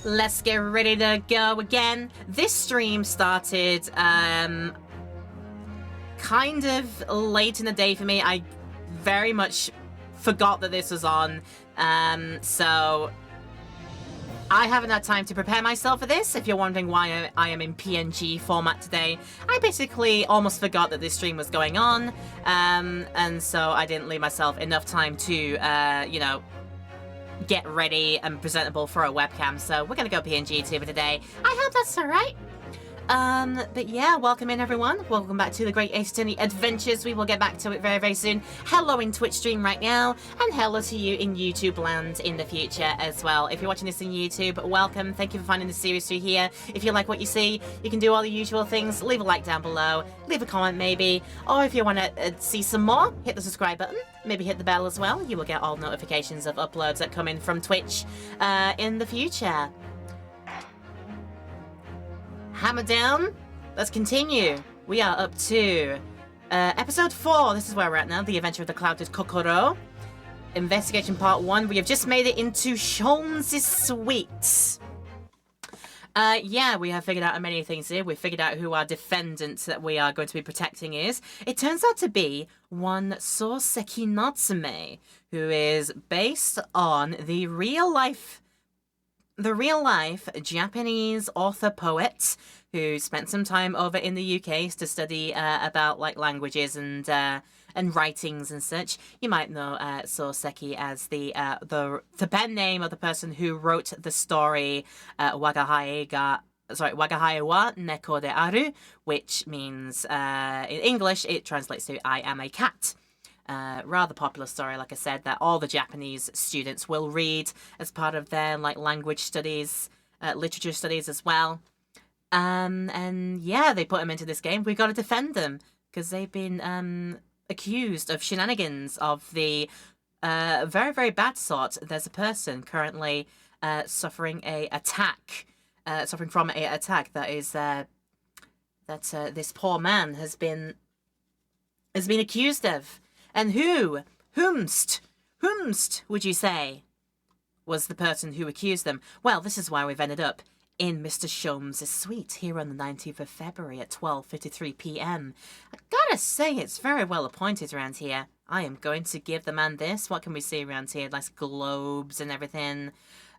Let's get ready to go again. This stream started kind of late in the day for me. I very much forgot that this was on, so I haven't had time to prepare myself for this. If you're wondering why I am in PNG format today, I basically almost forgot that this stream was going on, and so I didn't leave myself enough time to, you know, get ready and presentable for a webcam. So we're gonna go PNG for today. I hope that's alright. But yeah, welcome in everyone. Welcome back to the Great Ace Attorney Adventures. We will get back to it very, very soon. Hello in Twitch stream right now, and hello to you in YouTube land in the future as well. If you're watching this in YouTube, welcome. Thank you for finding the series through here. If you like what you see, you can do all the usual things. Leave a like down below, leave a comment maybe, or if you want to see some more, hit the subscribe button. Maybe hit the bell as well. You will get all notifications of uploads that come in from Twitch in the future. Hammer down. Let's continue. We are up to episode 4. This is where we're at now. The Adventure of the Clouded Kokoro. Investigation part 1. We have just made it into Sholmes' suite. Yeah, we have figured out many things here. We've figured out who our defendant that we are going to be protecting is. It turns out to be one Soseki Natsume, who is based on the real life Japanese author-poet who spent some time over in the UK to study about like languages and writings and such. You might know Soseki as the pen name of the person who wrote the story Wagahae wa Neko de Aru, which means in English it translates to I am a cat. Rather popular story, like I said, that all the Japanese students will read as part of their like language studies, literature studies as well. And yeah, they put him into this game. We've got to defend them because they've been accused of shenanigans of the very, very bad sort. There's a person currently suffering from an attack that is this poor man has been accused of. And whomst, would you say, was the person who accused them? Well, this is why we've ended up in Mr. Sholmes' suite here on the 19th of February at 12:53 p.m. I gotta say, it's very well appointed around here. I am going to give the man this. What can we see around here? Nice globes and everything.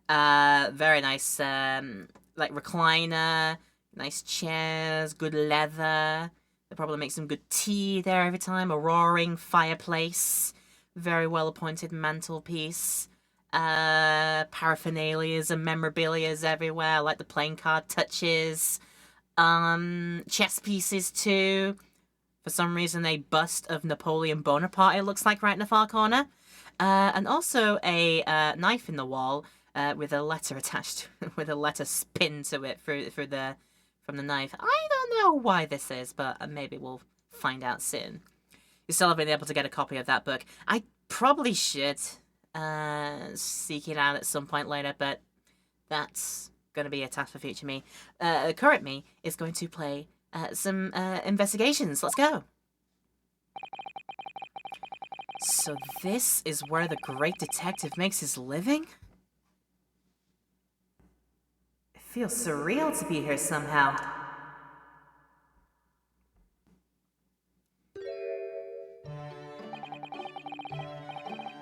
Very nice, like recliner, nice chairs, good leather. They probably make some good tea there every time. A roaring fireplace. Very well-appointed mantelpiece. Paraphernalias and memorabilias everywhere, like the playing card touches. Chess pieces too. For some reason, a bust of Napoleon Bonaparte, it looks like, right in the far corner. And also a knife in the wall with a letter attached, with a letter pinned to it from the knife. I don't know why this is, but maybe we'll find out soon. You still haven't been able to get a copy of that book. I probably should seek it out at some point later, but that's going to be a task for future me. Current me is going to play some investigations. Let's go. So this is where the great detective makes his living? Feels surreal to be here somehow.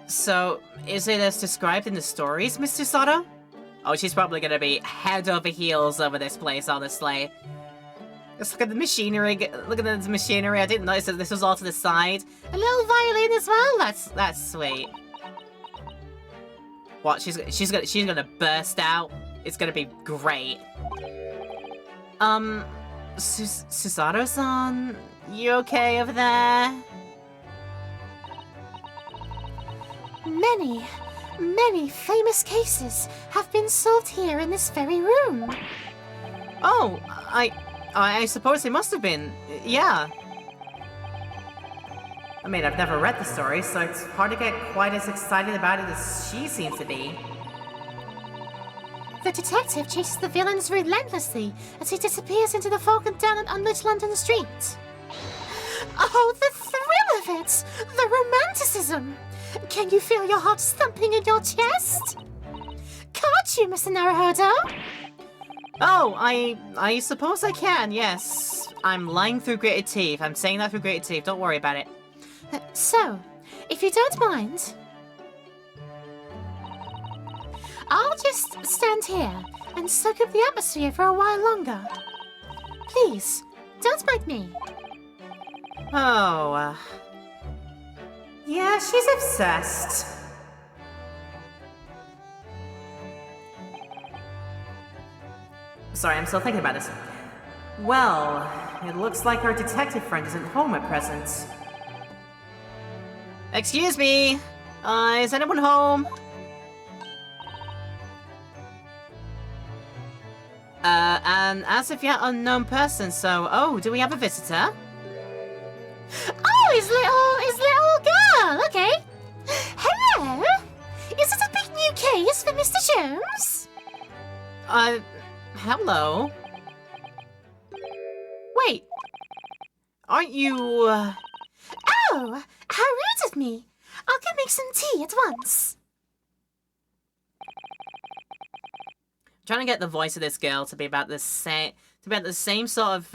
So, is it as described in the stories, Mr. Sato? Oh, she's probably gonna be head over heels over this place, honestly. Just look at the machinery. Look at the machinery. I didn't notice that this was all to the side. A little violin as well. That's sweet. What? She's gonna burst out. It's gonna be great. Susato-san, you okay over there? Many famous cases have been solved here in this very room. Oh, I suppose they must have been, yeah. I mean, I've never read the story, so it's hard to get quite as excited about it as she seems to be. The detective chases the villains relentlessly as he disappears into the fog and down an unlit London street. Oh, the thrill of it! The romanticism! Can you feel your heart thumping in your chest? Can't assist you, Mr. Naruhodo? Oh, I suppose I can, yes. I'm lying through gritted teeth. I'm saying that through gritted teeth. Don't worry about it. So, if you don't mind, I'll just stand here and soak up the atmosphere for a while longer. Please, don't mind me. Oh, yeah, she's obsessed. Sorry, I'm still thinking about this. Well, it looks like our detective friend isn't home at present. Excuse me, is anyone home? An as of yet unknown person, so, oh, do we have a visitor? Oh, his little girl, okay. Hello? Is it a big new case for Mr. Jones? Hello? Wait, aren't you, Oh, how rude of me. I'll go make some tea at once. trying to get the voice of this girl to be about the same sort of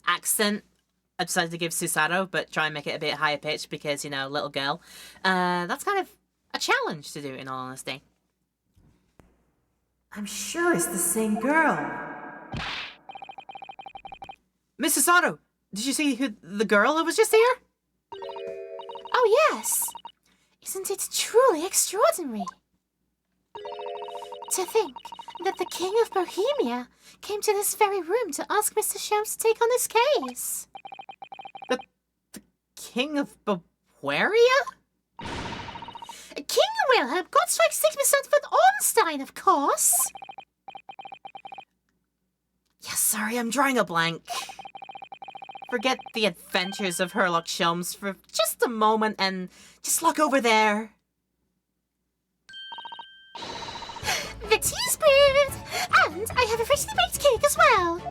accent I decided to give Susato, but try and make it a bit higher pitched because, you know, little girl. That's kind of a challenge to do, in all honesty. I'm sure it's the same girl. Miss Susato, did you see the girl who was just here? Oh, yes. Isn't it truly extraordinary? To think that the King of Bohemia came to this very room to ask Mr. Sholmes to take on this case. The King of Bavaria? King Wilhelm, Gottschalk Sigmundsson von Ornstein, of course. Yeah, sorry, I'm drawing a blank. Forget the adventures of Herlock Sholmes for just a moment and just look over there. The tea's brewed, and I have a freshly baked cake as well.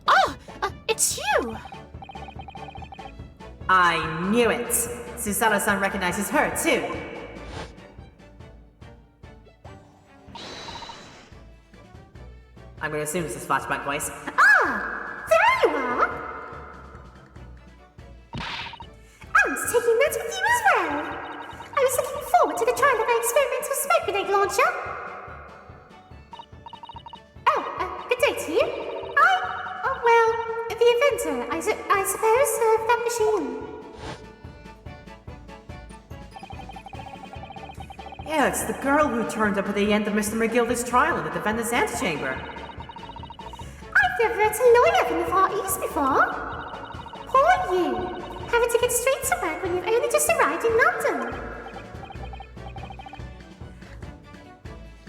Oh, it's you. I knew it. Susato-san recognizes her, too. I'm going to assume this is Flashback voice. Ah, there you are. And taking notes with you as well. I was looking forward to the trial of my experimental smoke grenade launcher. Oh, good day to you. The inventor, I suppose, of that machine. Yeah, it's the girl who turned up at the end of Mr. McGilda's trial in the defendant's antechamber. I've never met a lawyer from the Far East before. Poor you, having to get straight to work when you've only just arrived in London.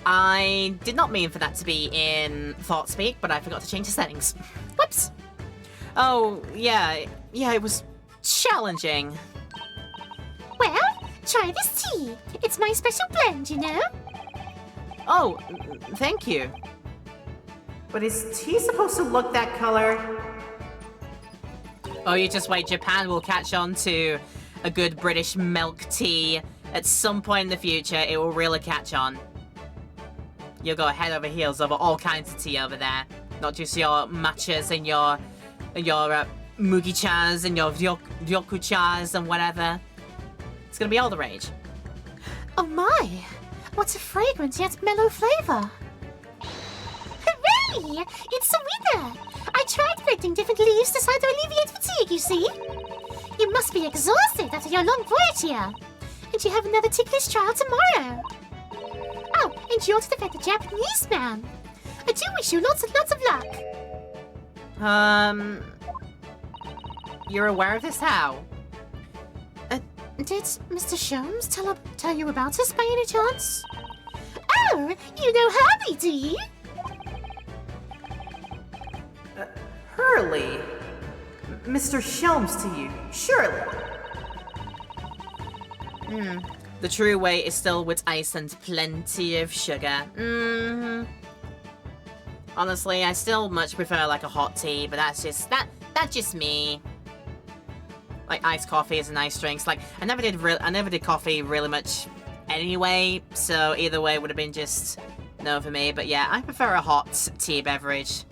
I did not mean for that to be in thought speak, but I forgot to change the settings. Whoops. Oh, yeah, it was challenging. Well, try this tea. It's my special blend, you know. Oh, thank you. But is tea supposed to look that color? Oh, you just wait. Japan will catch on to a good British milk tea. At some point in the future, it will really catch on. You'll go head over heels over all kinds of tea over there. Not just your matchas and your mugi-chas and your ryoku-chas and whatever. It's gonna be all the rage. Oh my! What a fragrant yet mellow flavor! Hooray! It's a winner! I tried blending different leaves to try to alleviate fatigue, you see. You must be exhausted after your long voyage here. And you have another ticklish trial tomorrow. Oh, and you're to defend the Japanese man. I do wish you lots and lots of luck. You're aware of this how? Did Mr. Sholmes tell you about us by any chance? Oh, you know Hurley, do you? Hurley? Mr. Sholmes to you, surely. The true way is still with ice and plenty of sugar. Honestly, I still much prefer like a hot tea, but that's just me. Like iced coffee is nice drinks. Like I never did coffee really much anyway, so either way would have been just no for me. But yeah, I prefer a hot tea beverage.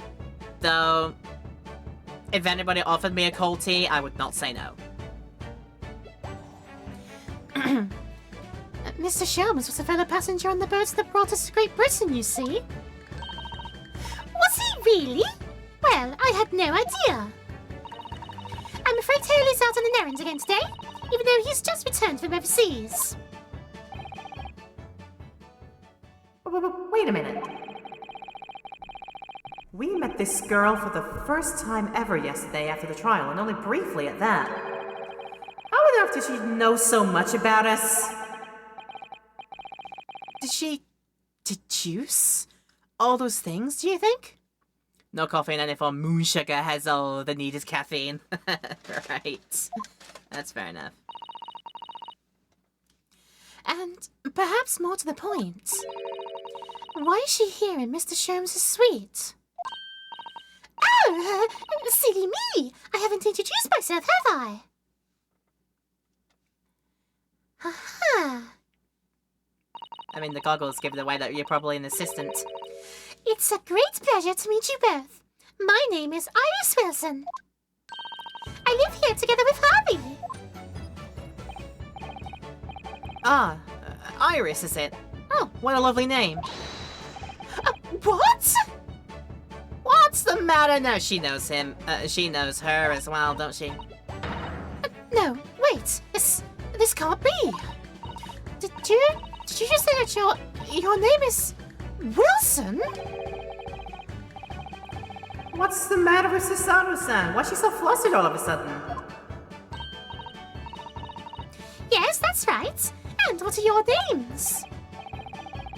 Though, if anybody offered me a cold tea, I would not say no. Mr. Shelms was a fellow passenger on the boats that brought us to Great Britain, you see. Was he really? Well, I had no idea. I'm afraid Haley's out on an errand again today, even though he's just returned from overseas. Wait a minute. We met this girl for the first time ever yesterday after the trial, and only briefly at that. How on earth did she know so much about us? Did she deduce all those things, do you think? No coffee in any form. Moon sugar has all the needed caffeine. Right. That's fair enough. And perhaps more to the point, why is she here in Mr. Sholmes' suite? Oh, silly me! I haven't introduced myself, have I? Aha! I mean, the goggles give it away that you're probably an assistant. It's a great pleasure to meet you both. My name is Iris Wilson. I live here together with Harvey. Ah, Iris, is it? Oh, what a lovely name. What? What's the matter? No, she knows him. She knows her as well, don't she? No, wait. This can't be. Did you just say that your name is Wilson? What's the matter with Susaru-san? Why's she so flustered all of a sudden? Yes, that's right. And what are your names?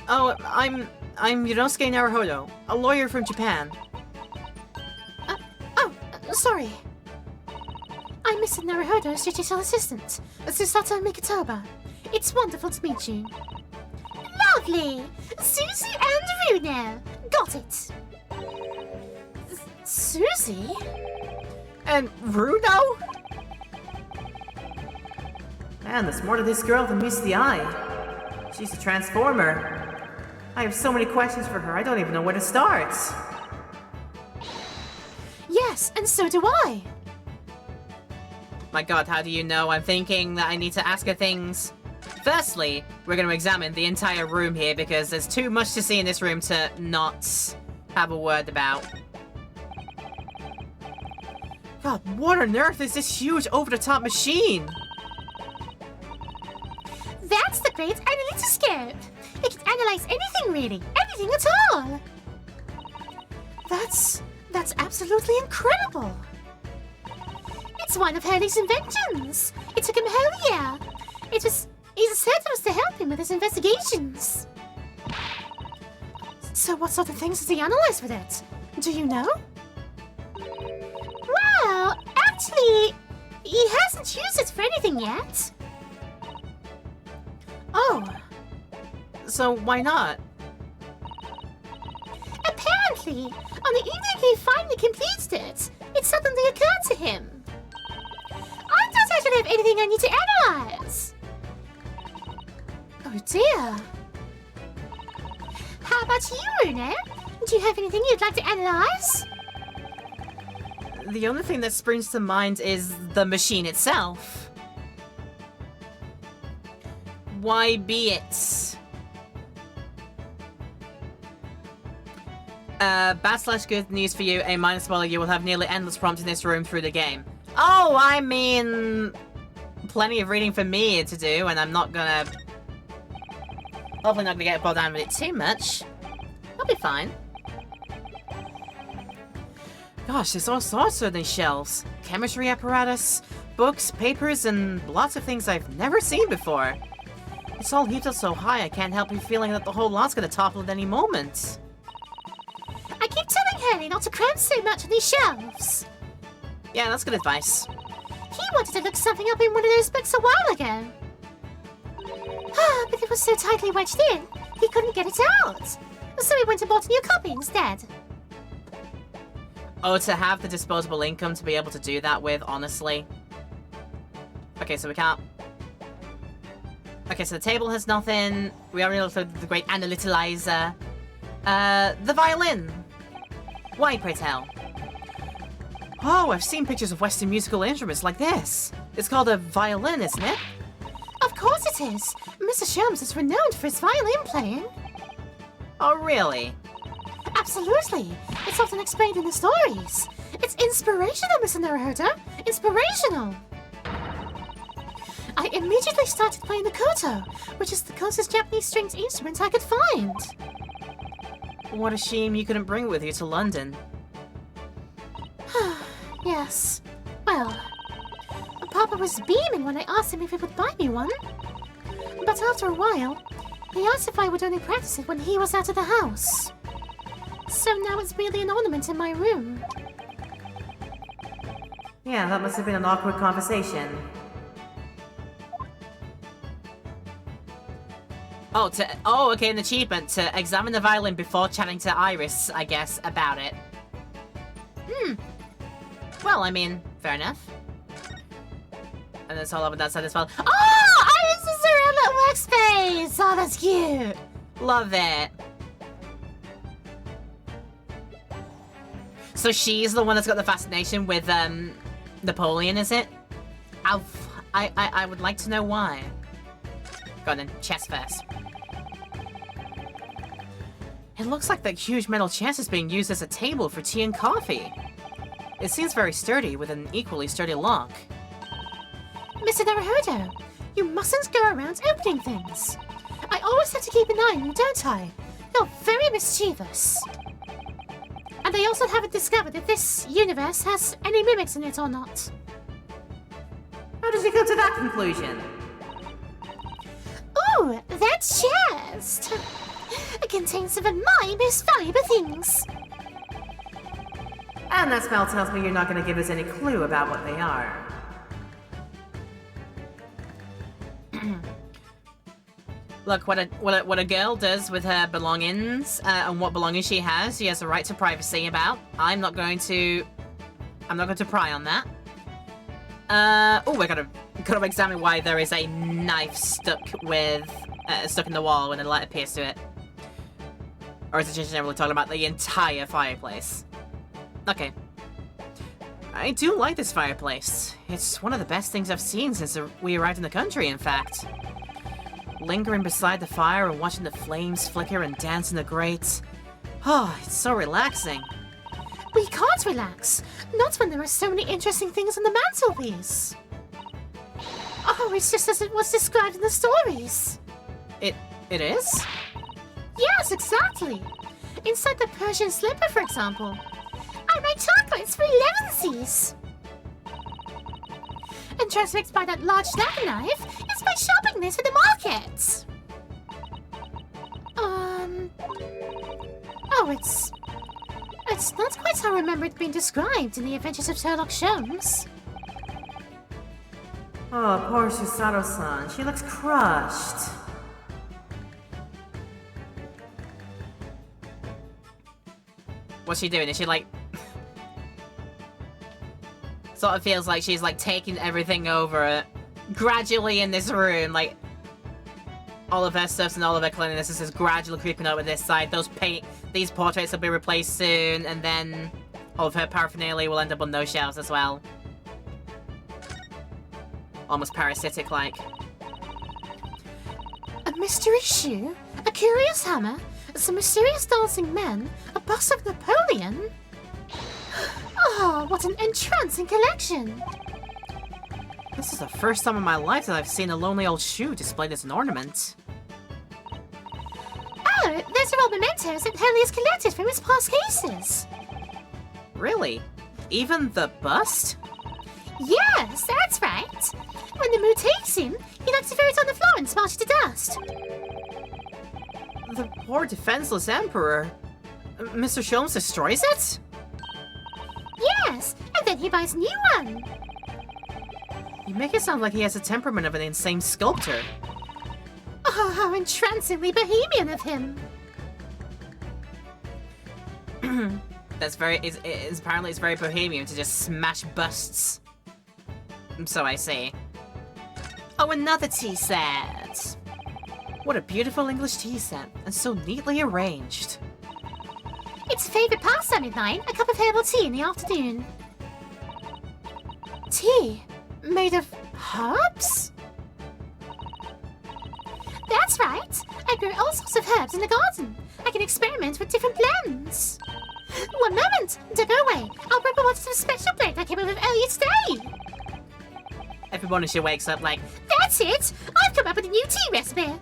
Oh, I'm Yunosuke Naruhodo, a lawyer from Japan. Sorry. I'm Mr. Naruhodo's digital assistant, Susato Mikitoba. It's wonderful to meet you. Lovely! Susie and Runo. Got it. Susie? And Runo? Man, there's more to this girl than meets the eye. She's a transformer. I have so many questions for her, I don't even know where to start. Yes, and so do I. My god, how do you know? I'm thinking that I need to ask her things. Firstly, we're going to examine the entire room here because there's too much to see in this room to not have a word about. God, what on earth is this huge over-the-top machine? That's the great analytoscope. It can analyze anything really, anything at all. That's absolutely incredible. It's one of Hurley's inventions. It took him a whole year. He said it was to help him with his investigations. So what sort of things does he analyze with it? Do you know? Well, actually, he hasn't used it for anything yet. Oh. So why not? Apparently, on the evening he finally completed it, it suddenly occurred to him. I don't actually have anything I need to analyze. Oh dear. How about you, Runo? Do you have anything you'd like to analyze? The only thing that springs to mind is the machine itself. Why be it? Bad/good news for you, a minor spoiler, you will have nearly endless prompts in this room through the game. Oh, I mean, plenty of reading for me to do, and I'm not gonna... Hopefully not gonna get bogged down with it too much. I'll be fine. Gosh, there's all sorts of these shelves. Chemistry apparatus, books, papers, and lots of things I've never seen before. It's all heaped up so high I can't help but feeling that the whole lot's gonna topple at any moment. I keep telling Hurley not to cram so much on these shelves. Yeah, that's good advice. He wanted to look something up in one of those books a while ago. But it was so tightly wedged in, he couldn't get it out. So he went and bought a new copy instead. Oh, to have the disposable income to be able to do that with, honestly. Okay, so we can't... Okay, so the table has nothing. We already looked at the great analytilizer. The violin. Why, pray tell? Oh, I've seen pictures of Western musical instruments like this. It's called a violin, isn't it? Of course it is. Mr. Sholmes is renowned for his violin playing. Oh, really? Absolutely. It's often explained in the stories. It's inspirational, Mr. Naruhodo. Inspirational. I immediately started playing the koto, which is the closest Japanese stringed instrument I could find. What a shame you couldn't bring it with you to London. Yes. Well, Papa was beaming when I asked him if he would buy me one. But after a while, he asked if I would only practice it when he was out of the house. So now it's merely an ornament in my room. Yeah, that must have been an awkward conversation. Oh, okay, an achievement to examine the violin before chatting to Iris, I guess, about it. Well, I mean, fair enough. And it's all over that side as well. Oh, Iris is around that workspace! Oh, that's cute! Love it. So she's the one that's got the fascination with, Napoleon, is it? I would like to know why. Go on then, chess first. It looks like that huge metal chest is being used as a table for tea and coffee. It seems very sturdy, with an equally sturdy lock. Mr. Naruhodo, you mustn't go around opening things. I always have to keep an eye on you, don't I? You're very mischievous. And I also haven't discovered if this universe has any mimics in it or not. How did you come to that conclusion? Ooh, that chest! It contains some of my most valuable things. And that smell tells me you're not going to give us any clue about what they are. Look, what a girl does with her belongings and what belongings she has a right to privacy about. I'm not going to pry on that. Oh, we gotta examine why there is a knife stuck in the wall when a light appears to it. Or is it just generally talking about the entire fireplace? Okay. I do like this fireplace. It's one of the best things I've seen since we arrived in the country, in fact. Lingering beside the fire and watching the flames flicker and dance in the grate. Oh, it's so relaxing. We can't relax. Not when there are so many interesting things on the mantelpiece. Oh, it's just as it was described in the stories. It is? Yes, exactly. Inside the Persian slipper, for example. I made chocolates for 11sies. And transfixed by that large dagger knife is my shopping list for the market. Oh, it's not quite how I remember it being described in the Adventures of Sherlock Holmes. Oh, poor Susato-san. She looks crushed. What's she doing? Is she like... sort of feels like she's like taking everything over gradually in this room, like all of her stuffs and all of her cleanliness is just gradually creeping over this side. These portraits will be replaced soon, and then all of her paraphernalia will end up on those shelves as well. Almost parasitic-like. A mystery shoe, a curious hammer, some mysterious dancing men, a bust of Napoleon. Oh, what an entrancing collection! This is the first time in my life that I've seen a lonely old shoe displayed as an ornament. Oh, those are all mementos that Hurley has collected from his past cases. Really? Even the bust? Yes, that's right. When the mood takes him, he likes to throw it on the floor and smash it to dust. The poor defenseless emperor. Mr. Sholmes destroys it? Yes, and then he buys a new one. You make it sound like he has the temperament of an insane sculptor. Oh, how entrancingly bohemian of him. Apparently it's very bohemian to just smash busts. So I say. Oh, another tea set. What a beautiful English tea set, and so neatly arranged. It's a favourite pastime of mine, a cup of herbal tea in the afternoon. Tea? Made of herbs? That's right. I grow all sorts of herbs in the garden. I can experiment with different blends. One moment! Don't go away. I'll prepare one some special blend I came up with earlier today. Everyone as she wakes up like, That's it! I've come up with a new tea recipe.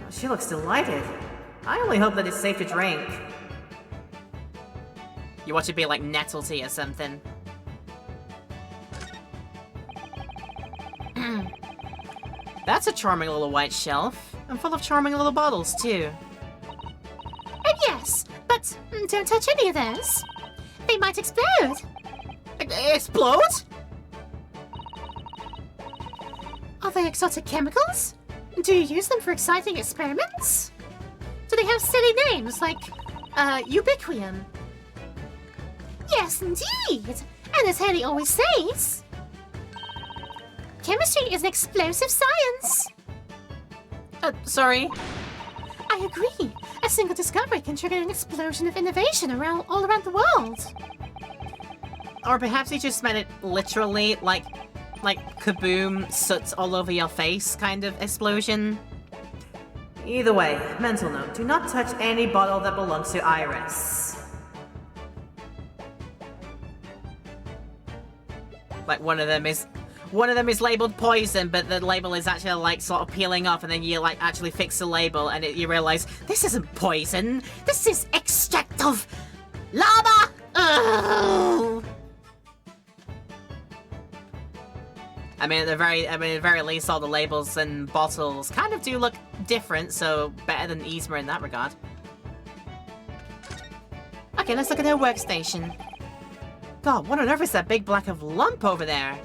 oh, she looks delighted. I only hope that it's safe to drink. You watch it be like nettle tea or something. That's a charming little white shelf, and full of charming little bottles too. Yes, but don't touch any of those. They might explode. Explode? Are they exotic chemicals? Do you use them for exciting experiments? Do they have silly names like, Ubiquium. Yes, indeed. And as Haley always says, chemistry is an explosive science. Sorry. I agree. A single discovery can trigger an explosion of innovation all around the world. Or perhaps he just meant it literally, like kaboom, soot all over your face kind of explosion. Either way, mental note, do not touch any bottle that belongs to Iris. Like one of them is labeled poison, but the label is actually like sort of peeling off, and then you like actually fix the label and you realize this isn't poison, this is extract of lava. Ugh. I mean, at the very least, all the labels and bottles kind of do look different, so better than Yzma in that regard. Okay, let's look at her workstation. God, what on earth is that big black of lump over there?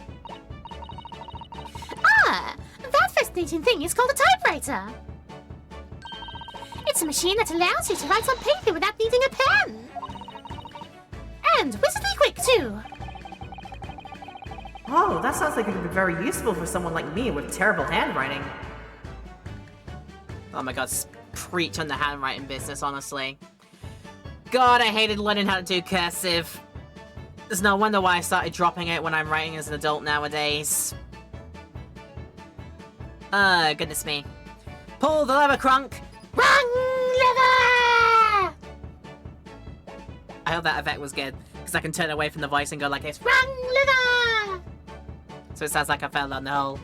Ah, that fascinating thing is called a typewriter. It's a machine that allows you to write on paper without needing a pen. And wizardly quick, too. Oh, that sounds like it would be very useful for someone like me with terrible handwriting. Oh my god, preach on the handwriting business, honestly. God, I hated learning how to do cursive. There's no wonder why I started dropping it when I'm writing as an adult nowadays. Goodness me. Pull the lever, Crunk! Wrong lever! I hope that effect was good, because I can turn away from the voice and go like this. Wrong lever! So it sounds like I fell down the hole.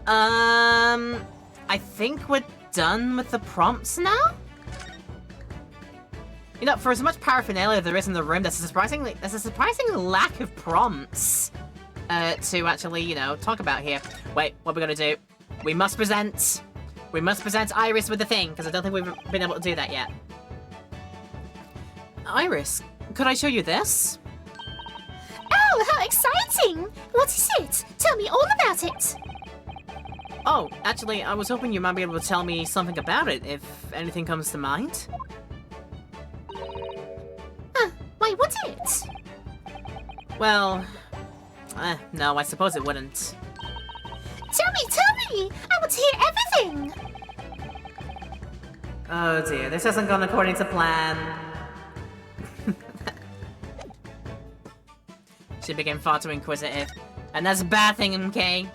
I think we're done with the prompts now? You know, for as much paraphernalia there is in the room, there's a surprising lack of prompts to actually, you know, talk about here. Wait, what we're gonna do? We must present Iris with the thing, because I don't think we've been able to do that yet. Iris, could I show you this? Oh, how exciting! What is it? Tell me all about it. Oh, actually, I was hoping you might be able to tell me something about it, if anything comes to mind. Why would it? Well, no, I suppose it wouldn't. Tell me! I want to hear everything! Oh dear, this hasn't gone according to plan. She became far too inquisitive. And that's a bad thing, MK.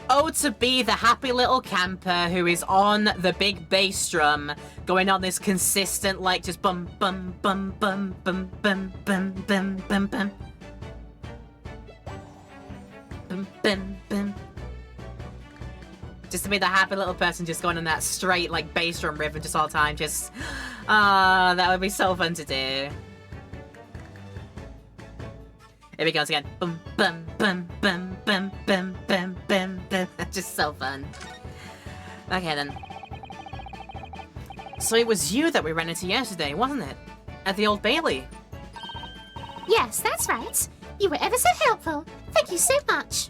Oh, to be the happy little camper who is on the big bass drum, going on this consistent, like, just bum bum bum bum bum bum bum bum bum bum bum bum bum. Just to be the happy little person just going on that straight, like, bass drum riff just all the time, just... that would be so fun to do. Here we go again. Bum bum bum bum bum bum bum bum bum. Just so fun. Okay then. So it was you that we ran into yesterday, wasn't it? At the Old Bailey. Yes, that's right. You were ever so helpful. Thank you so much.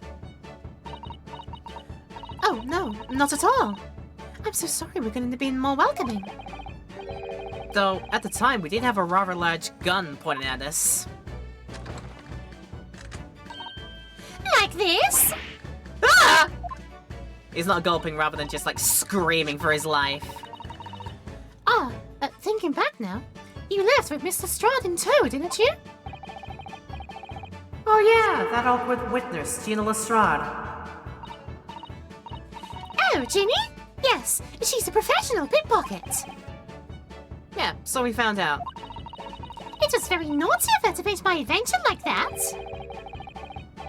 Oh no, not at all. I'm so sorry we couldn't have been more welcoming. Though, at the time, we did have a rather large gun pointed at us. Like this? Ah! He's not gulping rather than just, like, screaming for his life. Ah, thinking back now, you left with Mr. Strahd in tow, didn't you? Oh yeah, that awkward witness, Gina Lestrade. Oh, Ginny? Yes, she's a professional pickpocket. Yeah, so we found out. It was very naughty of her to base my adventure like that.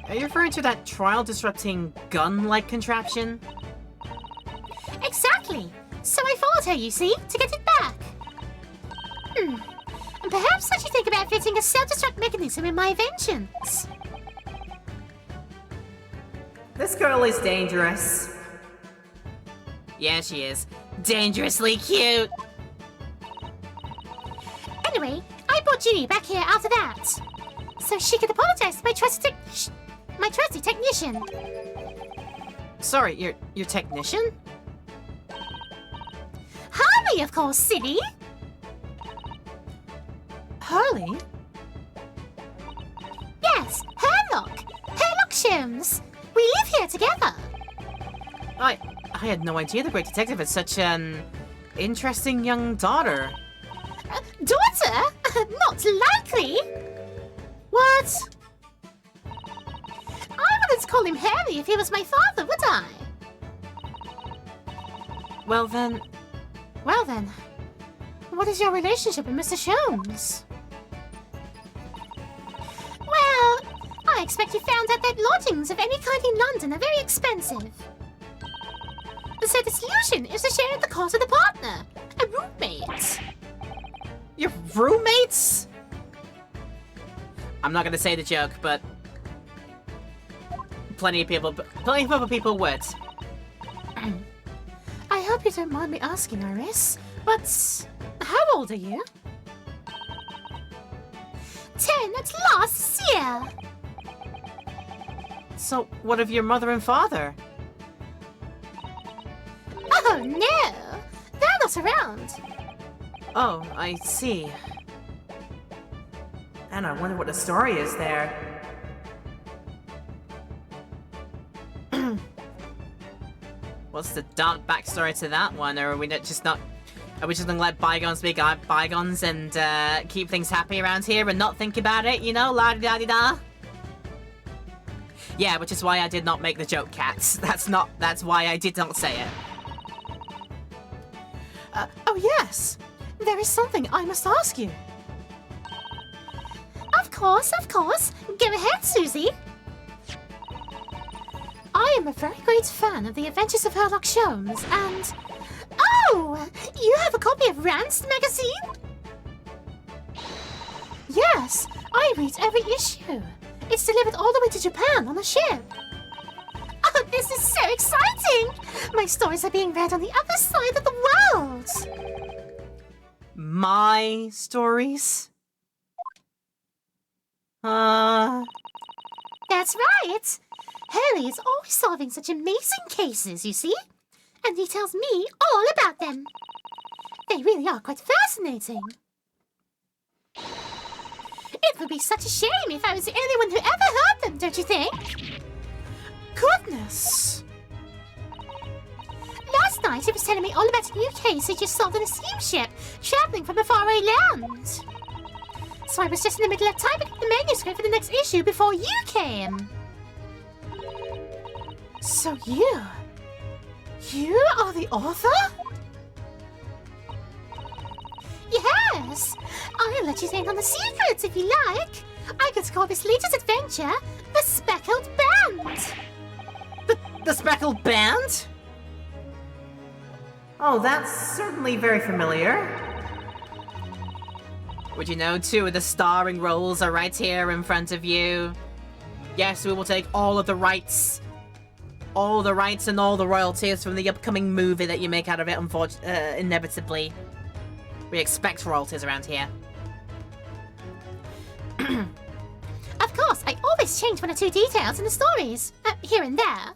Are you referring to that trial-disrupting gun-like contraption? Exactly. So I followed her, you see, to get it back. And perhaps I should think about fitting a self-destruct mechanism in my inventions. This girl is dangerous. Yeah, she is. Dangerously cute! Anyway, I brought Ginny back here after that, so she could apologize to my trusty technician. Sorry, your technician? Harley, of course, silly. Harley? Yes, Herlock. Herlock Sholmes. We live here together. I had no idea the Great Detective had such an interesting young daughter. Daughter? Not likely. What? I wouldn't call him Harry if he was my father, would I? Well then, what is your relationship with Mr. Sholmes? Well, I expect you found out that lodgings of any kind in London are very expensive. So the solution is to share the cost of the partner, a roommate. your roommates? I'm not gonna say the joke, but plenty of other people would. I hope you don't mind me asking, Iris, but how old are you? 10 at last year. So, what of your mother and father? Oh no, they're not around. Oh, I see. And I wonder what the story is there. What's the dark backstory to that one, or are we just gonna let bygones be bygones and keep things happy around here and not think about it, you know, la-di-da-di-da? Yeah, which is why I did not make the joke, cats. That's why I did not say it. Oh yes, there is something I must ask you. Of course. Go ahead, Susie. I am a very great fan of the Adventures of Herlock Sholmes, and... Oh! You have a copy of Rand's magazine? Yes, I read every issue. It's delivered all the way to Japan on a ship. Oh, this is so exciting! My stories are being read on the other side of the world. My stories? That's right. Harry is always solving such amazing cases, you see? And he tells me all about them. They really are quite fascinating. It would be such a shame if I was the only one who ever heard them, don't you think? Goodness! Last night he was telling me all about a new case he just solved on a steamship traveling from a faraway land. So I was just in the middle of typing up the manuscript for the next issue before you came. So you are the author? Yes! I'll let you in on the secrets if you like. I could call this latest adventure The Speckled Band. The Speckled Band? Oh, that's certainly very familiar. Would you know, 2 of the starring roles are right here in front of you. Yes, we will take all the rights and all the royalties from the upcoming movie that you make out of it, inevitably. We expect royalties around here. Of course, I always change 1 or 2 details in the stories, here and there.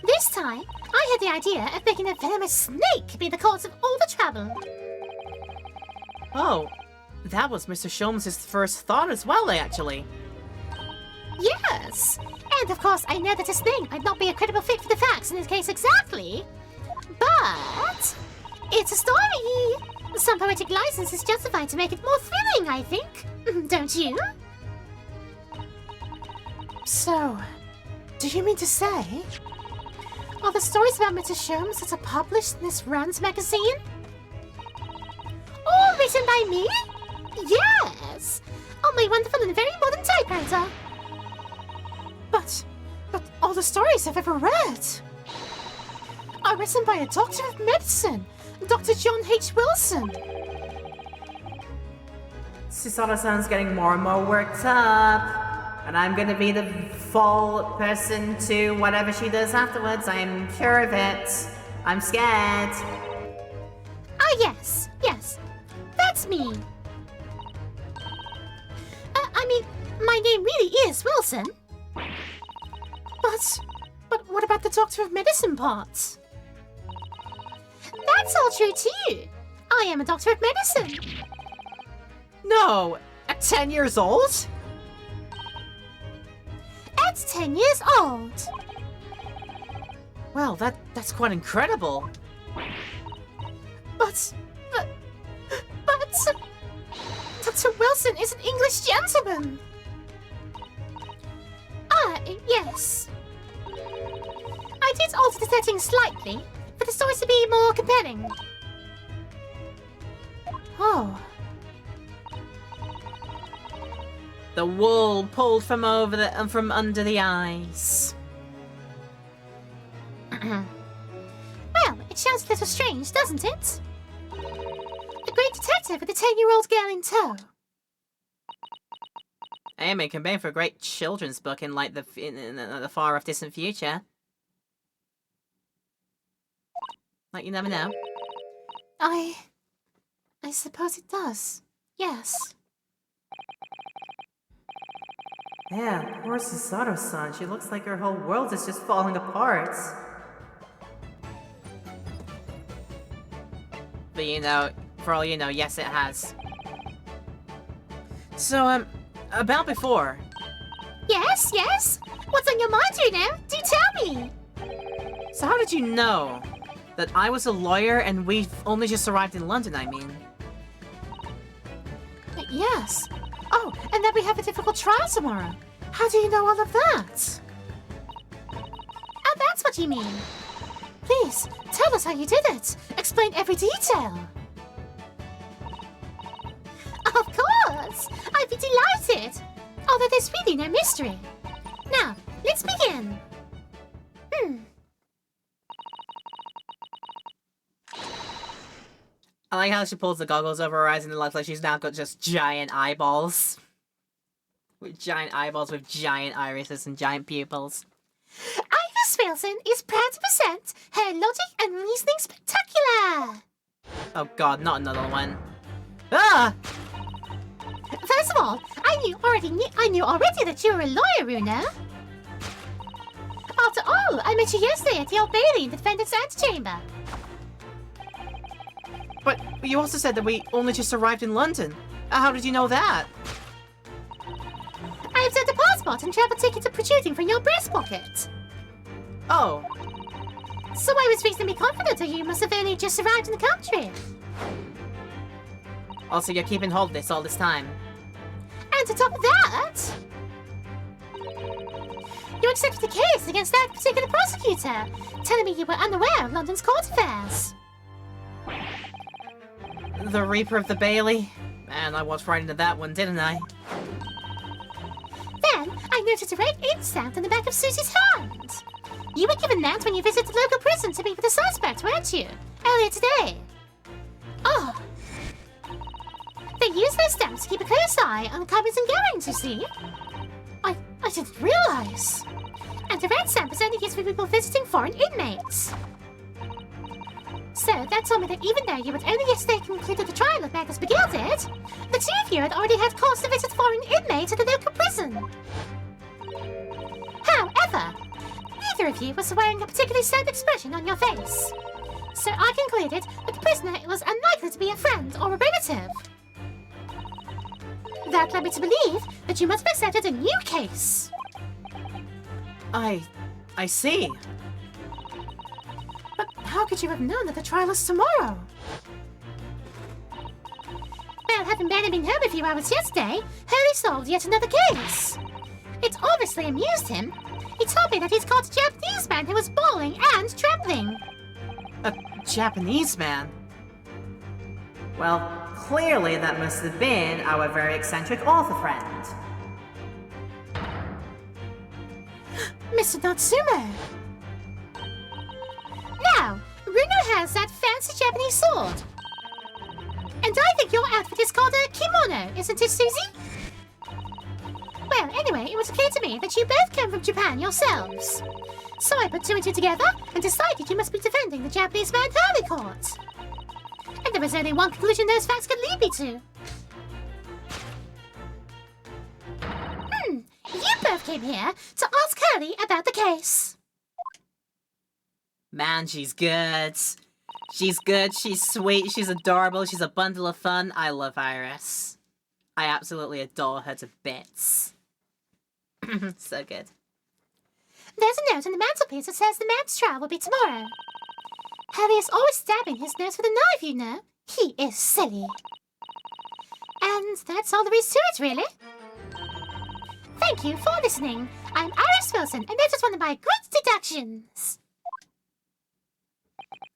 This time, I had the idea of making a venomous snake be the cause of all the trouble. Oh, that was Mr. Sholmes' first thought as well, actually. Yes! And of course, I know that his name might not be a credible fit for the facts in this case exactly. But it's a story. Some poetic license is justified to make it more thrilling, I think. Don't you? So, do you mean to say? Are the stories about Mr. Sholmes that are published in this Runs magazine? All written by me? Yes! On my wonderful and very modern typewriter. But all the stories I've ever read are written by a doctor of medicine, Dr. John H. Wilson. Susato-san's getting more and more worked up. And I'm gonna be the fall person to whatever she does afterwards. I'm sure of it. I'm scared. Ah, yes, yes. That's me. I mean, my name really is Wilson. But what about the doctor of medicine part? That's all true too. I am a doctor of medicine. No, at 10 years old? At 10 years old. Well, that's quite incredible. But Dr. Wilson is an English gentleman. Ah, yes. I did alter the setting slightly for the stories to be more compelling. Oh, The wool pulled from under the eyes. Well, it sounds a little strange, doesn't it? A great detective with a 10-year-old girl in tow. It can make for a great children's book in like the far off distant future. Like, you never know. I suppose it does. Yes. Yeah, poor Susato-san. She looks like her whole world is just falling apart. But you know, for all you know, yes it has. So, about before. Yes, yes? What's on your mind, Juno? Do tell me! So how did you know that I was a lawyer and we've only just arrived in London, I mean? Yes. Oh, and then we have a difficult trial tomorrow. How do you know all of that? Oh, that's what you mean. Please, tell us how you did it. Explain every detail. Of course! I'd be delighted! Although there's really no mystery. Now, let's begin. I like how she pulls the goggles over her eyes and it looks like she's now got just giant eyeballs. With giant eyeballs with giant irises and giant pupils. Iris Wilson is proud to present her logic and reasoning spectacular! Oh god, not another one. Ah! First of all, I knew already that you were a lawyer, Runa. After all, I met you yesterday at the Old Bailey in the defendant's antechamber. But you also said that we only just arrived in London. How did you know that? I observed a passport and travel ticket protruding from your breast pocket. Oh. So I was reasonably confident that you must have only just arrived in the country. Also, you're keeping hold of this all this time. And to top of that, you accepted the case against that particular prosecutor, telling me you were unaware of London's court affairs. The Reaper of the Bailey? Man, I was right into that one, didn't I? Then, I noticed a red ink stamp on the back of Susie's hand. You were given that when you visited the local prison to meet with the suspect, weren't you? Earlier today. Oh. They use those stamps to keep a close eye on comings and goings, you see. I didn't realize. And the red stamp is only used for people visiting foreign inmates. So that told me that even though you had only yesterday concluded the trial of Magnus Begilded, the two of you had already had cause to visit foreign inmates at the local prison. However, neither of you was wearing a particularly sad expression on your face. So I concluded that the prisoner was unlikely to be a friend or a relative. That led me to believe that you must have accepted a new case. I see. But how could you have known that the trial is tomorrow? Well, having barely been home a few hours yesterday, Hurley solved yet another case. It obviously amused him. He told me that he's caught a Japanese man who was bawling and trembling. A Japanese man? Well, clearly that must have been our very eccentric author friend. Mr. Natsume! Now, Runo has that fancy Japanese sword. And I think your outfit is called a kimono, isn't it, Susie? Well, anyway, it was clear to me that you both come from Japan yourselves. So I put two and two together and decided you must be defending the Japanese man Hurley caught. And there was only one conclusion those facts could lead me to. You both came here to ask Hurley about the case. Man, she's good. She's good, she's sweet, she's adorable, she's a bundle of fun. I love Iris. I absolutely adore her to bits. So good. There's a note on the mantelpiece that says the man's trial will be tomorrow. Hurley is always stabbing his nose with a knife, you know. He is silly. And that's all there is to it, really. Thank you for listening. I'm Iris Wilson, and this is one of my great deductions.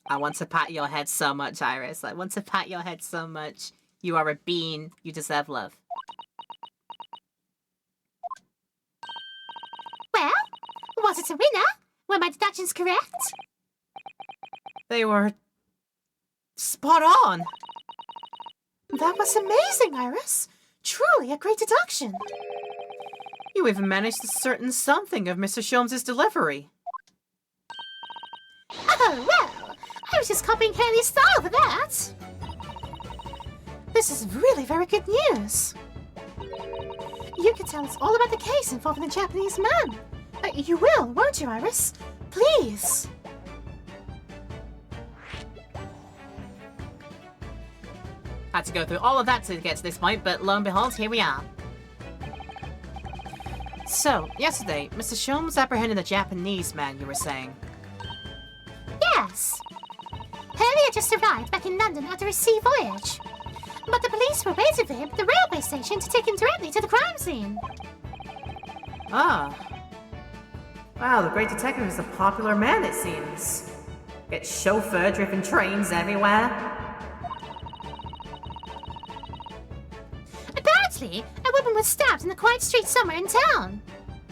I want to pat your head so much, Iris. I want to pat your head so much. You are a bean. You deserve love. Well, was it a winner? Were my deductions correct? They were spot on. That was amazing, Iris. Truly a great deduction. You even managed to certain something of Mr. Sholmes' delivery. Oh, well, I was just copying Hurley's style for that. This is really very good news. You can tell us all about the case involving the Japanese man. You will, won't you, Iris? Please. Had to go through all of that to get to this point, but lo and behold, here we are. So, yesterday, Mr. Sholmes apprehended a Japanese man, you were saying. Yes. Hurley had just arrived back in London after a sea voyage. But the police were waiting for him at the railway station to take him directly to the crime scene. Ah. Wow, the great detective is a popular man, it seems. Gets chauffeur-driven trains everywhere. Apparently, a woman was stabbed in a quiet street somewhere in town.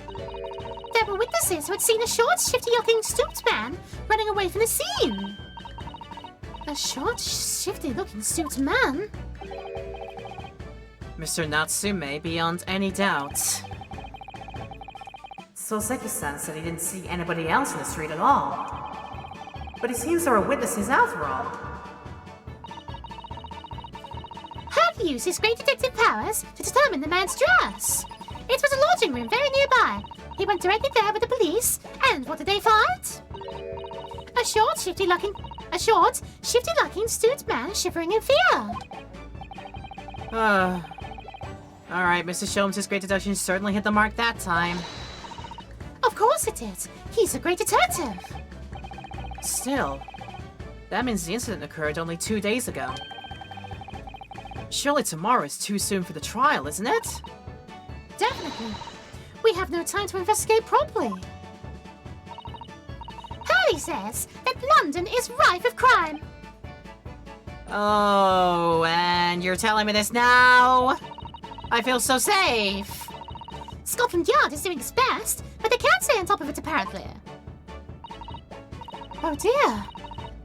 There were witnesses who had seen a short, shifty-looking, stooped man running away from the scene. A short, shifty-looking stooped man? Mr. Natsume, beyond any doubt. Soseki-san said he didn't see anybody else in the street at all. But it seems there were witnesses after all. Hurley used his great detective powers to determine the man's dress. It was a lodging room very nearby. He went directly there with the police, and what did they find? A short, shifty-looking, stooped man shivering in fear. Alright, Mr. Sholmes' great deduction certainly hit the mark that time. Of course it did. He's a great detective. Still, that means the incident occurred only 2 days ago. Surely tomorrow is too soon for the trial, isn't it? Definitely. We have no time to investigate properly. Hurley says that London is rife with crime. Oh, and you're telling me this now? I feel so safe. Scotland Yard is doing its best, but they can't stay on top of it apparently. Oh dear.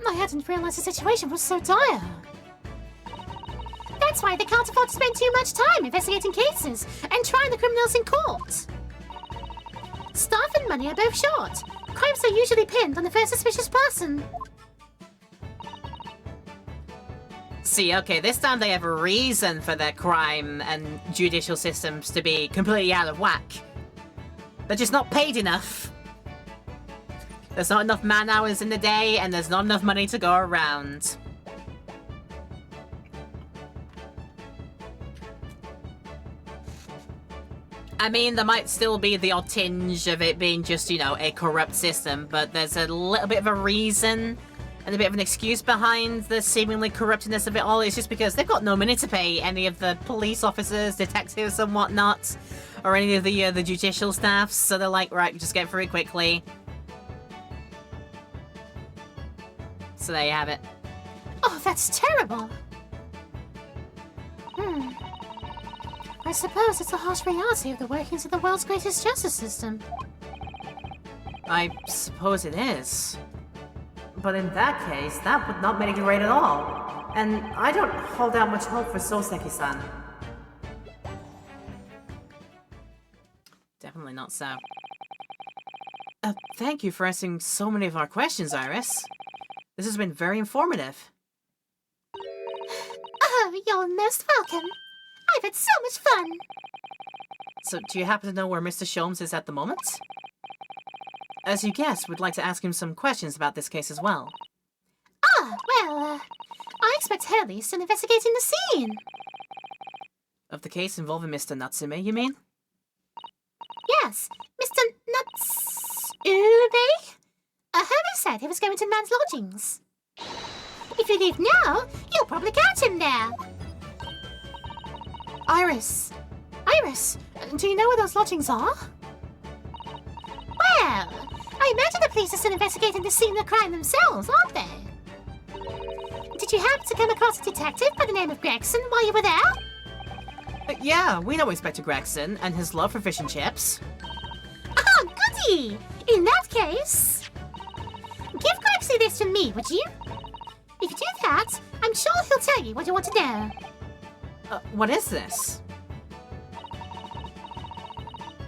I hadn't realized the situation was so dire. That's why they can't afford to spend too much time investigating cases and trying the criminals in court. Staff and money are both short. Crimes are usually pinned on the first suspicious person. See, okay, this time they have a reason for their crime and judicial systems to be completely out of whack. They're just not paid enough. There's not enough man hours in the day, and there's not enough money to go around. I mean, there might still be the odd tinge of it being just, you know, a corrupt system, but there's a little bit of a reason and a bit of an excuse behind the seemingly corruptness of it all. It's just because they've got no money to pay any of the police officers, detectives and whatnot, or any of the judicial staffs, so they're like, right, just get through it quickly. So there you have it. Oh, that's terrible. I suppose it's a harsh reality of the workings of the world's greatest justice system. I suppose it is. But in that case, that would not mitigate right at all. And I don't hold out much hope for Soseki-san. Definitely not so. Thank you for answering so many of our questions, Iris. This has been very informative. Oh, you're most welcome. I've had so much fun. So, do you happen to know where Mr. Sholmes is at the moment? As you guessed, we'd like to ask him some questions about this case as well. Ah, well, I expect Hurley is still investigating the scene. Of the case involving Mr. Natsume, you mean? Yes, Mr. Natsube? Hurley said he was going to man's lodgings. If you leave now, you'll probably catch him there. Iris, do you know where those lodgings are? Well, I imagine the police are still investigating the scene of the crime themselves, aren't they? Did you happen to come across a detective by the name of Gregson while you were there? Yeah, we know Inspector Gregson and his love for fish and chips. Oh, goody! In that case, give Gregson this to me, would you? If you do that, I'm sure he'll tell you what you want to know. What is this?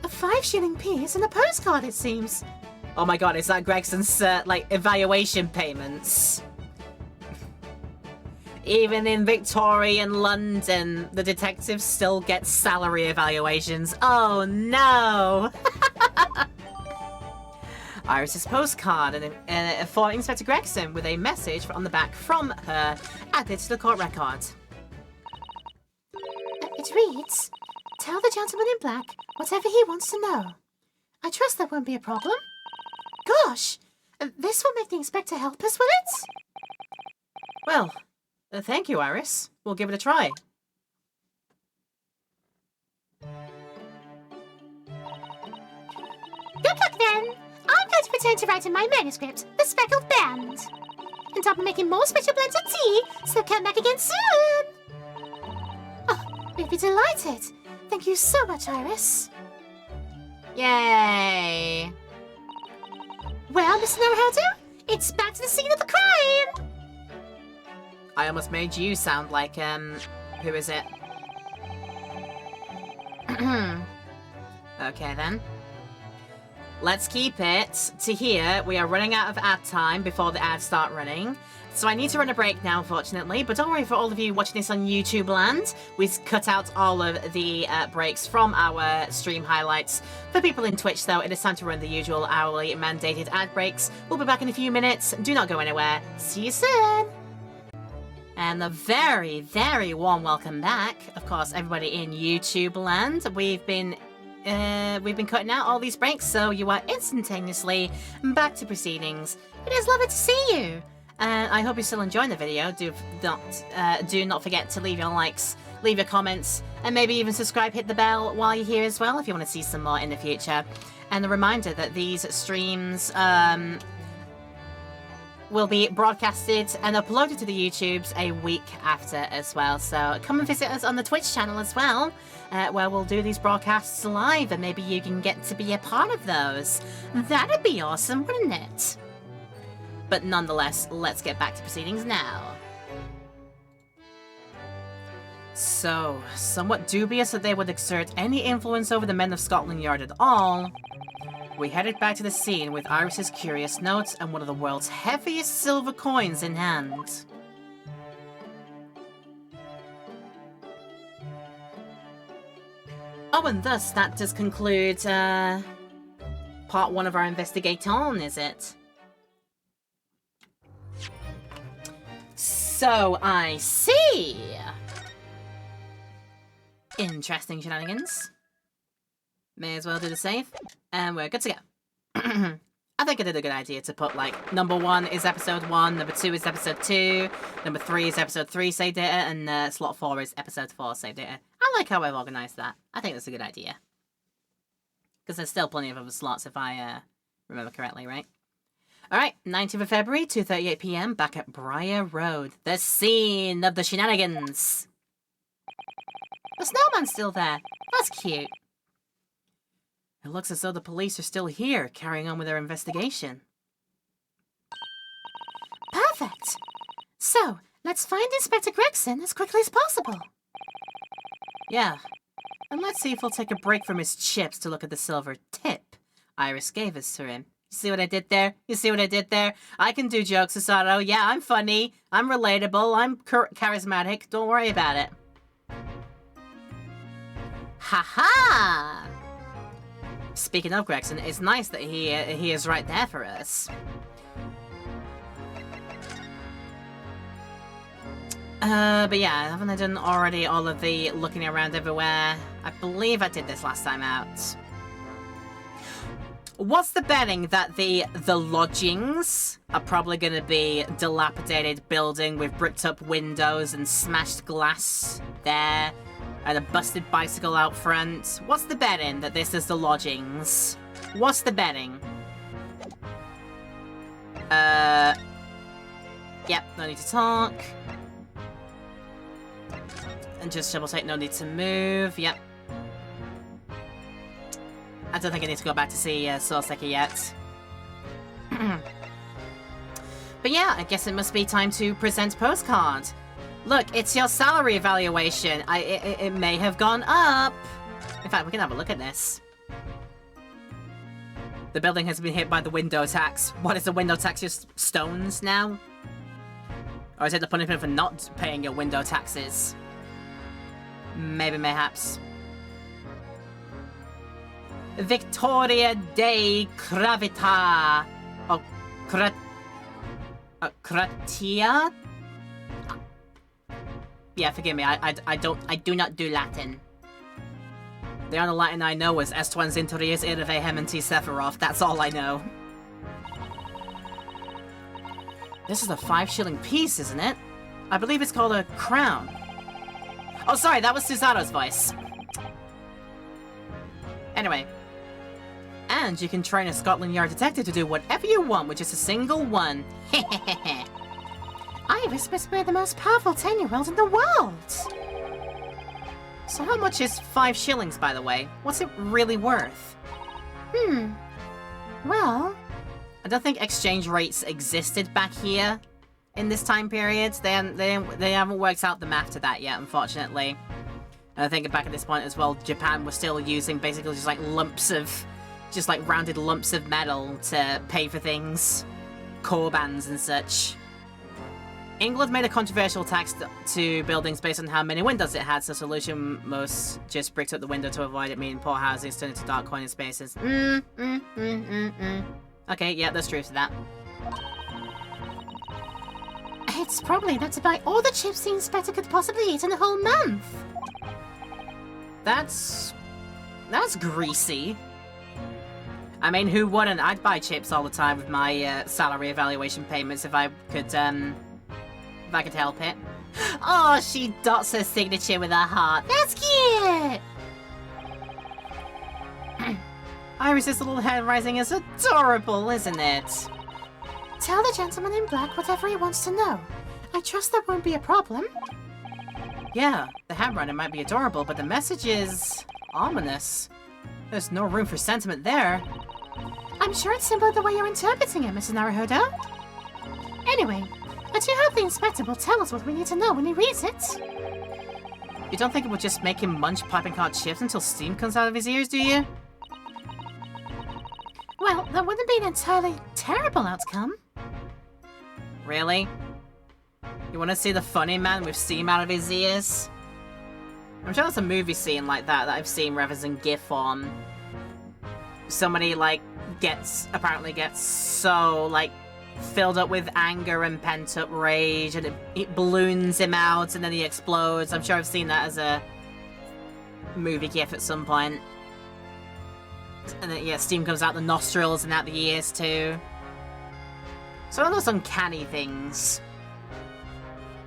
A 5-shilling piece and a postcard, it seems. Oh my god, is that Gregson's, like, evaluation payments? Even in Victorian London, the detectives still get salary evaluations. Oh no! Iris's postcard and for Inspector Gregson with a message on the back from her added to the court record. It reads, "Tell the gentleman in black whatever he wants to know. I trust that won't be a problem." Gosh, this will make the inspector help us, will it? Well, thank you, Iris. We'll give it a try. Good luck then. I'm going to pretend to write in my manuscript, The Speckled Band. And I'll be making more special blends of tea, so come back again soon. Oh, we'd be delighted. Thank you so much, Iris. Yay! Well, Mr. Naruhodo, it's back to the scene of the crime. I almost made you sound like, who is it? Okay then. Let's keep it to here. We are running out of ad time before the ads start running. So I need to run a break now, unfortunately. But don't worry for all of you watching this on YouTube land. We've cut out all of the breaks from our stream highlights. For people in Twitch, though, it is time to run the usual hourly mandated ad breaks. We'll be back in a few minutes. Do not go anywhere. See you soon. And a very, very warm welcome back. Of course, everybody in YouTube land. We've been cutting out all these breaks, so you are instantaneously back to proceedings. It is lovely to see you. I hope you're still enjoying the video. Do not forget to leave your likes, leave your comments, and maybe even subscribe, hit the bell while you're here as well if you want to see some more in the future. And a reminder that these streams will be broadcasted and uploaded to the YouTubes a week after as well. So come and visit us on the Twitch channel as well, where we'll do these broadcasts live, and maybe you can get to be a part of those. That'd be awesome, wouldn't it? But nonetheless, let's get back to proceedings now. So, somewhat dubious that they would exert any influence over the men of Scotland Yard at all, we headed back to the scene with Iris's curious notes and one of the world's heaviest silver coins in hand. Oh, and thus that does conclude part 1 of our investigation, is it? So I see. Interesting shenanigans. May as well do the save. And we're good to go. I think I did a good idea to put, like, number 1 is episode 1, number 2 is episode 2, number 3 is episode 3 save data, and slot 4 is episode 4 save data. I like how I've organised that. I think that's a good idea. Because there's still plenty of other slots if I remember correctly, right? Alright, 19th of February, 2:38 PM, back at Briar Road. The scene of the shenanigans! The snowman's still there. That's cute. It looks as though the police are still here, carrying on with their investigation. Perfect. So, let's find Inspector Gregson as quickly as possible. Yeah. And let's see if he'll take a break from his chips to look at the silver tip Iris gave us to him. You see what I did there? You see what I did there? I can do jokes, Susato. Yeah, I'm funny. I'm relatable. I'm charismatic. Don't worry about it. Ha-ha! Speaking of Gregson, it's nice that he is right there for us. But yeah, haven't I done already all of the looking around everywhere? I believe I did this last time out. What's the betting that the lodgings are probably going to be dilapidated building with bricked up windows and smashed glass there? And a busted bicycle out front. What's the betting that this is the lodgings? What's the betting? Yep, no need to talk. And just double take, no need to move. Yep. I don't think I need to go back to see Soseki yet. But yeah, I guess it must be time to present postcard. Look, it's your salary evaluation. It may have gone up. In fact, we can have a look at this. The building has been hit by the window tax. What is the window tax? Just stones now? Or is it the punishment for not paying your window taxes? Maybe, mayhaps. Victoria de Gravita. Oh, Kratia? Yeah, forgive me, I do not do Latin. The only Latin I know is Estuans Interius Irve Hementi Sephiroth, that's all I know. This is a 5-shilling piece, isn't it? I believe it's called a crown. Oh, sorry, that was Susato's voice. Anyway. And you can train a Scotland Yard detective to do whatever you want with just a single one. Hehehehe. Iris must be the most powerful 10-year-old in the world. So how much is 5 shillings, by the way? What's it really worth? Well, I don't think exchange rates existed back here in this time period. They haven't worked out the math to that yet, unfortunately. And I think back at this point as well, Japan was still using basically just like rounded lumps of metal to pay for things. Korbans and such. England made a controversial tax to buildings based on how many windows it had, so solution most just bricked up the window to avoid it, meaning poor houses turned into dark corner spaces. Okay, yeah, there's truth to that. it's probably enough to buy all the chips the inspector could possibly eat in a whole month. That's greasy. I mean, who wouldn't? I'd buy chips all the time with my salary evaluation payments if I could help it. Oh, she dots her signature with her heart. That's cute! Iris's little head rising is adorable, isn't it? Tell the gentleman in black whatever he wants to know. I trust that won't be a problem. Yeah, the handwriting might be adorable, but the message is ominous. There's no room for sentiment there. I'm sure it's simply the way you're interpreting it, Mr. Naruhodo. Anyway, I do hope the inspector will tell us what we need to know when he reads it. You don't think it would just make him munch piping hot chips until steam comes out of his ears, do you? Well, that wouldn't be an entirely terrible outcome. Really? You want to see the funny man with steam out of his ears? I'm sure there's a movie scene like that I've seen rather than GIF form. Somebody, like, apparently gets so, like, filled up with anger and pent-up rage, and it balloons him out, and then he explodes. I'm sure I've seen that as a movie GIF at some point. And then, yeah, steam comes out the nostrils and out the ears too. So one of those uncanny things.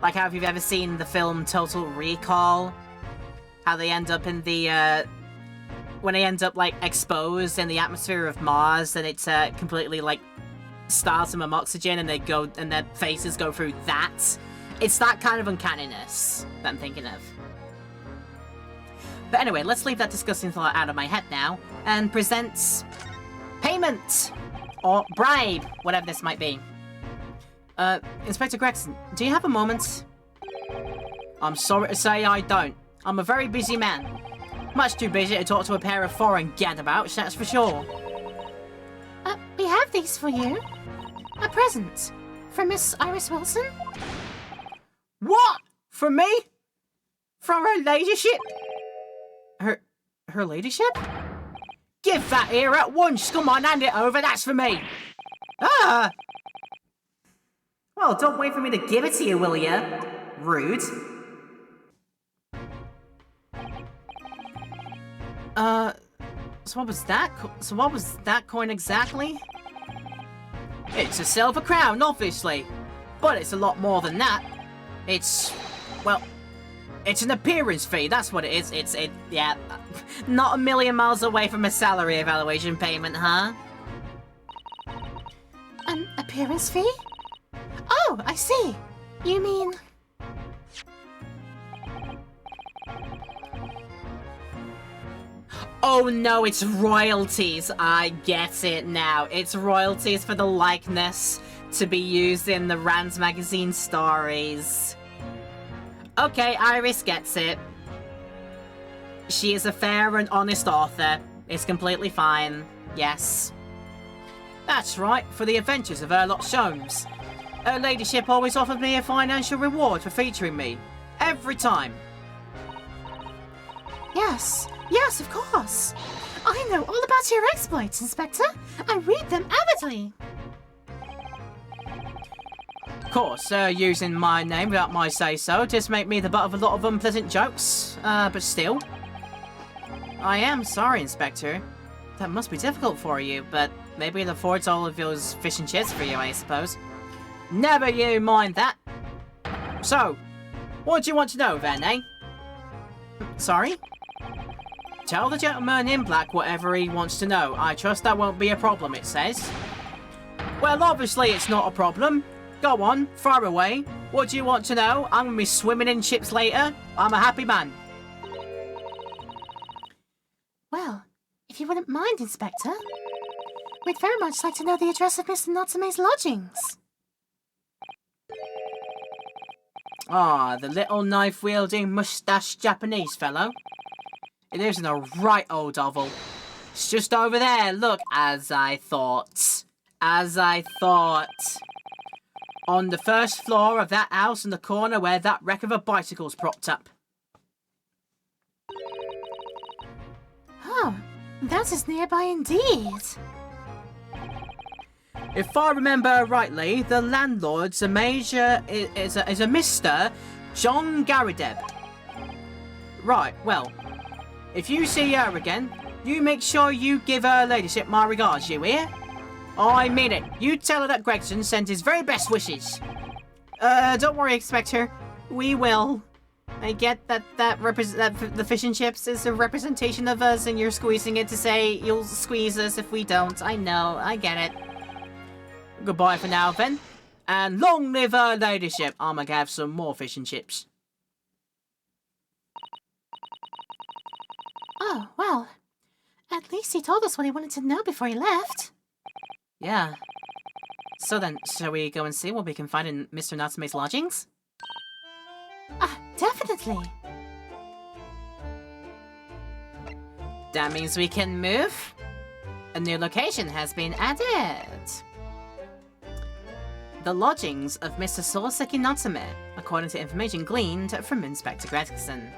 Like how if you've ever seen the film Total Recall, how they end up in the, when they end up, like, exposed in the atmosphere of Mars, and it's, completely, like, starves them of oxygen, and and their faces go through that. It's that kind of uncanniness that I'm thinking of. But anyway, let's leave that disgusting thought out of my head now, and present payment! Or bribe, whatever this might be. Inspector Gregson, do you have a moment? I'm sorry to say I don't. I'm a very busy man. Much too busy to talk to a pair of foreign gadabouts, that's for sure. We have these for you. A present. From Miss Iris Wilson. What? From me? From her ladyship? Her ladyship? Give that here at once! Come on, hand it over, that's for me! Ah! Well, don't wait for me to give it to you, will ya? Rude. So what was that? So what was that coin exactly? It's a silver crown, obviously. But it's a lot more than that. It's, well, it's an appearance fee, that's what it is. Yeah, not a million miles away from a salary evaluation payment, huh? An appearance fee? Oh, I see. You mean... Oh no, it's royalties. I get it now. It's royalties for the likeness to be used in the Rands magazine stories. Okay, Iris gets it. She is a fair and honest author. It's completely fine. Yes. That's right, for the adventures of Sherlock Holmes. Her ladyship always offered me a financial reward for featuring me. Every time. Yes, yes, of course. I know all about your exploits, Inspector. I read them avidly. Of course, using my name without my say-so just make me the butt of a lot of unpleasant jokes. But still. I am sorry, Inspector. That must be difficult for you, but maybe it affords all of those fish and chips for you, I suppose. Never you mind that. So, what do you want to know then, eh? Sorry? Tell the gentleman in black whatever he wants to know. I trust that won't be a problem, it says. Well, obviously it's not a problem. Go on, far away. What do you want to know? I'm gonna be swimming in chips later. I'm a happy man. Well, if you wouldn't mind, Inspector, we'd very much like to know the address of Mr. Natsume's lodgings. Ah, the little knife-wielding, moustache Japanese fellow. It isn't a right old oval. It's just over there, look, as I thought. As I thought. On the first floor of that house in the corner where that wreck of a bicycle's propped up. Oh, that is nearby indeed. If I remember rightly, the landlord's a major... is a Mr. John Garrideb. Right, well... If you see her again, you make sure you give her ladyship my regards, you hear? I mean it. You tell her that Gregson sends his very best wishes. Don't worry, Inspector. We will. I get that the fish and chips is a representation of us and you're squeezing it to say you'll squeeze us if we don't. I know, I get it. Goodbye for now, then. And long live her ladyship. I'm gonna have some more fish and chips. Oh, well. At least he told us what he wanted to know before he left. Yeah. So then, shall we go and see what we can find in Mr. Natsume's lodgings? Definitely. That means we can move. A new location has been added. The lodgings of Mr. Soseki Natsume, according to information gleaned from Inspector Gregson.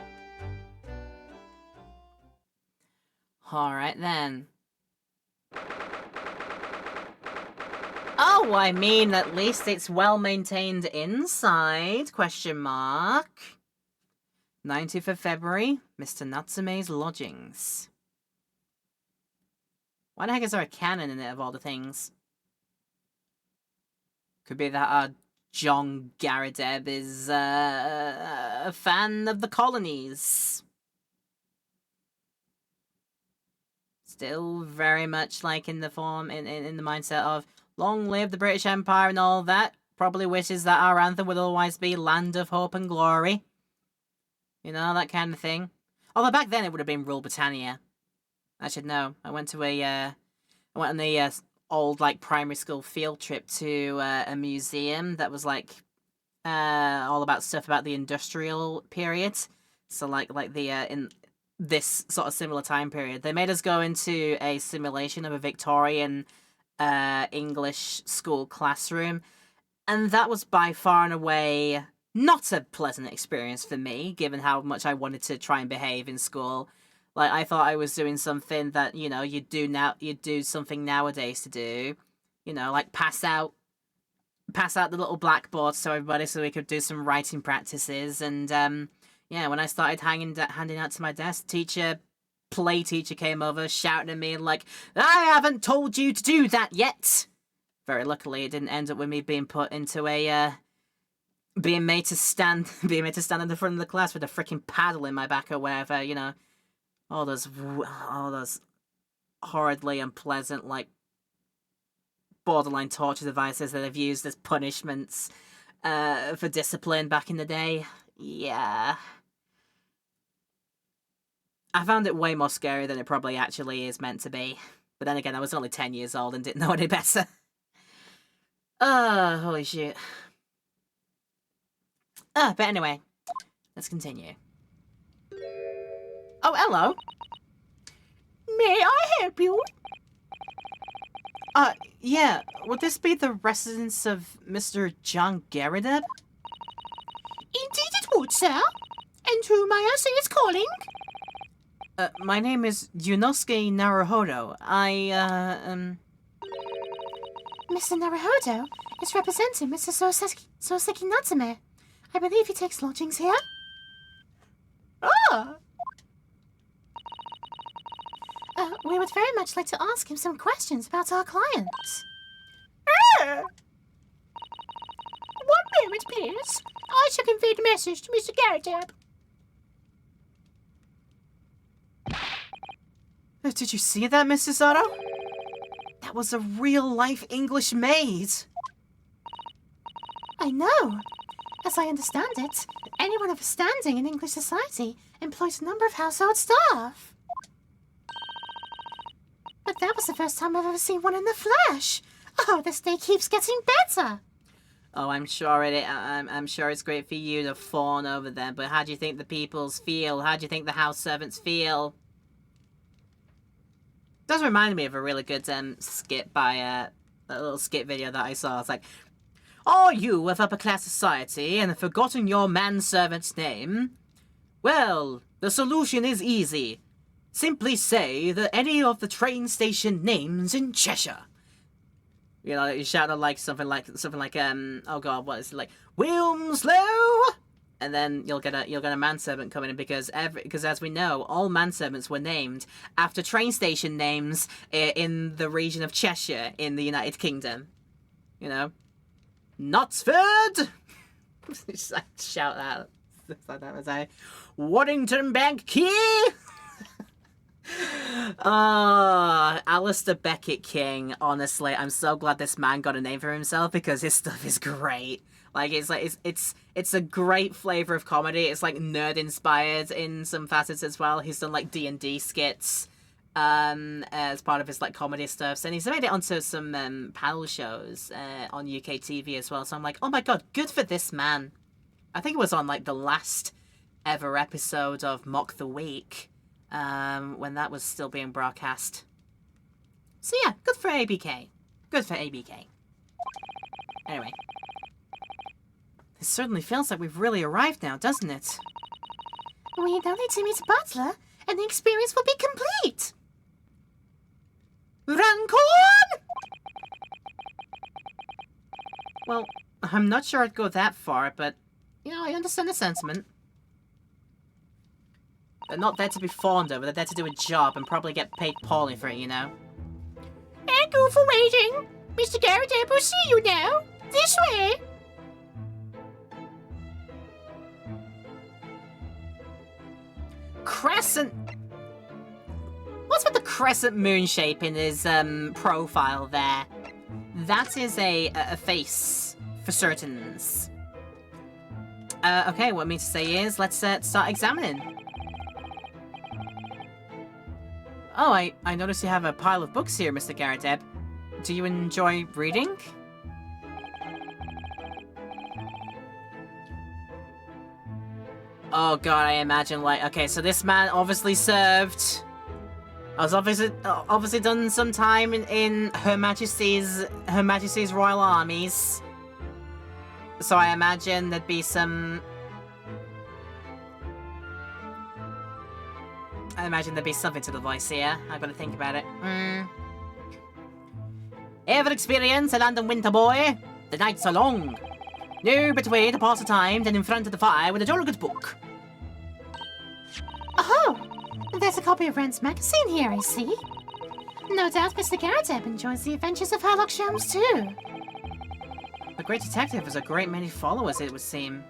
Alright then. Oh, I mean, at least it's well maintained inside, question mark. 19th of February, Mr. Natsume's lodgings. Why the heck is there a cannon in it of all the things? Could be that John Garrideb is a fan of the colonies. Still very much like in the form, in the mindset of long live the British Empire and all that. Probably wishes that our anthem would always be Land of Hope and Glory. You know, that kind of thing. Although back then it would have been Rule Britannia. I should know. I went on the old like primary school field trip to a museum that was like all about stuff about the industrial period. So like the in this sort of similar time period, they made us go into a simulation of a Victorian English school classroom. And that was by far and away not a pleasant experience for me, given how much I wanted to try and behave in school. Like, I thought I was doing something that, you know, you'd do something nowadays to do. You know, like pass out the little blackboards to everybody so we could do some writing practices. And, yeah, when I started handing out to my desk, play teacher came over, shouting at me like, I haven't told you to do that yet! Very luckily, it didn't end up with me being put into being made to stand in the front of the class with a freaking paddle in my back or whatever, you know. All those horridly unpleasant, like, borderline torture devices that I've used as punishments for discipline back in the day. Yeah. I found it way more scary than it probably actually is meant to be. But then again, I was only 10 years old and didn't know any better. Holy shit. But anyway, let's continue. Oh, hello. May I help you? Yeah. Would this be the residence of Mr. John Garrideb? Indeed it would, sir. And who may I say is calling? My name is Yunosuke Naruhodo. Mr. Naruhodo is representing Mr. Soseki Natsume. I believe he takes lodgings here. Ah! We would very much like to ask him some questions about our clients. One moment, please. I shall convey the message to Mr. Garrideb. Did you see that, Mrs. Otto? That was a real-life English maid. I know. As I understand it, anyone of standing in English society employs a number of household staff. But that was the first time I've ever seen one in the flesh. Oh, this day keeps getting better. Oh, I'm sure I'm sure it's great for you to fawn over them, but how do you think the peoples feel? How do you think the house servants feel? It does remind me of a really good skit by a little skit video that I saw. It's like, are you of upper class society and have forgotten your manservant's name? Well, the solution is easy. Simply say that any of the train station names in Cheshire. You know, you shout out like something like oh god, what is it, like Wilmslow? And then you'll get a manservant coming in because as we know, all manservants were named after train station names in the region of Cheshire in the United Kingdom. You know, Knutsford. Just like shout out like that as I Waddington Bank Key. Alistair Beckett King. Honestly, I'm so glad this man got a name for himself because his stuff is great. Like it's a great flavor of comedy. It's like nerd inspired in some facets as well. He's done like D&D skits as part of his like comedy stuff, and he's made it onto some panel shows on UK TV as well. So I'm like, oh my god, good for this man. I think it was on like the last ever episode of Mock the Week. When that was still being broadcast. So yeah, good for ABK. Good for ABK. Anyway. This certainly feels like we've really arrived now, doesn't it? We now need to meet a butler, and the experience will be complete. Runcorn! Well, I'm not sure I'd go that far, but, you know, I understand the sentiment. They're not there to be fawned over, they're there to do a job and probably get paid poorly for it, you know? Thank you for waiting. Mr. Garrett will see you now. This way. Crescent. What's with the crescent moon shape in his profile there? That is a face for certains. Okay, what I mean to say is, let's start examining. Oh, I notice you have a pile of books here, Mr. Garrett. Do you enjoy reading? Oh god, I imagine, like, okay, so this man obviously served... has obviously done some time in Her Majesty's Royal Armies. So I imagine there'd be some... I imagine there'd be something to the voice here. I've got to think about it. Ever experience a London winter, boy? The nights are long. No better way to pass the time than in front of the fire with a jolly good book. Oh, there's a copy of Rand's magazine here, I see. No doubt Mr. Garrett enjoys the adventures of Sherlock Holmes too. The Great Detective has a great many followers, it would seem.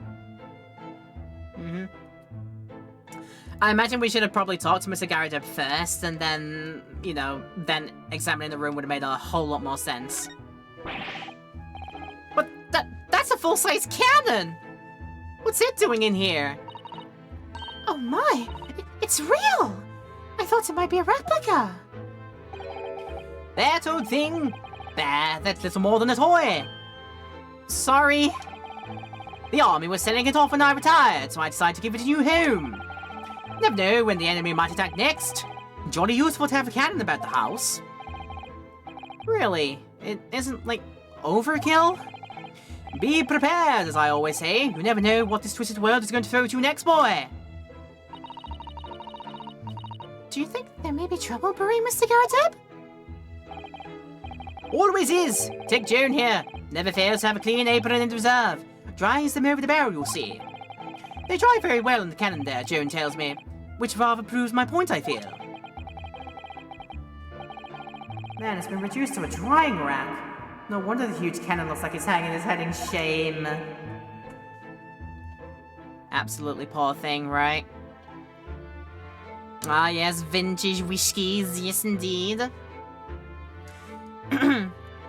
I imagine we should have probably talked to Mr. Garrett first, and then, you know, then examining the room would have made a whole lot more sense. But that's a full-size cannon! What's it doing in here? Oh my, it's real! I thought it might be a replica. That old thing? That's little more than a toy. Sorry. The army was selling it off when I retired, so I decided to give it a new home. Never know when the enemy might attack next. Jolly useful to have a cannon about the house. Really? It isn't, like, overkill? Be prepared, as I always say. You never know what this twisted world is going to throw at you next, boy. Do you think there may be trouble brewing, Mr. Garrett? Always is. Take Joan here. Never fails to have a clean apron in reserve. Dries them over the barrel, you'll see. They dry very well in the cannon there, Joan tells me. Which rather proves my point, I feel. Man, it's been reduced to a drying rack. No wonder the huge cannon looks like it's hanging his head in shame. Absolutely poor thing, right? Ah, yes, vintage whiskies, yes indeed.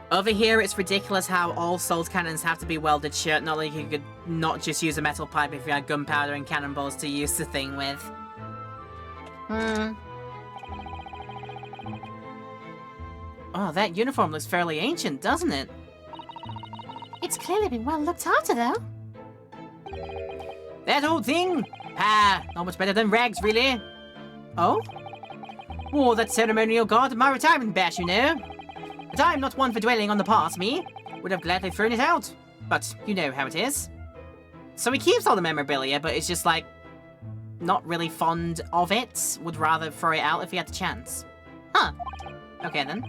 Over here, it's ridiculous how all sold cannons have to be welded shut, not like you could not just use a metal pipe if you had gunpowder and cannonballs to use the thing with. Oh, that uniform looks fairly ancient, doesn't it? It's clearly been well looked after, though. That old thing? Not much better than rags, really. Oh? Wore that ceremonial guard at my retirement bash, you know. But I'm not one for dwelling on the past, me. Would have gladly thrown it out. But you know how it is. So he keeps all the memorabilia, but it's just like, not really fond of it. Would rather throw it out if he had the chance. Huh. Okay then.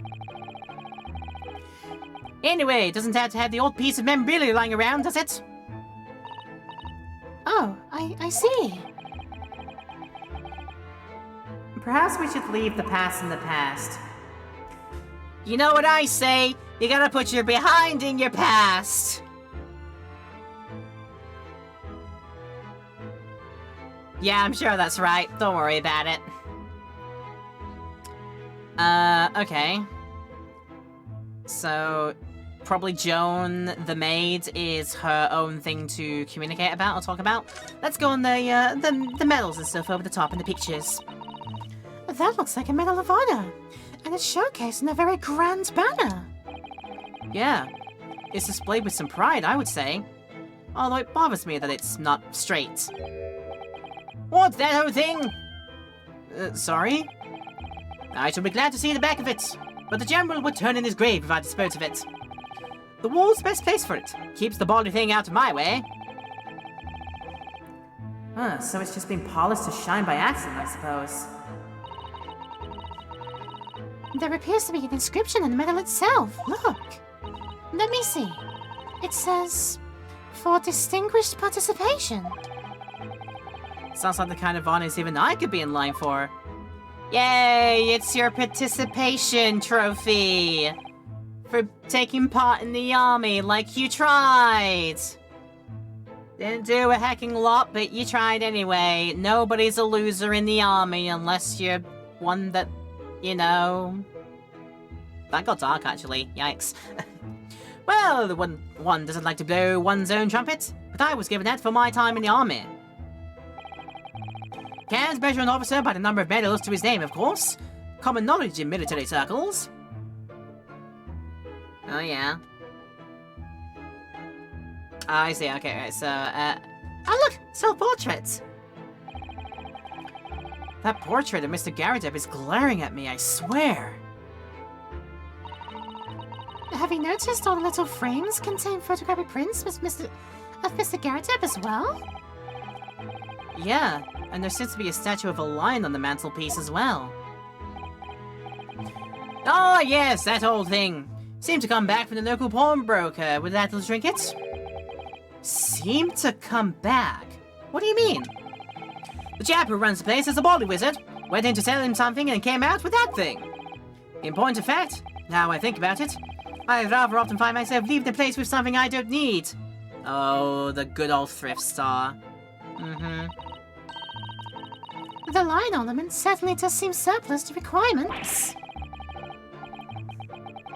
Anyway, doesn't have to have the old piece of memorabilia lying around, does it? Oh, I see. Perhaps we should leave the past in the past. You know what I say? You gotta put your behind in your past. Yeah, I'm sure that's right. Don't worry about it. Okay. So, probably Joan, the maid, is her own thing to communicate about or talk about. Let's go on the medals and stuff over the top in the pictures. That looks like a Medal of Honor. And it's showcased in a very grand banner. Yeah. It's displayed with some pride, I would say. Although it bothers me that it's not straight. What's that whole thing? Sorry? I shall be glad to see the back of it. But the General would turn in his grave if I dispose of it. The wall's the best place for it. Keeps the baldy thing out of my way. So it's just been polished to shine by accident, I suppose. There appears to be an inscription on the medal itself. Look. Let me see. It says, "For distinguished participation." Sounds like the kind of honors even I could be in line for. Yay, it's your participation trophy! for taking part in the army like you tried. Didn't do a hecking lot, but you tried anyway. Nobody's a loser in the army unless you're one that, you know... That got dark, actually. Yikes. Well, the one doesn't like to blow one's own trumpet, but I was given that for my time in the army. Can't measure an officer by the number of medals to his name, of course. Common knowledge in military circles. Oh, yeah. I see, okay, right, so, oh look! Self-portraits! That portrait of Mr. Garrideb is glaring at me, I swear! Have you noticed all the little frames contain photographic prints of Mr. Garrideb as well? Yeah, and there seems to be a statue of a lion on the mantelpiece as well. Oh yes, that old thing! Seemed to come back from the local pawnbroker with that little trinket. Seemed to come back? What do you mean? The chap who runs the place is a baldy wizard. Went in to tell him something and came out with that thing. In point of fact, now I think about it, I rather often find myself leaving the place with something I don't need. Oh, the good old thrift store. Mm-hmm. The lion ornament certainly does seem surplus to requirements.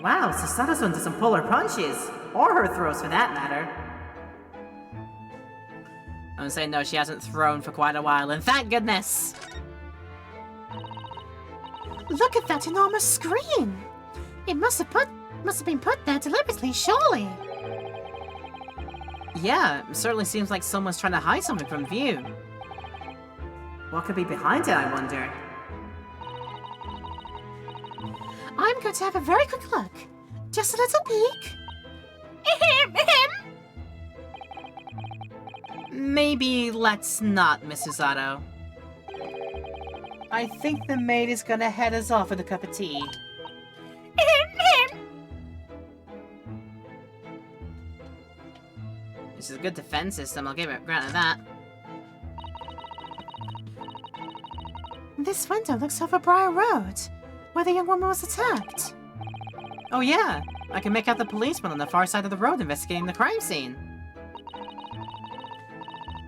Wow, Susano's one doesn't pull her punches. Or her throws, for that matter. I'm saying no, she hasn't thrown for quite a while, and thank goodness! Look at that enormous screen! It must have been put there deliberately, surely. Yeah, it certainly seems like someone's trying to hide something from view. What could be behind it, I wonder? I'm going to have a very quick look. Just a little peek. Maybe let's not, Miss Susato. I think the maid is gonna head us off with a cup of tea. This is a good defense system, I'll give it granted that. This window looks over Briar Road, where the young woman was attacked. Oh yeah, I can make out the policeman on the far side of the road investigating the crime scene.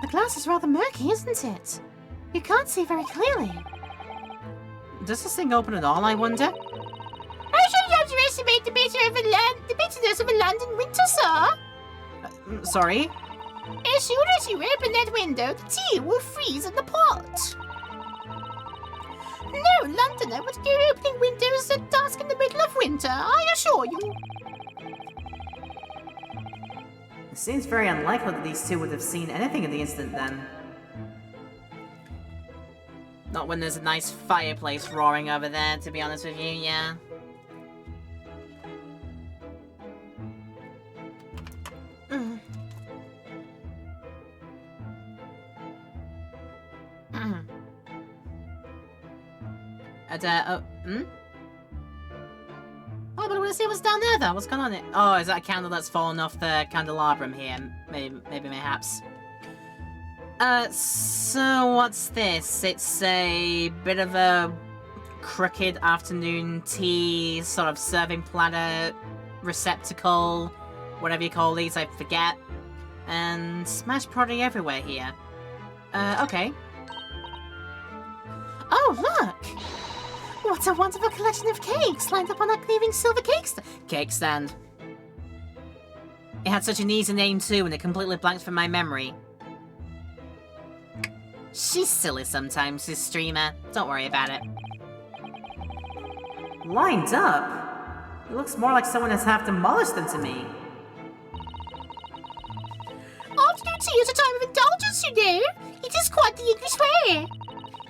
The glass is rather murky, isn't it? You can't see very clearly. Does this thing open at all, I wonder? I shouldn't underestimate the bitterness of a London winter, sir. Sorry? As soon as you open that window, the tea will freeze in the pot. No Londoner would go opening windows at dusk in the middle of winter, I assure you. It seems very unlikely that these two would have seen anything in the incident then. Not when there's a nice fireplace roaring over there, to be honest with you, yeah. Oh, but I want to see what's down there, though. What's going on there? Oh, is that a candle that's fallen off the candelabrum here? Maybe, mayhaps. So what's this? It's a bit of a crooked afternoon tea, sort of serving platter, receptacle, whatever you call these, I forget. And smash pottery everywhere here. Okay. Oh, look! What a wonderful collection of cakes lined up on that gleaming silver cake stand. It had such an easy name too, and it completely blanked from my memory. She's silly sometimes, this streamer. Don't worry about it. Lined up? It looks more like someone has half demolished them to me. Afternoon tea is a time of indulgence, you know. It is quite the English way.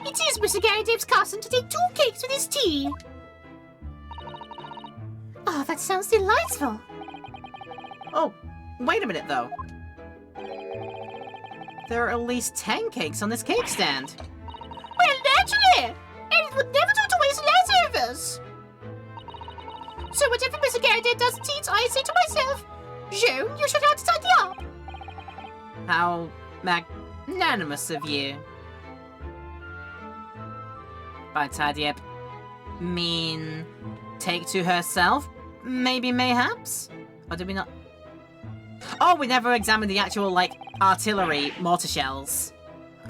It is Mr. Garrideb's custom to take 2 cakes with his tea. Oh, that sounds delightful. Oh, wait a minute though. There are at least 10 cakes on this cake stand. Well, naturally! And it would never do to waste leftovers. So whatever Mr. Garrideb doesn't eat, I say to myself, Joan, you should have to tidy up. How magnanimous of you. By tidy up, mean take to herself? Maybe, mayhaps? Or did we not? Oh, we never examined the actual, like, artillery mortar shells.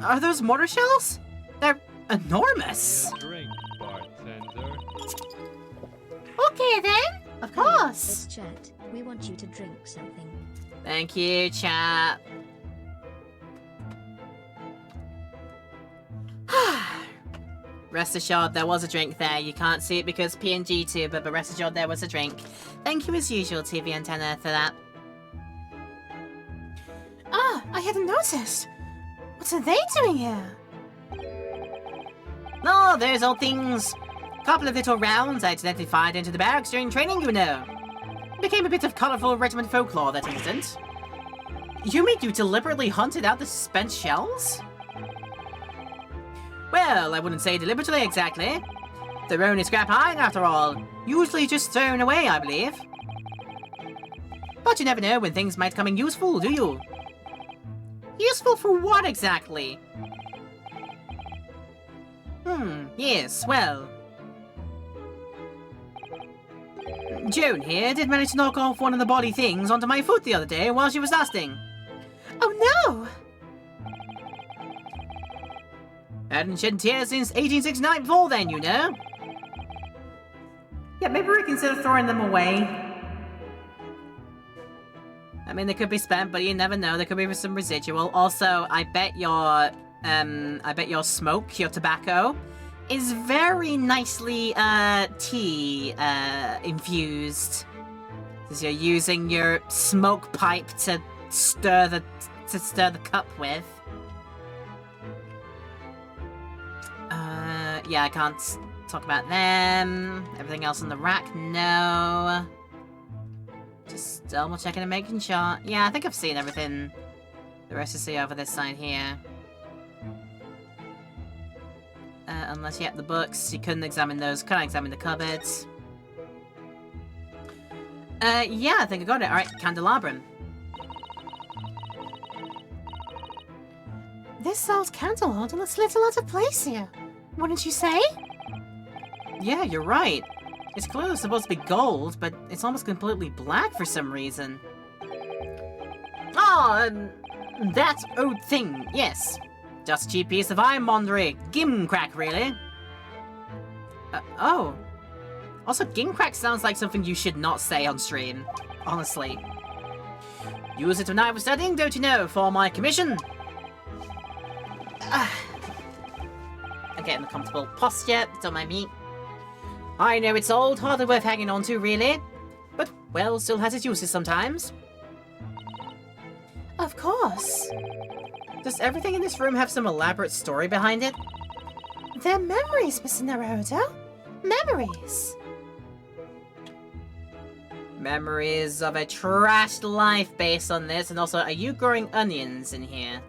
Are those mortar shells? They're enormous. A drink, bartender. Okay then. Of course. Let's chat. We want you to drink something. Thank you, chat. Rest assured, there was a drink there. You can't see it because PNG too, but rest assured there was a drink. Thank you as usual, TV Antenna, for that. Ah, I hadn't noticed. What are they doing here? Oh, there's all things. Couple of little rounds identified into the barracks during training, you know. Became a bit of colourful regiment folklore that instant. You mean you deliberately hunted out the spent shells? Well, I wouldn't say deliberately exactly. They're only scrap iron after all. Usually just thrown away, I believe. But you never know when things might come in useful, do you? Useful for what exactly? Yes, well. Joan here did manage to knock off one of the body things onto my foot the other day while she was dusting. Oh no! Hadn't shed tears since 1869 before then, you know. Yeah, maybe we consider throwing them away. I mean, they could be spent, but you never know. There could be some residual. Also, I bet your smoke, your tobacco, is very nicely, tea, infused. Because you're using your smoke pipe to stir the cup with. Yeah, I can't talk about them. Everything else on the rack, no. Just double checking and making sure. Yeah, I think I've seen everything there is to see over this side here. Unless, yeah, the books. You couldn't examine those. Couldn't examine the cupboards. Yeah, I think I got it. Alright, candelabrum. This old candle holder looks a little out of place here. Wouldn't you say? Yeah, you're right. It's clearly supposed to be gold, but it's almost completely black for some reason. Oh, that old thing, yes. Just a cheap piece of ironmongery. Gimcrack, really. Oh. Also, gimcrack sounds like something you should not say on stream. Honestly. Use it when I was studying, don't you know, for my commission. I'm getting a comfortable posture, don't mind me. I know it's old, hardly worth hanging on to, really. But, well, still has its uses sometimes. Of course. Does everything in this room have some elaborate story behind it? They're memories, Mr. Naruto. Memories. Memories of a trashed life based on this, and also, are you growing onions in here?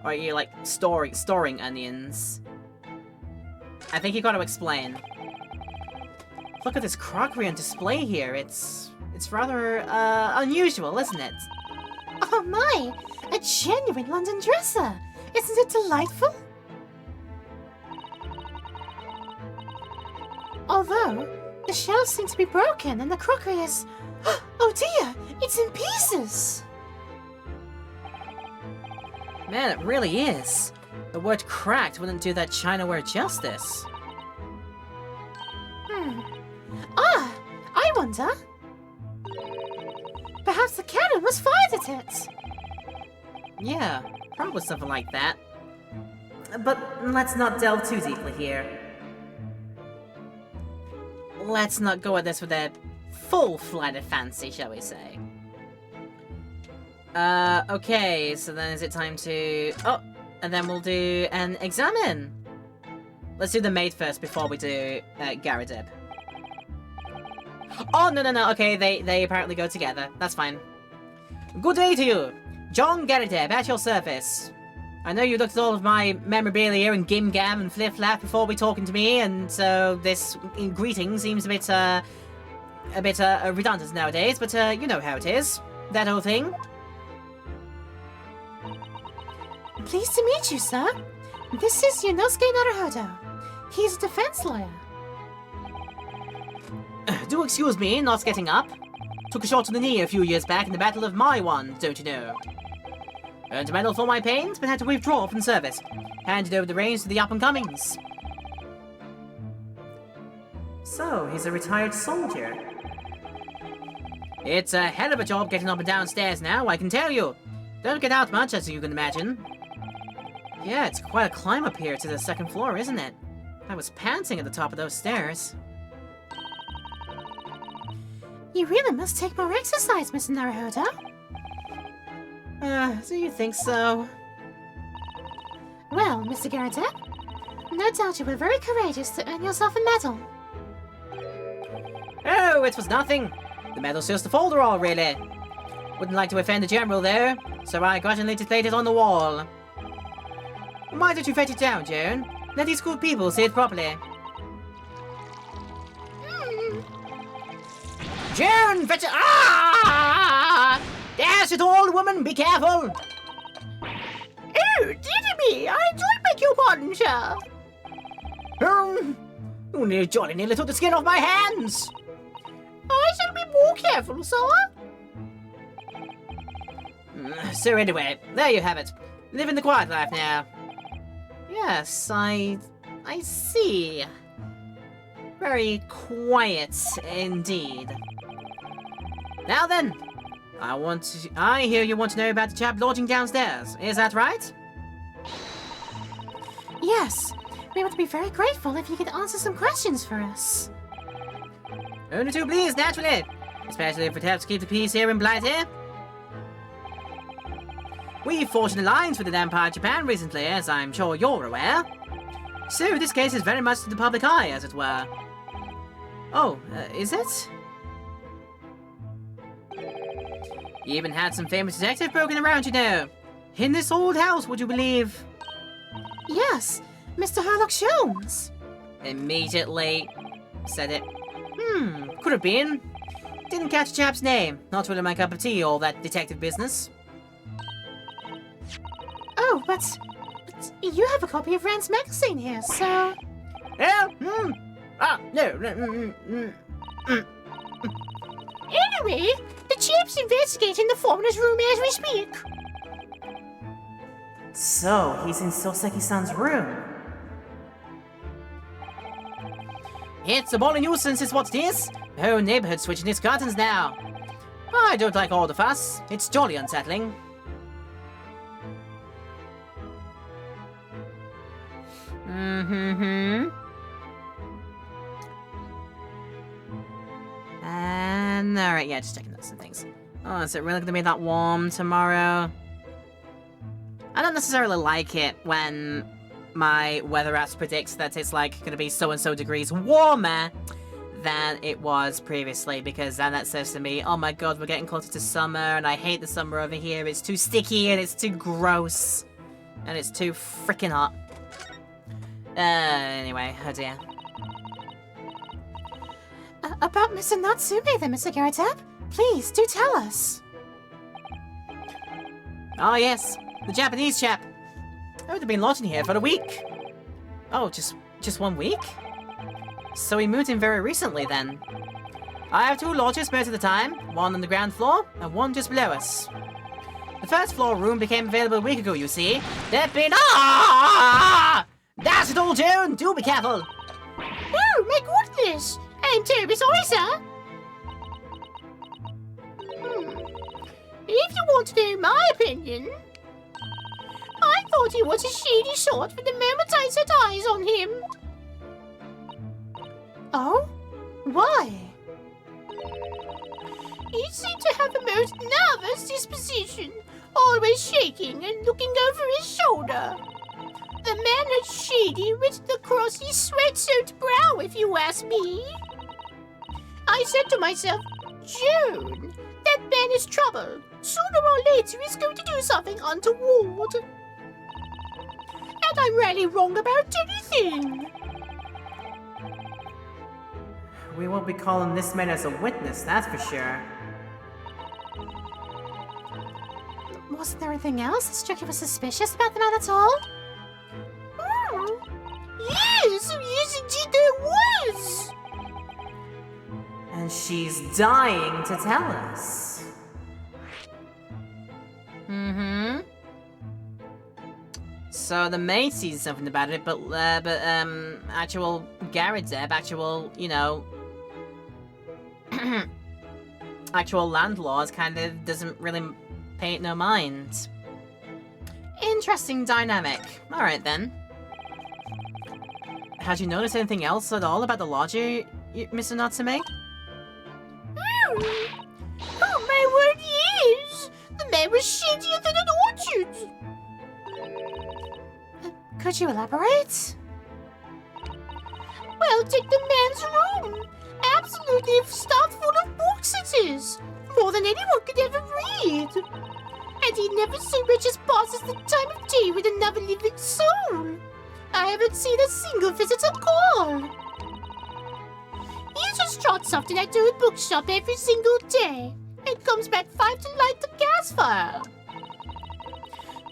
Or are you, like, storing onions? I think you gotta explain. Look at this crockery on display here. It's rather, unusual, isn't it? Oh my! A genuine London dresser! Isn't it delightful? Although, the shelves seem to be broken and the crockery is... Oh dear! It's in pieces! Man, it really is. The word cracked wouldn't do that chinaware justice. Ah! I wonder... Perhaps the cannon was fired at it! Yeah, probably something like that. But let's not delve too deeply here. Let's not go at this with a full-flighted fancy, shall we say. Okay, so then is it time to... Oh, and then we'll do an examine. Let's do the maid first before we do Garrideb. Oh, no, okay, they apparently go together. That's fine. Good day to you. John Garrideb, at your service. I know you looked at all of my memorabilia and gim-gam and flip-flap before talking to me, and so this greeting seems a bit redundant nowadays, but you know how it is. That whole thing. Pleased to meet you, sir. This is Yunosuke Naruhodo. He's a defense lawyer. do excuse me not getting up. Took a shot to the knee a few years back in the Battle of Maiwan, don't you know? Earned a medal for my pains, but had to withdraw from service. Handed over the reins to the up-and-comings. So, he's a retired soldier. It's a hell of a job getting up and downstairs now, I can tell you. Don't get out much, as you can imagine. Yeah, it's quite a climb up here to the second floor, isn't it? I was panting at the top of those stairs. You really must take more exercise, Mr. Naruhodo. Do you think so? Well, Mr. Garrett, no doubt you were very courageous to earn yourself a medal. Oh, it was nothing. The medal's just a folderol, really. Wouldn't like to offend the general there, so I grudgingly displayed it on the wall. Why don't you fetch it down, Joan? Let these good people see it properly. Joan, fetch it! Ah! Dash it all, woman, be careful! Oh, dear me, I do beg your pardon, sir. You jolly nearly took the skin off my hands! I shall be more careful, sir. So anyway, there you have it. Living the quiet life now. Yes, I see. Very quiet indeed. Now then, I hear you want to know about the chap lodging downstairs. Is that right? Yes, we would be very grateful if you could answer some questions for us. Only too pleased, naturally. Especially if it helps keep the peace here in Blighty. We've forged an alliance with the Empire of Japan recently, as I'm sure you're aware. So this case is very much to the public eye, as it were. Oh, is it? You even had some famous detective poking around, you know. In this old house, would you believe? Yes, Mr. Harlock Jones. Immediately said it. Could have been. Didn't catch the chap's name. Not really my cup of tea, all that detective business. Oh, but you have a copy of Rand's magazine here, so... Oh, no. Anyway, the chap's investigating the foreigner's room as we speak. So, he's in Soseki-san's room. It's a ball of nuisance is what it is. The whole neighborhood switching its curtains now. I don't like all the fuss. It's jolly unsettling. And alright, yeah, just checking out some things. Oh, is it really gonna be that warm tomorrow? I don't necessarily like it when my weather app predicts that it's like gonna be so and so degrees warmer than it was previously, because then that says to me, oh my god, we're getting closer to summer and I hate the summer over here. It's too sticky and it's too gross and it's too freaking hot. Anyway, oh dear. About Mr. Natsume then, Mr. Garrett, please do tell us. Oh yes, the Japanese chap. I would have been lodging here for a week. Oh, just 1 week? So he moved in very recently then. I have 2 lodges most of the time, one on the ground floor and one just below us. The first floor room became available a week ago, you see. There'd been That's it all, Joan! Do be careful! Oh, my goodness! I'm terribly sorry, sir. If you want to know my opinion, I thought he was a shady sort from the moment I set eyes on him. Oh? Why? He seemed to have a most nervous disposition, always shaking and looking over his shoulder. The man had shady written across his sweat-soaked brow, if you ask me. I said to myself, Joan, that man is trouble. Sooner or later he's going to do something untoward. And I'm rarely wrong about anything. We won't be calling this man as a witness, that's for sure. Wasn't there anything else that struck you as suspicious about the man at all? Yes, indeed there was. she's dying to tell us. Mm-hmm. So the maid sees something about it, but actual Garadeb, actual, you know, actual landlord kind of doesn't really pay it no mind. Interesting dynamic. Alright then. Had you noticed anything else at all about the lodger, Mr. Natsume? Oh, my word, yes! The man was shadier than an orchard! Could you elaborate? Well, take the man's room. Absolutely stuffed full of books it is. More than anyone could ever read. And he never so much as passes the time of day with another living soul. I haven't seen a single visitor call. He just trots off to that old bookshop every single day and comes back 5 to light the gas fire.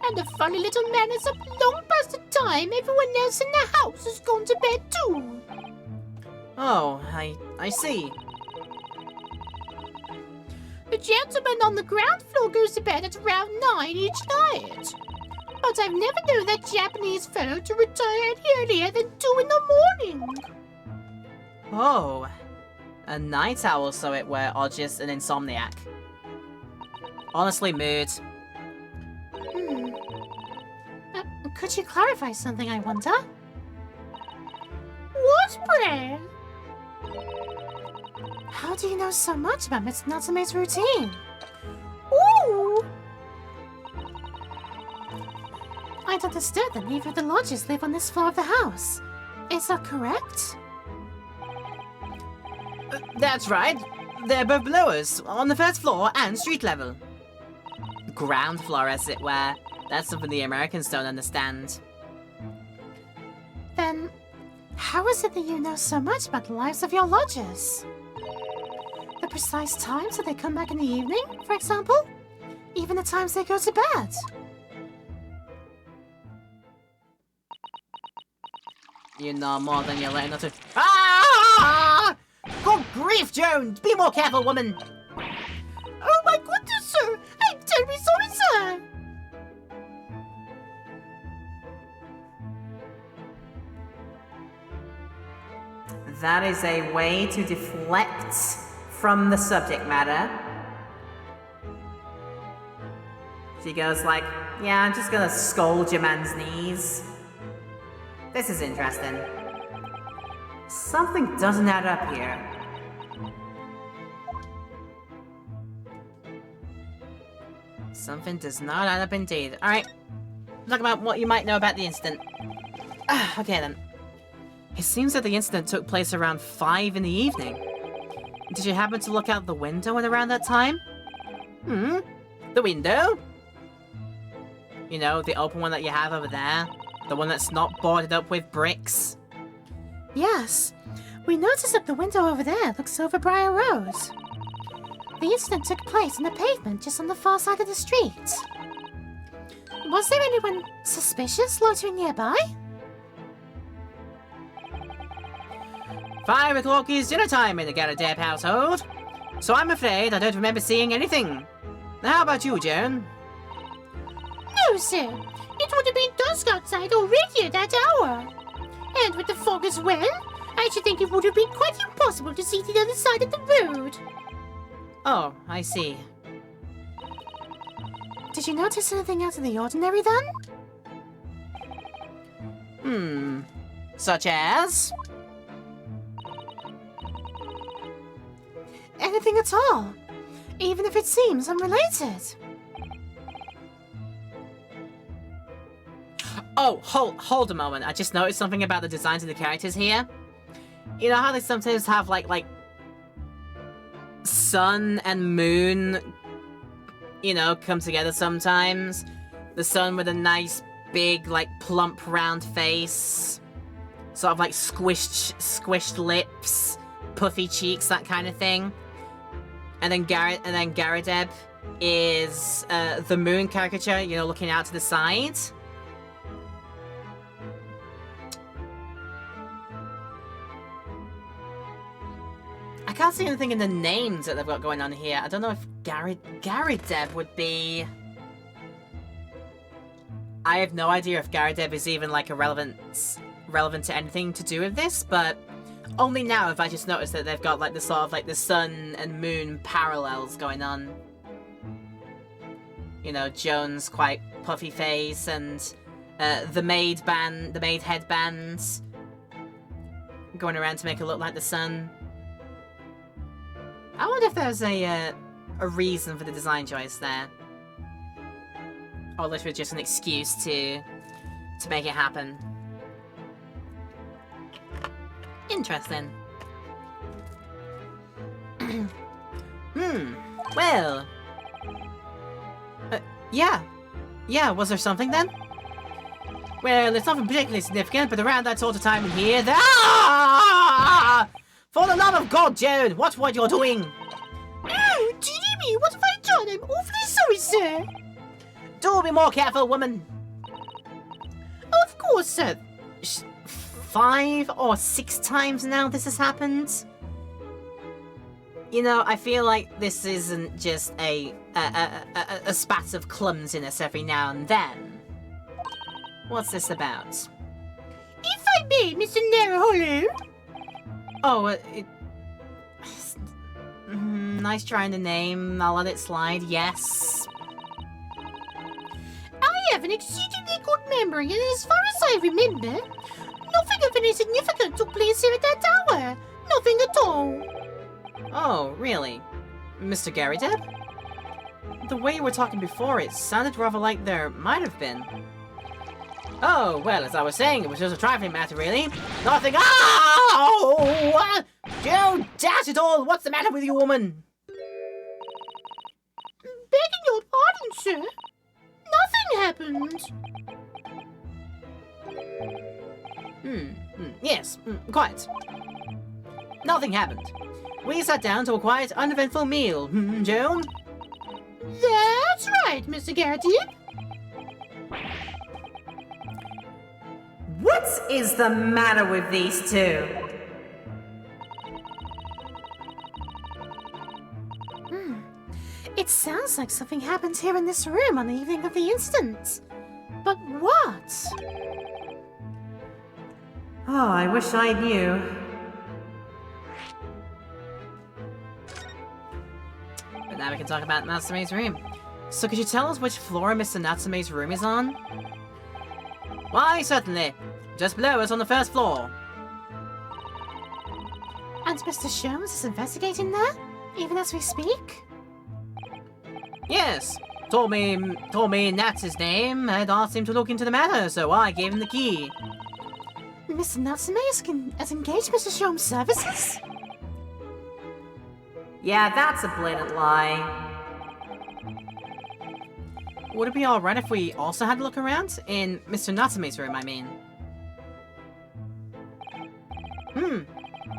And the funny little man is up long past the time everyone else in the house has gone to bed too. Oh, I see. The gentleman on the ground floor goes to bed at around 9 each night. But I've never known that Japanese fellow to retire any earlier than 2 in the morning. Oh, a night owl, so it were, or just an insomniac. Honestly, mood. Could you clarify something, I wonder? What, pray? How do you know so much about Miss Natsume's routine? Ooh! I'd understood that neither of the lodges live on this floor of the house. Is that correct? That's right. They're both below us, on the first floor and street level. Ground floor, as it were. That's something the Americans don't understand. Then, how is it that you know so much about the lives of your lodgers? The precise times that they come back in the evening, for example? Even the times they go to bed? You know more than you're letting us to. Ah! Good grief, Jones! Be more careful, woman! Oh my goodness, sir! I'm terribly sorry, sir! That is a way to deflect from the subject matter. She goes like, yeah, I'm just gonna scold your man's knees. This is interesting. Something doesn't add up here. Something does not add up indeed. Alright. Talk about what you might know about the incident. Okay then. It seems that the incident took place around 5 in the evening. Did you happen to look out the window at around that time? The window? You know, the open one that you have over there? The one that's not boarded up with bricks? Yes. We noticed that the window over there looks over Briar Road. The incident took place on the pavement just on the far side of the street. Was there anyone suspicious loitering nearby? 5 o'clock is dinner time in the Garadeb household, so I'm afraid I don't remember seeing anything. How about you, Joan? No, sir. It would have been dusk outside already at that hour. And with the fog as well, I should think it would have been quite impossible to see the other side of the road. Oh, I see. Did you notice anything out of the ordinary then? Such as? Anything at all, even if it seems unrelated. Oh, hold a moment. I just noticed something about the designs of the characters here. You know how they sometimes have like sun and moon, you know, come together sometimes? The sun with a nice big like plump round face, sort of like squished lips, puffy cheeks, that kind of thing. And then Garadeb is the moon caricature, you know, looking out to the side. I can't see anything in the names that they've got going on here. I don't know if Garrideb would be... I have no idea if Garrideb is even like relevant to anything to do with this, but only now have I just noticed that they've got like the sort of like the sun and moon parallels going on. You know, Joan's quite puffy face and the maid headbands going around to make it look like the sun. I wonder if there's a reason for the design choice there. Or literally just an excuse to make it happen. Interesting. Well. Yeah, was there something then? Well, it's nothing particularly significant, but around that sort of time in here, Ah! For the love of God, Joan, watch what you're doing! Oh, dearie me, what have I done? I'm awfully sorry, sir. Do be more careful, woman! Of course, sir. 5 or 6 times now this has happened? You know, I feel like this isn't just a spat of clumsiness every now and then. What's this about? If I may, Mr. Naraholo. Oh, nice trying the name. I'll let it slide. Yes. I have an exceedingly good memory, and as far as I remember, nothing of any significance took place here at that tower. Nothing at all. Oh, really? Mr. Garrideb? The way you were talking before, it sounded rather like there might have been. Oh, well, as I was saying, it was just a trifling matter, really. Nothing. Oh! Joe, dash it all! What's the matter with you, woman? Begging your pardon, sir. Nothing happened. Yes, quiet. Nothing happened. We sat down to a quiet, uneventful meal, Joan? That's right, Mr. Garrideb. What is the matter with these two? It sounds like something happened here in this room on the evening of the incident. But what? Oh, I wish I knew. But now we can talk about Natsume's room. So could you tell us which floor Mr. Natsume's room is on? Why, certainly. Just below us on the first floor. And Mr. Sholmes is investigating there, even as we speak? Yes. Told me Nat's his name and asked him to look into the matter, so I gave him the key. Mr. Natsume has engaged Mr. Sholmes' services? Yeah, that's a blatant lie. Would it be alright if we also had a look around? In Mr. Natsume's room, I mean.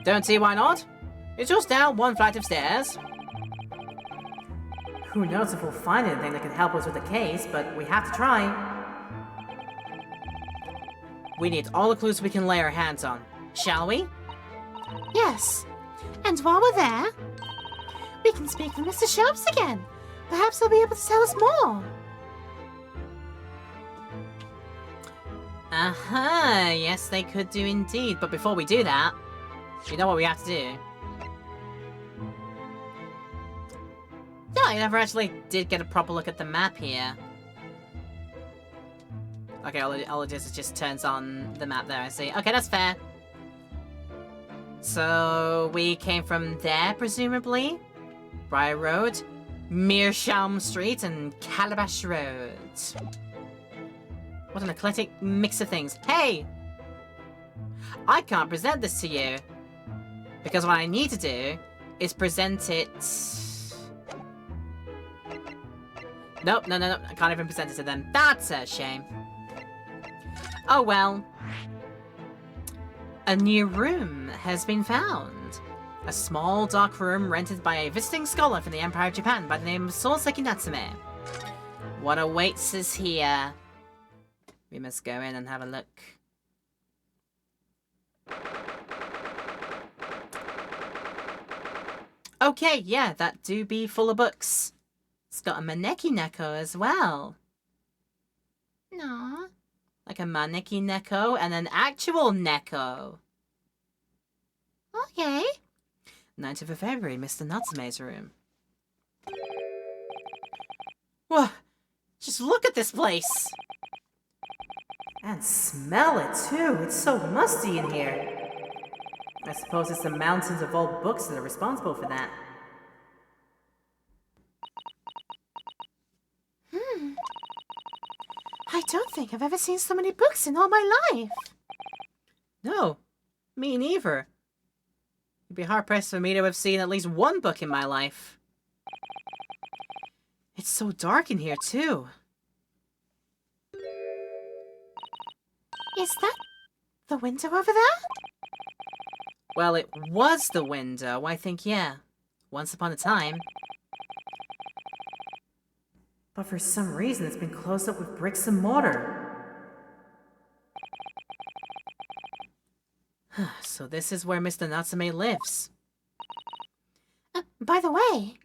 Don't see why not. It's just down one flight of stairs. Who knows if we'll find anything that can help us with the case, but we have to try. We need all the clues we can lay our hands on, shall we? Yes. And while we're there, we can speak with Mr. Sholmes again. Perhaps he'll be able to tell us more. Yes, they could do indeed. But before we do that, you know what we have to do? No, I never actually did get a proper look at the map here. Okay, all it is just turns on the map there, I see. Okay, that's fair. So, we came from there, presumably? Briar Road, Meerschaum Street, and Calabash Road. What an eclectic mix of things. Hey! I can't present this to you. Because what I need to do is present it... Nope, no. I can't even present it to them. That's a shame. Oh well. A new room has been found. A small, dark room rented by a visiting scholar from the Empire of Japan by the name of Soseki Natsume. What awaits us here? We must go in and have a look. Okay, yeah, that do be full of books. It's got a Maneki Neko as well. Aw. Like a Maneki Neko and an actual Neko. Okay. 9th of February, Mr. Natsume's room. Whoa, just look at this place. And smell it too. It's so musty in here. I suppose it's the mountains of old books that are responsible for that. I don't think I've ever seen so many books in all my life. No, me neither. It'd be hard-pressed for me to have seen at least one book in my life. It's so dark in here, too. Is that the window over there? Well, it was the window, I think, yeah. Once upon a time. But for some reason, it's been closed up with bricks and mortar. So this is where Mr. Natsume lives. By the way,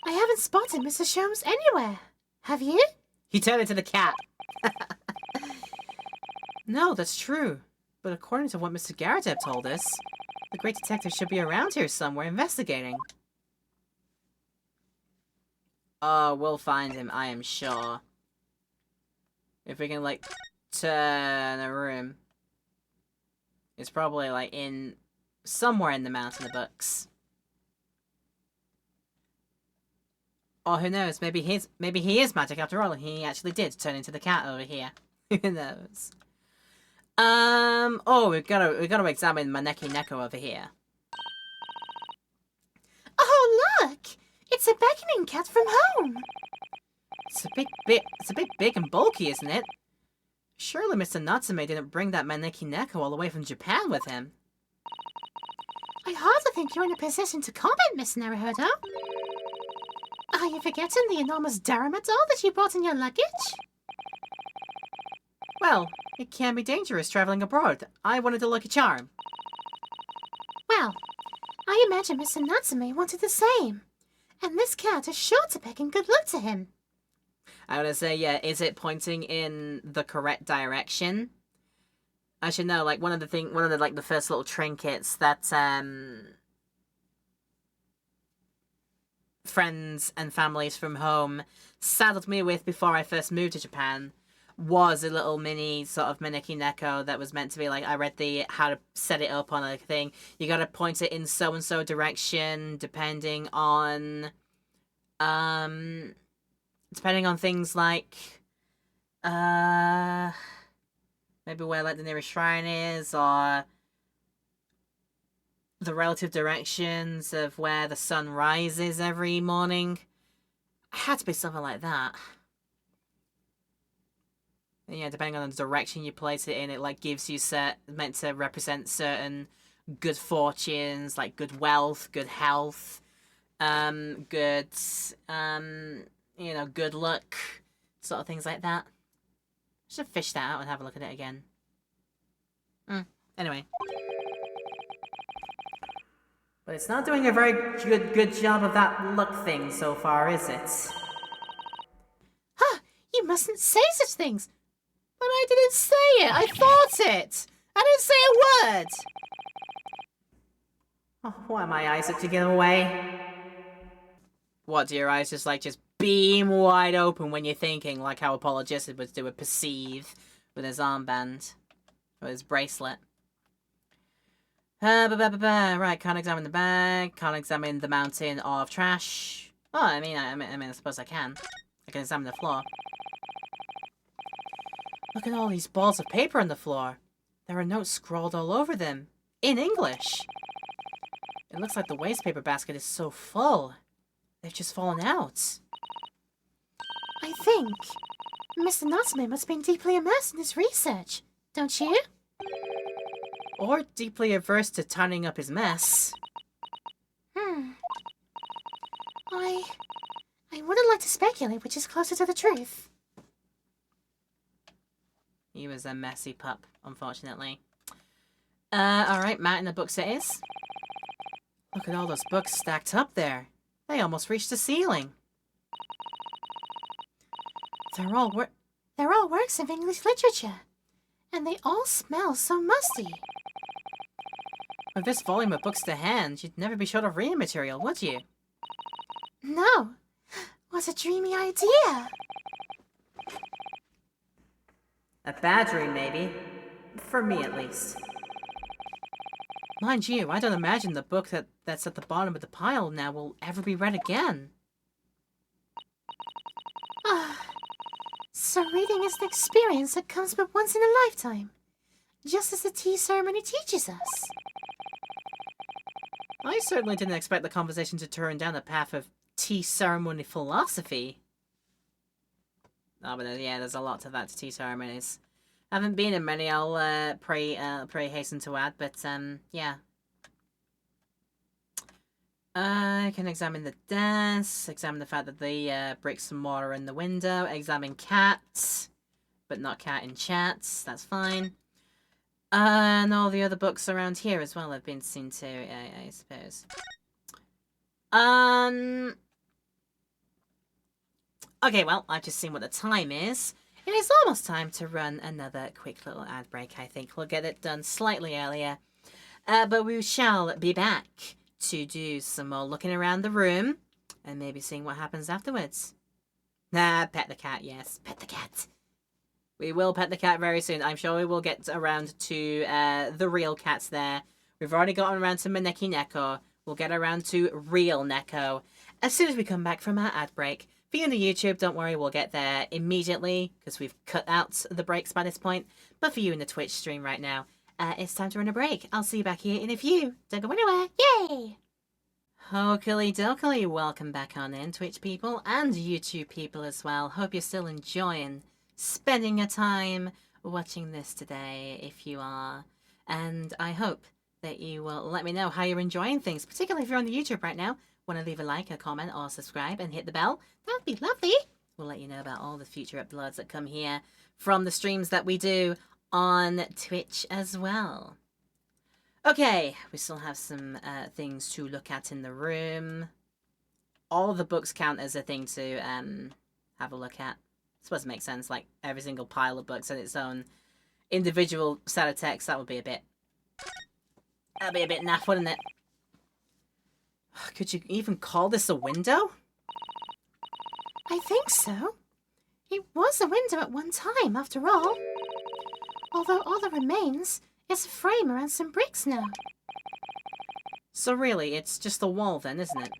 I haven't spotted Mr. Sholmes anywhere. Have you? He turned into the cat. No, that's true. But according to what Mr. Garadeb told us, the great detective should be around here somewhere investigating. Oh, we'll find him, I am sure. If we can, like, turn a room. It's probably, like, in... somewhere in the Mountain of Books. Or who knows, maybe he is magic after all, and he actually did turn into the cat over here. Who knows? Oh, we've got to examine Maneki Neko over here. Oh, look! It's a beckoning cat from home. It's a bit big and bulky, isn't it? Surely Mr. Natsume didn't bring that Maneki Neko all the way from Japan with him. I hardly think you're in a position to comment, Miss Naruhodo. Are you forgetting the enormous Daruma doll that you brought in your luggage? Well, it can be dangerous traveling abroad. I wanted a lucky charm. Well, I imagine Mr. Natsume wanted the same. And this cat is sure to pick in good luck to him. I want to say, yeah, is it pointing in the correct direction? I should know, like, one of the, like, the first little trinkets that, friends and families from home saddled me with before I first moved to Japan was a little mini sort of Maneki Neko that was meant to be like, I read the how to set it up on a thing. You gotta point it in so and so direction depending on things like maybe where like the nearest shrine is, or the relative directions of where the sun rises every morning. It had to be something like that. And yeah, depending on the direction you place it in, it like gives you meant to represent certain good fortunes, like good wealth, good health, good good luck, sort of things like that. Should fish that out and have a look at it again. Anyway. But it's not doing a very good job of that luck thing so far, is it? You mustn't say such things. But I didn't say it. I thought it. I didn't say a word. Oh, why are my eyes to give away? What, do your eyes just beam wide open when you're thinking, like how Apologistic would do a perceive with his armband? Or his bracelet? Right, can't examine the bag, can't examine the mountain of trash. Oh, I mean, I suppose I can. I can examine the floor. Look at all these balls of paper on the floor. There are notes scrawled all over them. In English. It looks like the waste paper basket is so full. They've just fallen out. I think Mr. Natsume must have been deeply immersed in his research, don't you? Or deeply averse to tidying up his mess. I wouldn't like to speculate which is closer to the truth. He was a messy pup, unfortunately. Alright, Mountain of Books it is. Look at all those books stacked up there. They almost reached the ceiling. They're all works of English literature, and they all smell so musty. With this volume of books to hand, you'd never be short of reading material, would you? No, what a dreamy idea. A bad dream, maybe. For me, at least. Mind you, I don't imagine the book that's at the bottom of the pile now will ever be read again. So reading is an experience that comes but once in a lifetime, just as the tea ceremony teaches us. I certainly didn't expect the conversation to turn down the path of tea ceremony philosophy. Oh, but yeah, there's a lot to that to tea ceremonies. I haven't been in many, I'll pray hasten to add, but yeah. I can examine the desk, examine the fact that the bricks and mortar in the window, examine cats, but not cat in chats, that's fine. And all the other books around here as well have been seen too, I suppose. Okay, well, I've just seen what the time is. It is almost time to run another quick little ad break, I think. We'll get it done slightly earlier. But we shall be back to do some more looking around the room and maybe seeing what happens afterwards. Pet the cat, yes. Pet the cat. We will pet the cat very soon. I'm sure we will get around to the real cats there. We've already gotten around to Maneki Neko. We'll get around to real Neko as soon as we come back from our ad break. For you on the YouTube, don't worry, we'll get there immediately because we've cut out the breaks by this point. But for you in the Twitch stream right now, it's time to run a break. I'll see you back here in a few. Don't go anywhere. Yay! Hokily dokily, welcome back on in, Twitch people and YouTube people as well. Hope you're still enjoying spending your time watching this today, if you are. And I hope that you will let me know how you're enjoying things, particularly if you're on the YouTube right now. Want to leave a like, a comment, or subscribe and hit the bell? That would be lovely. We'll let you know about all the future uploads that come here from the streams that we do on Twitch as well. Okay, we still have some things to look at in the room. All the books count as a thing to have a look at. I suppose it makes sense, like every single pile of books in its own individual set of text. That'd be a bit naff, wouldn't it? Could you even call this a window? I think so. It was a window at one time, after all. Although all that remains is a frame around some bricks now. So really, it's just a wall then, isn't it?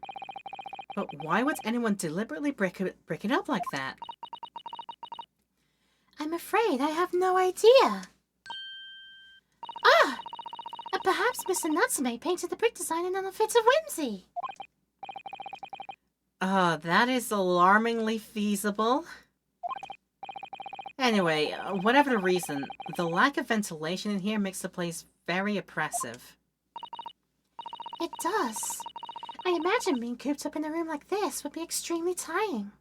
But why would anyone deliberately brick it up like that? I'm afraid I have no idea. Ah! Perhaps Mr. Natsume painted the brick design in a fit of whimsy. Oh, that is alarmingly feasible. Anyway, whatever the reason, the lack of ventilation in here makes the place very oppressive. It does. I imagine being cooped up in a room like this would be extremely tiring.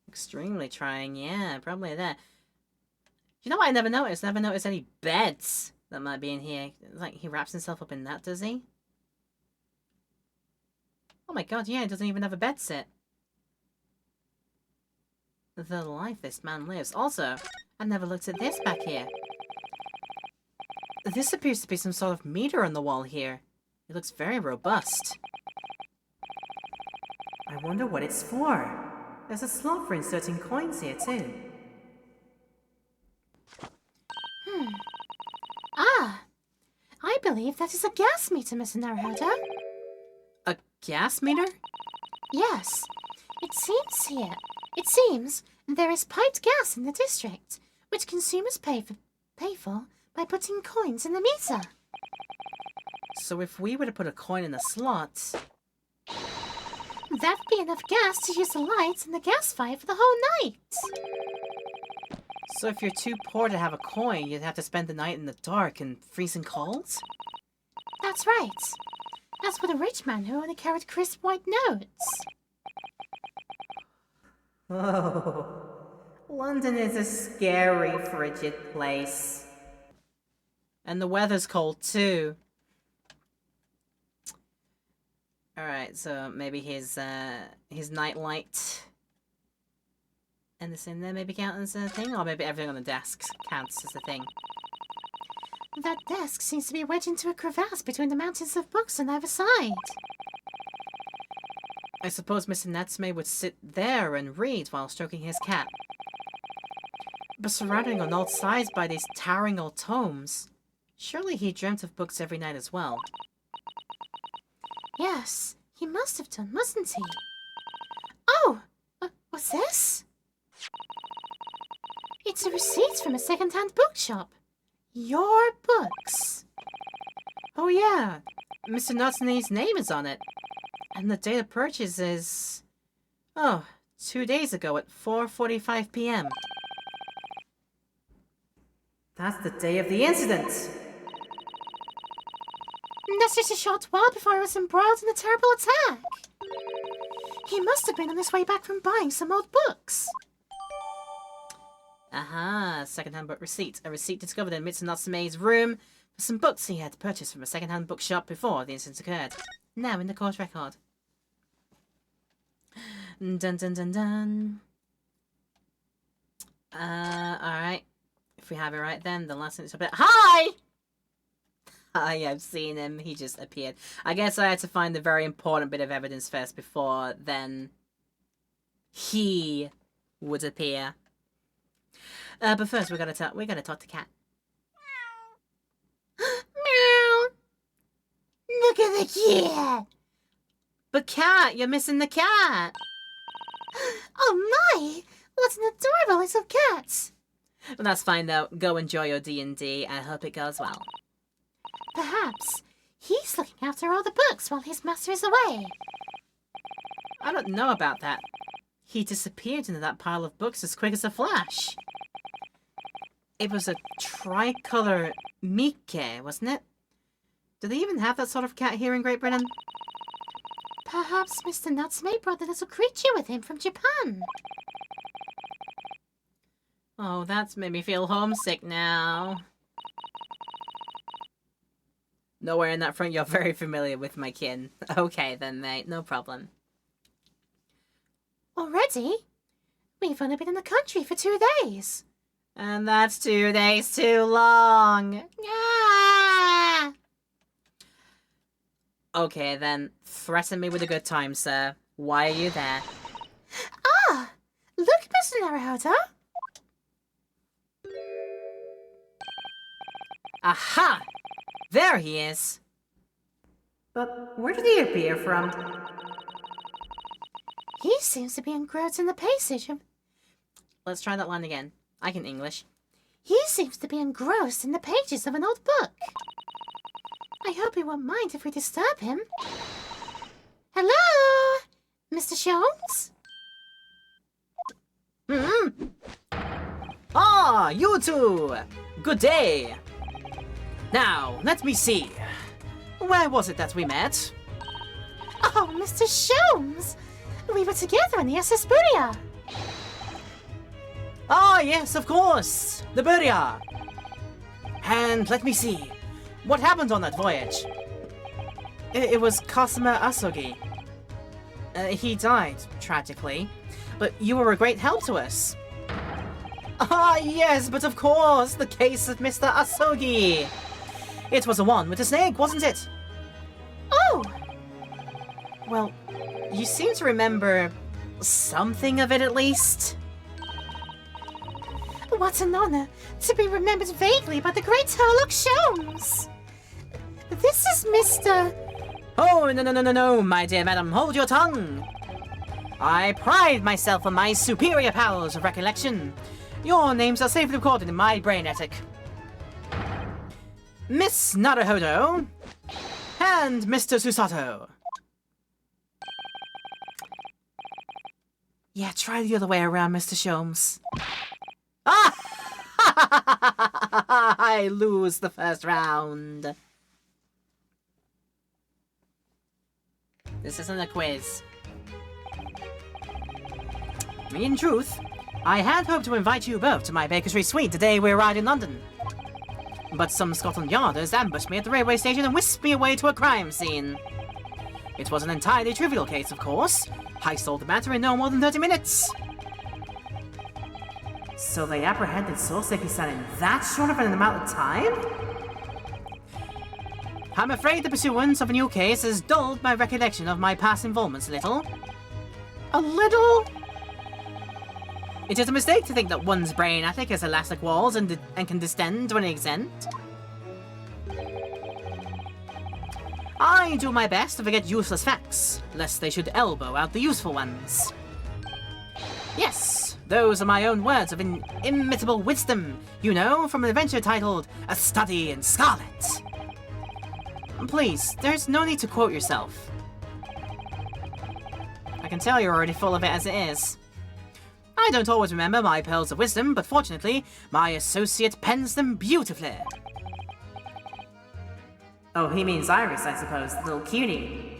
Extremely trying, yeah, probably that. You know what I never noticed? Never noticed any beds that might be in here. Like, he wraps himself up in that, does he? Oh my god, yeah, he doesn't even have a bed set. The life this man lives. Also, I never looked at this back here. This appears to be some sort of meter on the wall here. It looks very robust. I wonder what it's for. There's a slot for inserting coins here, too. Ah! I believe that is a gas meter, Mr. Naruhodo. A gas meter? Yes. It seems there is piped gas in the district, which consumers pay for by putting coins in the meter. So if we were to put a coin in the slot... that'd be enough gas to use the lights and the gas fire for the whole night. So if you're too poor to have a coin, you'd have to spend the night in the dark and freezing cold? That's right. That's for the rich man who only carried crisp white notes. Oh, London is a scary, frigid place. And the weather's cold, too. Alright, so maybe his nightlight and this in there maybe count as a thing? Or maybe everything on the desk counts as a thing. That desk seems to be wedged into a crevasse between the mountains of books on either side. I suppose Mr. Natsume would sit there and read while stroking his cat. But surrounded on all sides by these towering old tomes, surely he dreamt of books every night as well. Yes, he must have done, mustn't he? Oh! What's this? It's a receipt from a second-hand bookshop. Your books. Oh yeah, Mr. Natsume's name is on it. And the date of purchase is... Oh, 2 days ago at 4:45 p.m. That's the day of the incident! That's just a short while before I was embroiled in a terrible attack. He must have been on his way back from buying some old books. Aha, second-hand book receipt. A receipt discovered in Mr. Natsume's room for some books he had purchased from a second-hand bookshop before the incident occurred. Now in the court record. Dun dun dun dun. Alright. If we have it right then, the last sentence. Hi! I have seen him. He just appeared. I guess I had to find the very important bit of evidence first before then he would appear. But first we're gonna talk to Cat. Meow. Look at the cat. But Cat, you're missing the cat. Oh my! What an adorable little cat. Well, that's fine though. Go enjoy your D&D. I hope it goes well. Perhaps he's looking after all the books while his master is away. I don't know about that. He disappeared into that pile of books as quick as a flash. It was a tricolor Mikke, wasn't it? Do they even have that sort of cat here in Great Britain? Perhaps Mr. Natsume brought the little creature with him from Japan. Oh, that's made me feel homesick now. Nowhere in that front, you're very familiar with my kin. Okay then, mate, no problem. Already? We've only been in the country for 2 days. And that's 2 days too long. Ah! Okay then, threaten me with a good time, sir. Why are you there? Ah! Look, Mr. Naruhodo. Aha! There he is! But where did he appear from? He seems to be engrossed in the passage of... Let's try that line again. I can English. He seems to be engrossed in the pages of an old book. I hope he won't mind if we disturb him. Hello? Mr. Sholmes? Ah, you two! Good day! Now, let me see. Where was it that we met? Oh, Mr. Sholmes! We were together in the SS Buria. Ah, yes, of course! The Buria! And let me see. What happened on that voyage? It was Kasuma Asogi. He died, tragically. But you were a great help to us. Ah, yes, but of course, the case of Mr. Asogi. It was the one with the snake, wasn't it? Oh! Well, you seem to remember something of it at least. What an honor to be remembered vaguely by the great Herlock Sholmes. This is Mr... Oh, no, my dear madam, hold your tongue. I pride myself on my superior powers of recollection. Your names are safely recorded in my brain attic. Miss Naruhodo and Mr. Susato. Yeah, try the other way around, Mr. Sholmes. Ah! I lose the first round. This isn't a quiz. In truth, I had hoped to invite you both to my Baker Street suite the day we arrived in London. But some Scotland Yarders ambushed me at the railway station and whisked me away to a crime scene. It was an entirely trivial case, of course. I solved the matter in no more than 30 minutes. So they apprehended Soseki-san in that short of an amount of time? I'm afraid the pursuance of a new case has dulled my recollection of my past involvements a little. A little? It is a mistake to think that one's brain attic has elastic walls and can distend to any extent. I do my best to forget useless facts, lest they should elbow out the useful ones. Yes, those are my own words of inimitable wisdom, you know, from an adventure titled A Study in Scarlet. Please, there's no need to quote yourself. I can tell you're already full of it as it is. I don't always remember my pearls of wisdom, but fortunately, my associate pens them beautifully. Oh, he means Iris, I suppose, the little cutie.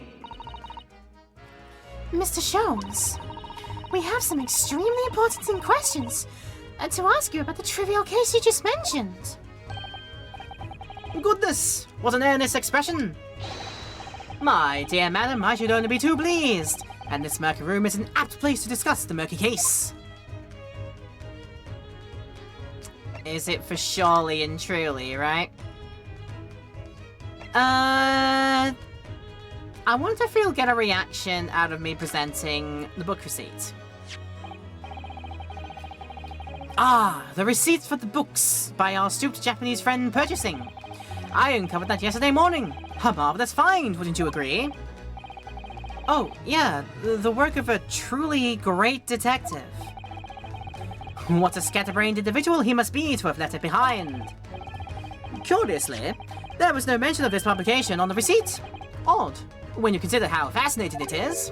Mr. Sholmes, we have some extremely important questions to ask you about the trivial case you just mentioned. Goodness, what an earnest expression! My dear madam, I should only be too pleased, and this murky room is an apt place to discuss the murky case. Is it for surely and truly, right? I wonder if he'll get a reaction out of me presenting the book receipt. Ah, the receipts for the books by our stooped Japanese friend purchasing. I uncovered that yesterday morning. A marvelous find, wouldn't you agree? Oh, yeah, the work of a truly great detective. What a scatterbrained individual he must be to have left it behind. Curiously, there was no mention of this publication on the receipt. Odd, when you consider how fascinating it is.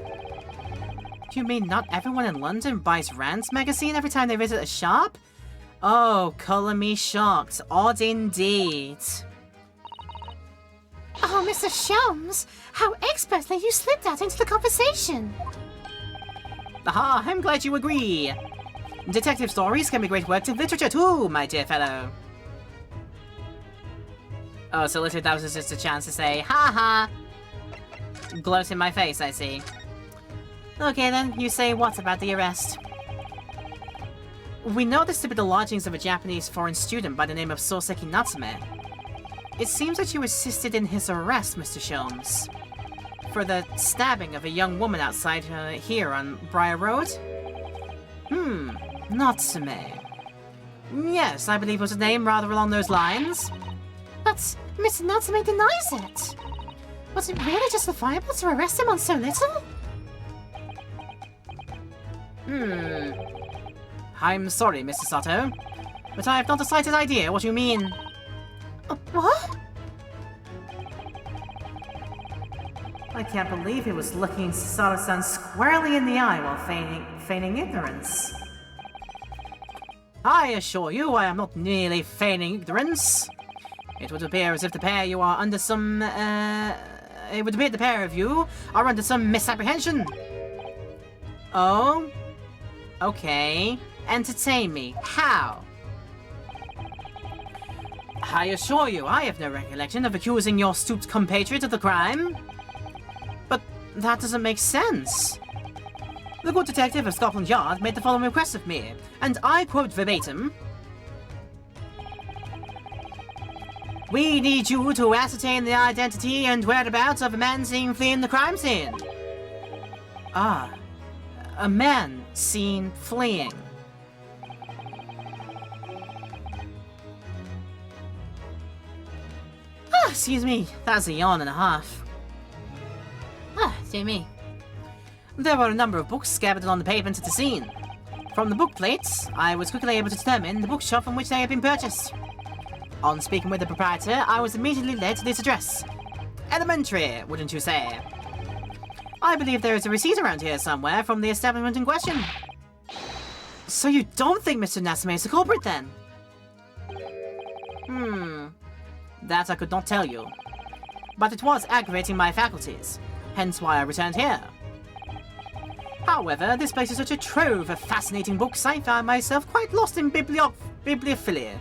Do you mean not everyone in London buys Rand's magazine every time they visit a shop? Oh, colour me shocked. Odd indeed. Oh, Mr. Sholmes, how expertly you slipped out into the conversation. Aha, I'm glad you agree. Detective stories can be great works of literature too, my dear fellow. Oh, so literally that was just a chance to say, ha ha. Gloat in my face, I see. Okay then, you say what about the arrest? We know this to be the lodgings of a Japanese foreign student by the name of Soseki Natsume. It seems that you assisted in his arrest, Mr. Sholmes. For the stabbing of a young woman outside here on Briar Road? Natsume. Yes, I believe was a name rather along those lines. But Mr. Natsume denies it. Was it really justifiable to arrest him on so little? I'm sorry, Mr. Sato, but I have not the slightest idea what you mean. What? I can't believe he was looking Sato-san squarely in the eye while feigning ignorance. I assure you I am not merely feigning ignorance. It would appear as if the pair you are under some, it would appear the pair of you are under some misapprehension. Oh? Okay. Entertain me. How? I assure you, I have no recollection of accusing your stooped compatriot of the crime. But that doesn't make sense. The good detective of Scotland Yard made the following request of me, and I quote verbatim. We need you to ascertain the identity and whereabouts of a man seen fleeing the crime scene. Ah, a man seen fleeing. Excuse me, that's a yawn and a half. Dear me. There were a number of books scattered on the pavement at the scene. From the book plates, I was quickly able to determine the bookshop from which they had been purchased. On speaking with the proprietor, I was immediately led to this address. Elementary, wouldn't you say? I believe there is a receipt around here somewhere from the establishment in question. So you don't think Mr. Natsume is the culprit, then? That I could not tell you. But it was aggravating my faculties, hence why I returned here. However, this place is such a trove of fascinating books, I found myself quite lost in bibliophilia.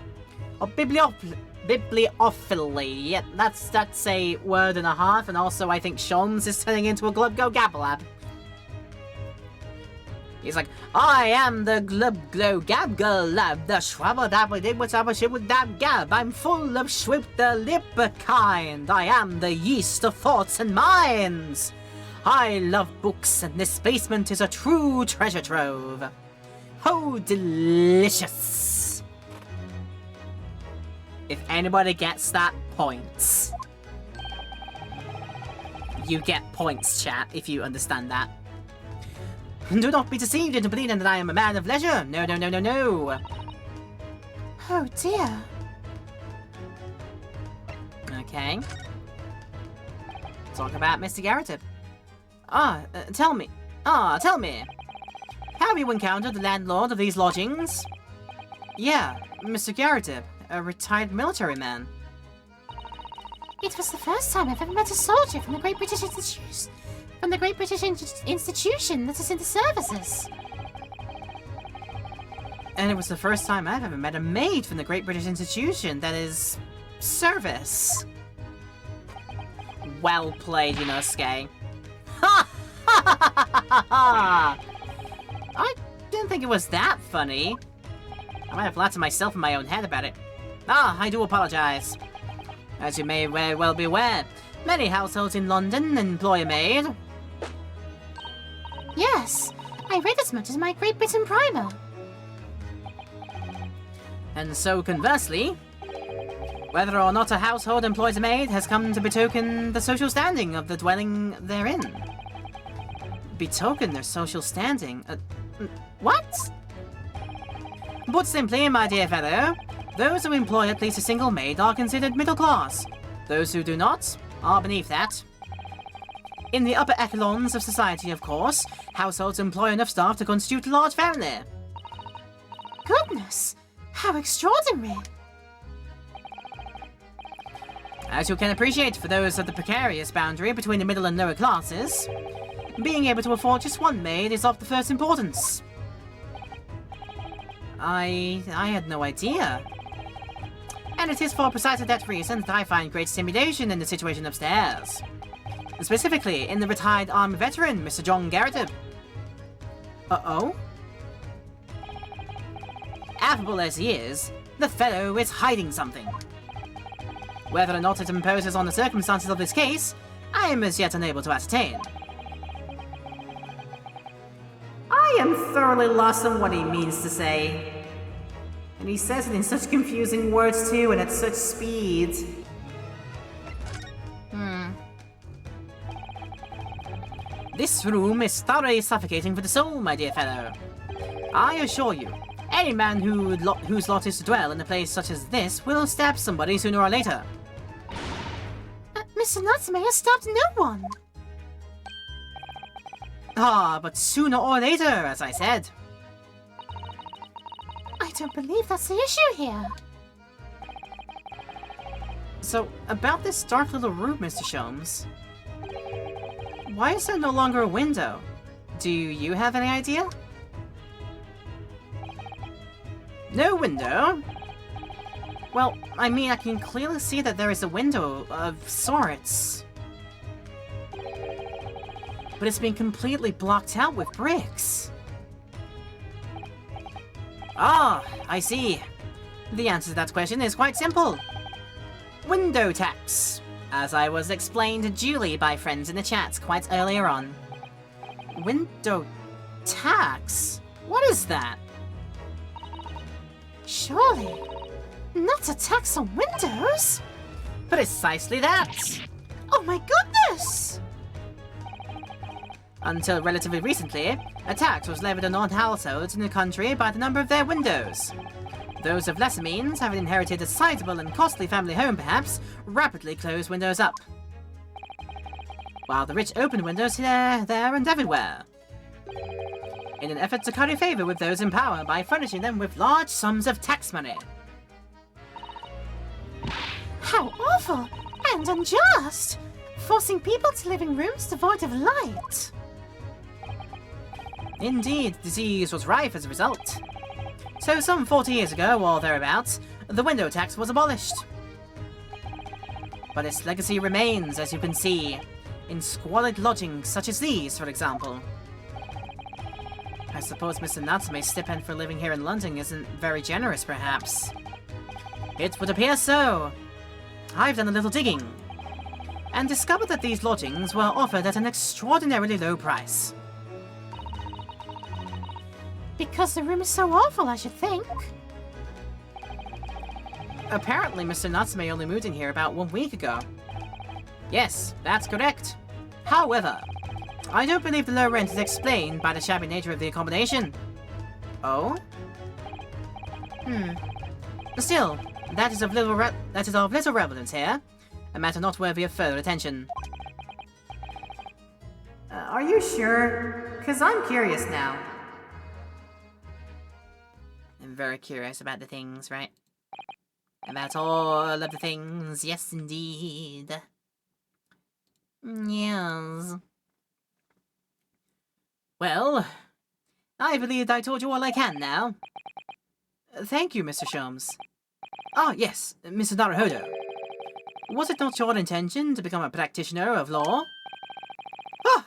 Bibliophily. Yeah, that's a word and a half, and also I think Sholmes is turning into a Glub Go Gablab. He's like, I am the Glub Glo Gab Lab, the Schwabba Dabba Dibba Dabba Shibba Dab Gab. I'm full of Schwip the Lipper kind. I am the yeast of thoughts and minds. I love books, and this basement is a true treasure trove. Oh, delicious. If anybody gets that, points. You get points, chat, if you understand that. Do not be deceived into believing that I am a man of leisure. No, no, no, no, no. Oh dear. Okay. Talk about Mr. Garrett. Tell me. Have you encountered the landlord of these lodgings? Yeah, Mr. Garrett, a retired military man. It was the first time I've ever met a soldier from the Great British Institution that is in the services. And it was the first time I've ever met a maid from the Great British Institution that is... service. Well played, Inosuke. Ha! Ha ha ha ha! I didn't think it was that funny. I might have laughed to myself in my own head about it. I do apologize. As you may very well be aware, many households in London employ a maid. Yes, I read as much as my Great Britain primer. And so conversely, whether or not a household employs a maid has come to betoken the social standing of the dwelling therein. Betoken their social standing? What? Put simply, my dear fellow, those who employ at least a single maid are considered middle class. Those who do not are beneath that. In the upper echelons of society, of course, households employ enough staff to constitute a large family. Goodness, how extraordinary. As you can appreciate, for those of the precarious boundary between the middle and lower classes, being able to afford just one maid is of the first importance. I had no idea. And it is for precisely that reason that I find great stimulation in the situation upstairs. Specifically, in the retired army veteran, Mr. John Garrett. Uh-oh? Affable as he is, the fellow is hiding something. Whether or not it imposes on the circumstances of this case, I am as yet unable to ascertain. I am thoroughly lost on what he means to say. And he says it in such confusing words too, and at such speed. This room is thoroughly suffocating for the soul, my dear fellow. I assure you, any man whose lot is to dwell in a place such as this will stab somebody sooner or later. Mr. Natsume has stabbed no one. But sooner or later, as I said. I don't believe that's the issue here. So, about this dark little room, Mr. Sholmes. Why is there no longer a window? Do you have any idea? No window? Well, I mean, I can clearly see that there is a window of sorts. But it's been completely blocked out with bricks. I see. The answer to that question is quite simple. Window tax, as I was explained duly by friends in the chat quite earlier on. Window tax? What is that? Surely, not a tax on windows? Precisely that! Oh my goodness! Until relatively recently, a tax was levied on households in the country by the number of their windows. Those of lesser means, having inherited a sizable and costly family home perhaps, rapidly closed windows up. While the rich opened windows here, there, and everywhere. In an effort to curry favor with those in power by furnishing them with large sums of tax money. How awful and unjust! Forcing people to live in rooms devoid of light. Indeed, disease was rife as a result. So some 40 years ago, or thereabouts, the window tax was abolished. but its legacy remains, as you can see, in squalid lodgings such as these, for example. I suppose Mr. Natsume's stipend for living here in London isn't very generous, perhaps. It would appear so. I've done a little digging, and discovered that these lodgings were offered at an extraordinarily low price. Because the room is so awful, I should think. Apparently, Mr. Natsume only moved in here about 1 week ago. Yes, that's correct. However, I don't believe the low rent is explained by the shabby nature of the accommodation. Oh? Still, that is of little relevance here. A matter not worthy of further attention. Are you sure? 'Cause I'm curious now. I'm very curious about the things, right? About all of the things, yes indeed. Yes. Well, I believe I told you all I can now. Thank you, Mr. Sholmes. Ah, yes, Mr. Naruhodo. Was it not your intention to become a practitioner of law? Ah!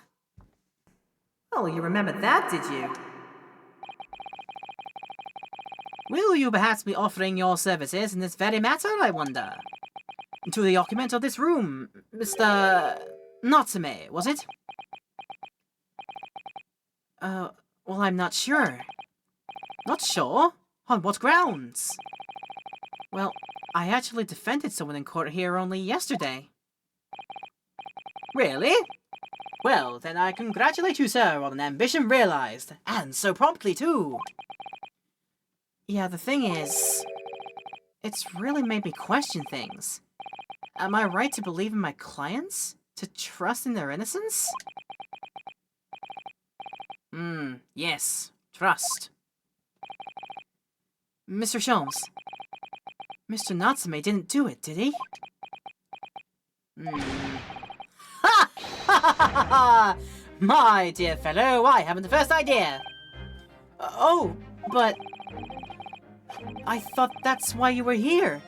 Oh, you remembered that, did you? Will you perhaps be offering your services in this very matter, I wonder? To the occupant of this room, Mr. Natsume, was it? Well, I'm not sure. Not sure? On what grounds? Well, I actually defended someone in court here only yesterday. Really? Well, then I congratulate you, sir, on an ambition realized, and so promptly, too. Yeah, the thing is, it's really made me question things. Am I right to believe in my clients? To trust in their innocence? Yes, trust. Mr. Sholmes, Mr. Natsume didn't do it, did he? Ha! Ha ha ha ha! My dear fellow, I haven't the first idea. Oh, but I thought that's why you were here.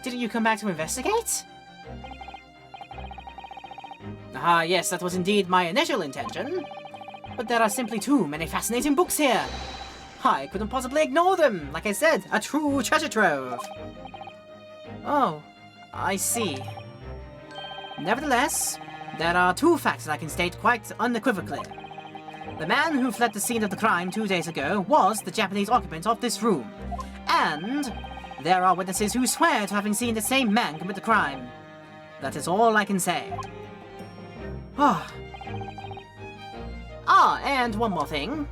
Didn't you come back to investigate? Ah, yes, that was indeed my initial intention. But there are simply too many fascinating books here. I couldn't possibly ignore them. Like I said, a true treasure trove. Oh, I see. Nevertheless, there are two facts that I can state quite unequivocally. The man who fled the scene of the crime 2 days ago was the Japanese occupant of this room. And there are witnesses who swear to having seen the same man commit the crime. That is all I can say. And one more thing.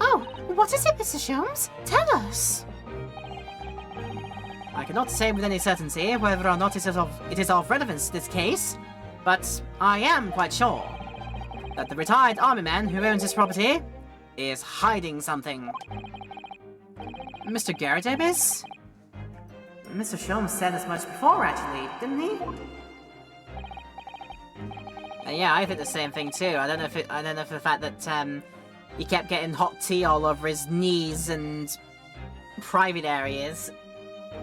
Oh, what is it, Mr. Sholmes? Tell us. I cannot say with any certainty whether or not it is of relevance to this case, but I am quite sure that the retired army man who owns this property is hiding something. Mr. Garrett is? Mr. Sholmes said as much before, actually, didn't he? Yeah, I think the same thing too. I don't know if the fact that he kept getting hot tea all over his knees and private areas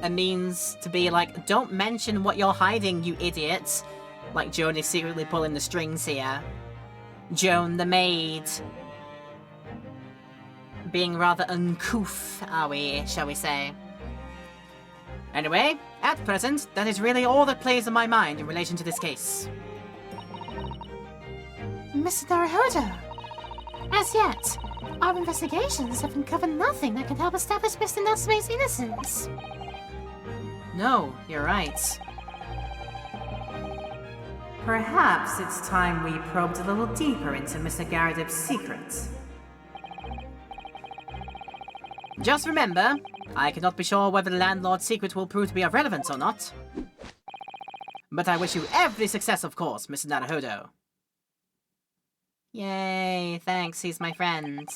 it means to be like, don't mention what you're hiding, you idiots. Like Joan is secretly pulling the strings here. Joan the maid. Being rather uncouth, are we, shall we say. Anyway, at present, that is really all that plays on my mind in relation to this case. Mr. Naruhodo, as yet, our investigations have uncovered nothing that can help establish Mr. Natsume's innocence. No, you're right. Perhaps it's time we probed a little deeper into Mr. Garridib's secret. Just remember, I cannot be sure whether the landlord's secret will prove to be of relevance or not. But I wish you every success, of course, Mr. Naruhodo. Yay, thanks, he's my friend.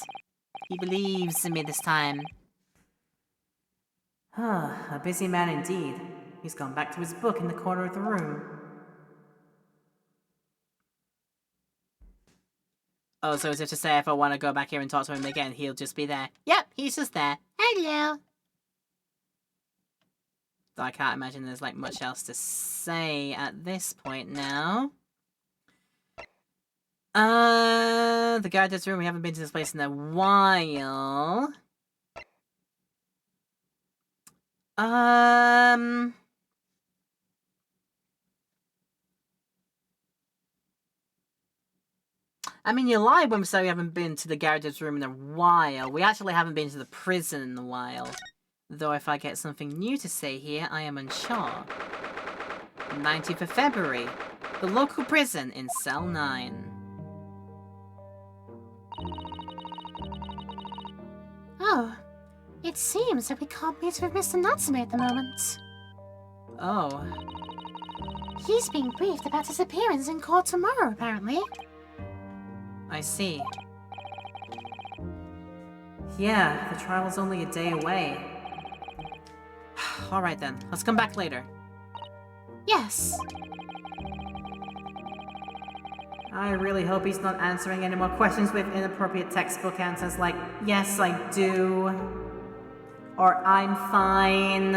He believes in me this time. A busy man indeed. He's gone back to his book in the corner of the room. Oh, so as if to say if I want to go back here and talk to him again, he'll just be there. Yep, he's just there. Hello. Though I can't imagine there's like much else to say at this point now. The guard's room. We haven't been to this place in a while. I mean, you lied when we said we haven't been to the guard's room in a while. We actually haven't been to the prison in a while. Though if I get something new to say here, I am unsure. 19th of February. The local prison in Cell 9. Oh, it seems that we can't meet with Mr. Natsume at the moment. Oh. He's being briefed about his appearance in court tomorrow, apparently. I see. Yeah, the trial's only a day away. Alright then, let's come back later. Yes. I really hope he's not answering any more questions with inappropriate textbook answers like, yes, I do, or I'm fine,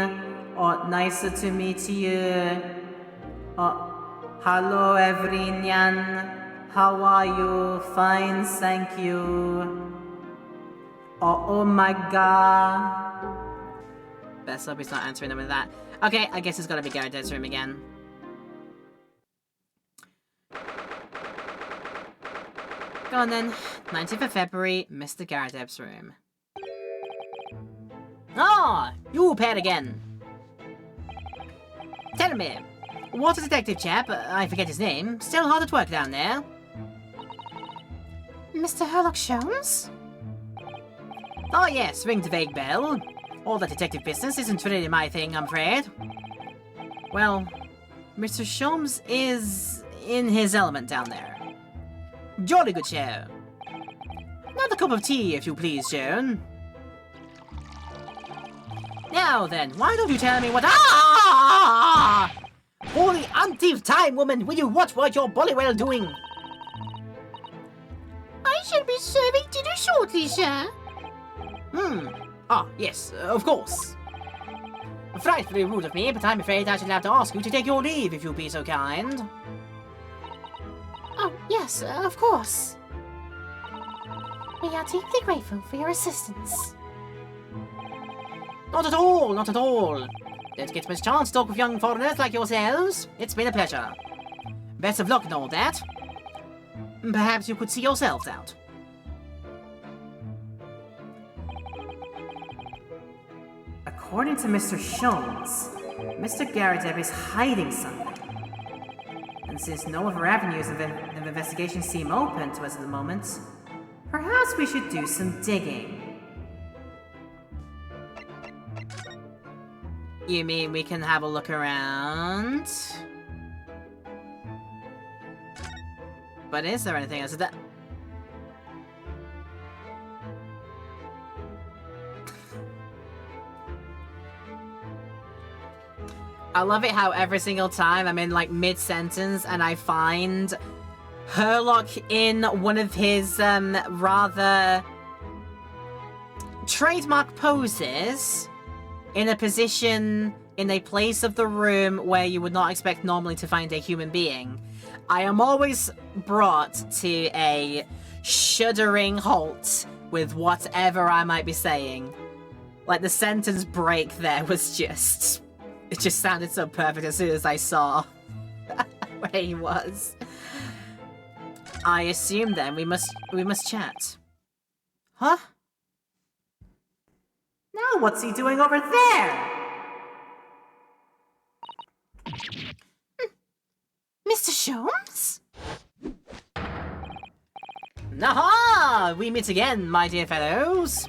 or nicer to meet you, or hello everyone, how are you, fine, thank you, or oh my god. Best hope he's not answering them with that. Okay, I guess it's gotta be Garde's room again. Go on then. 19th of February, Mr. Gardeb's room. Ah! You appeared again! Tell me, what's a detective chap, I forget his name, still hard at work down there? Mr. Herlock Sholmes? Oh yes, rings a vague bell. All that detective business isn't really my thing, I'm afraid. Well, Mr. Sholmes is in his element down there. Jolly good show. Another cup of tea, if you please, Joan. Now then, why don't you tell me what— Ah! For the umpteenth time, woman, will you watch what you're bully well doing? I shall be serving dinner shortly, sir. Ah, yes, of course. Frightfully rude of me, but I'm afraid I shall have to ask you to take your leave, if you'll be so kind. Oh, yes, of course. We are deeply grateful for your assistance. Not at all, not at all. Don't get much chance to talk with young foreigners like yourselves. It's been a pleasure. Best of luck and all that. Perhaps you could see yourselves out. According to Mr. Sholmes, Mr. Garadeb is hiding something. And since no other avenues of investigation seem open to us at the moment, perhaps we should do some digging. You mean we can have a look around? But is there anything else that— I love it how every single time I'm in like mid-sentence and I find Herlock in one of his rather trademark poses in a position in a place of the room where you would not expect normally to find a human being. I am always brought to a shuddering halt with whatever I might be saying. Like the sentence break there was just— it just sounded so perfect as soon as I saw where he was. I assume then we must chat. Huh? Now what's he doing over there? Mr. Sholmes? Aha! We meet again, my dear fellows.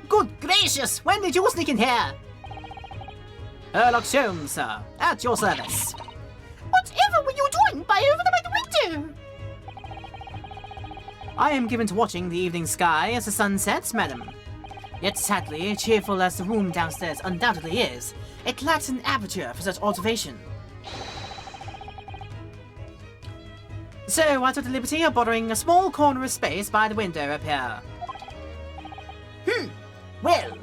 Good gracious, when did you sneak in here? Herlock Sholmes, sir, at your service. Whatever were you doing by over the window? I am given to watching the evening sky as the sun sets, madam. Yet sadly, cheerful as the room downstairs undoubtedly is, it lacks an aperture for such observation. So I took the liberty of borrowing a small corner of space by the window up here. Well.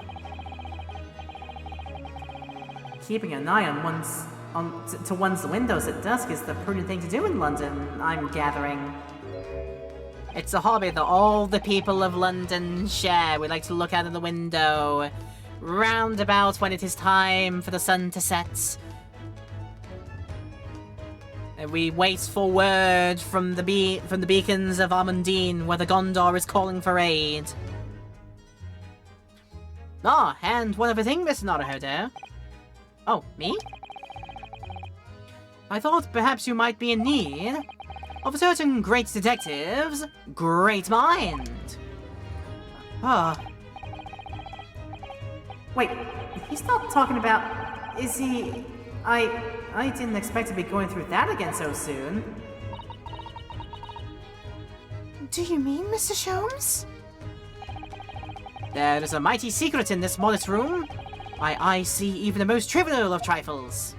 Keeping an eye on one's windows at dusk is the prudent thing to do in London, I'm gathering. It's a hobby that all the people of London share. We like to look out of the window round about when it is time for the sun to set. And we wait for word from the beacons of Armandine, where the Gondor is calling for aid. Ah, and one other thing, Mr. Naruhodo. Oh, me? I thought perhaps you might be in need of a certain great detective's great mind. Ah. Wait, he's not talking about... Is he... I didn't expect to be going through that again so soon. Do you mean, Mr. Sholmes? There is a mighty secret in this modest room. My eyes see even the most trivial of trifles.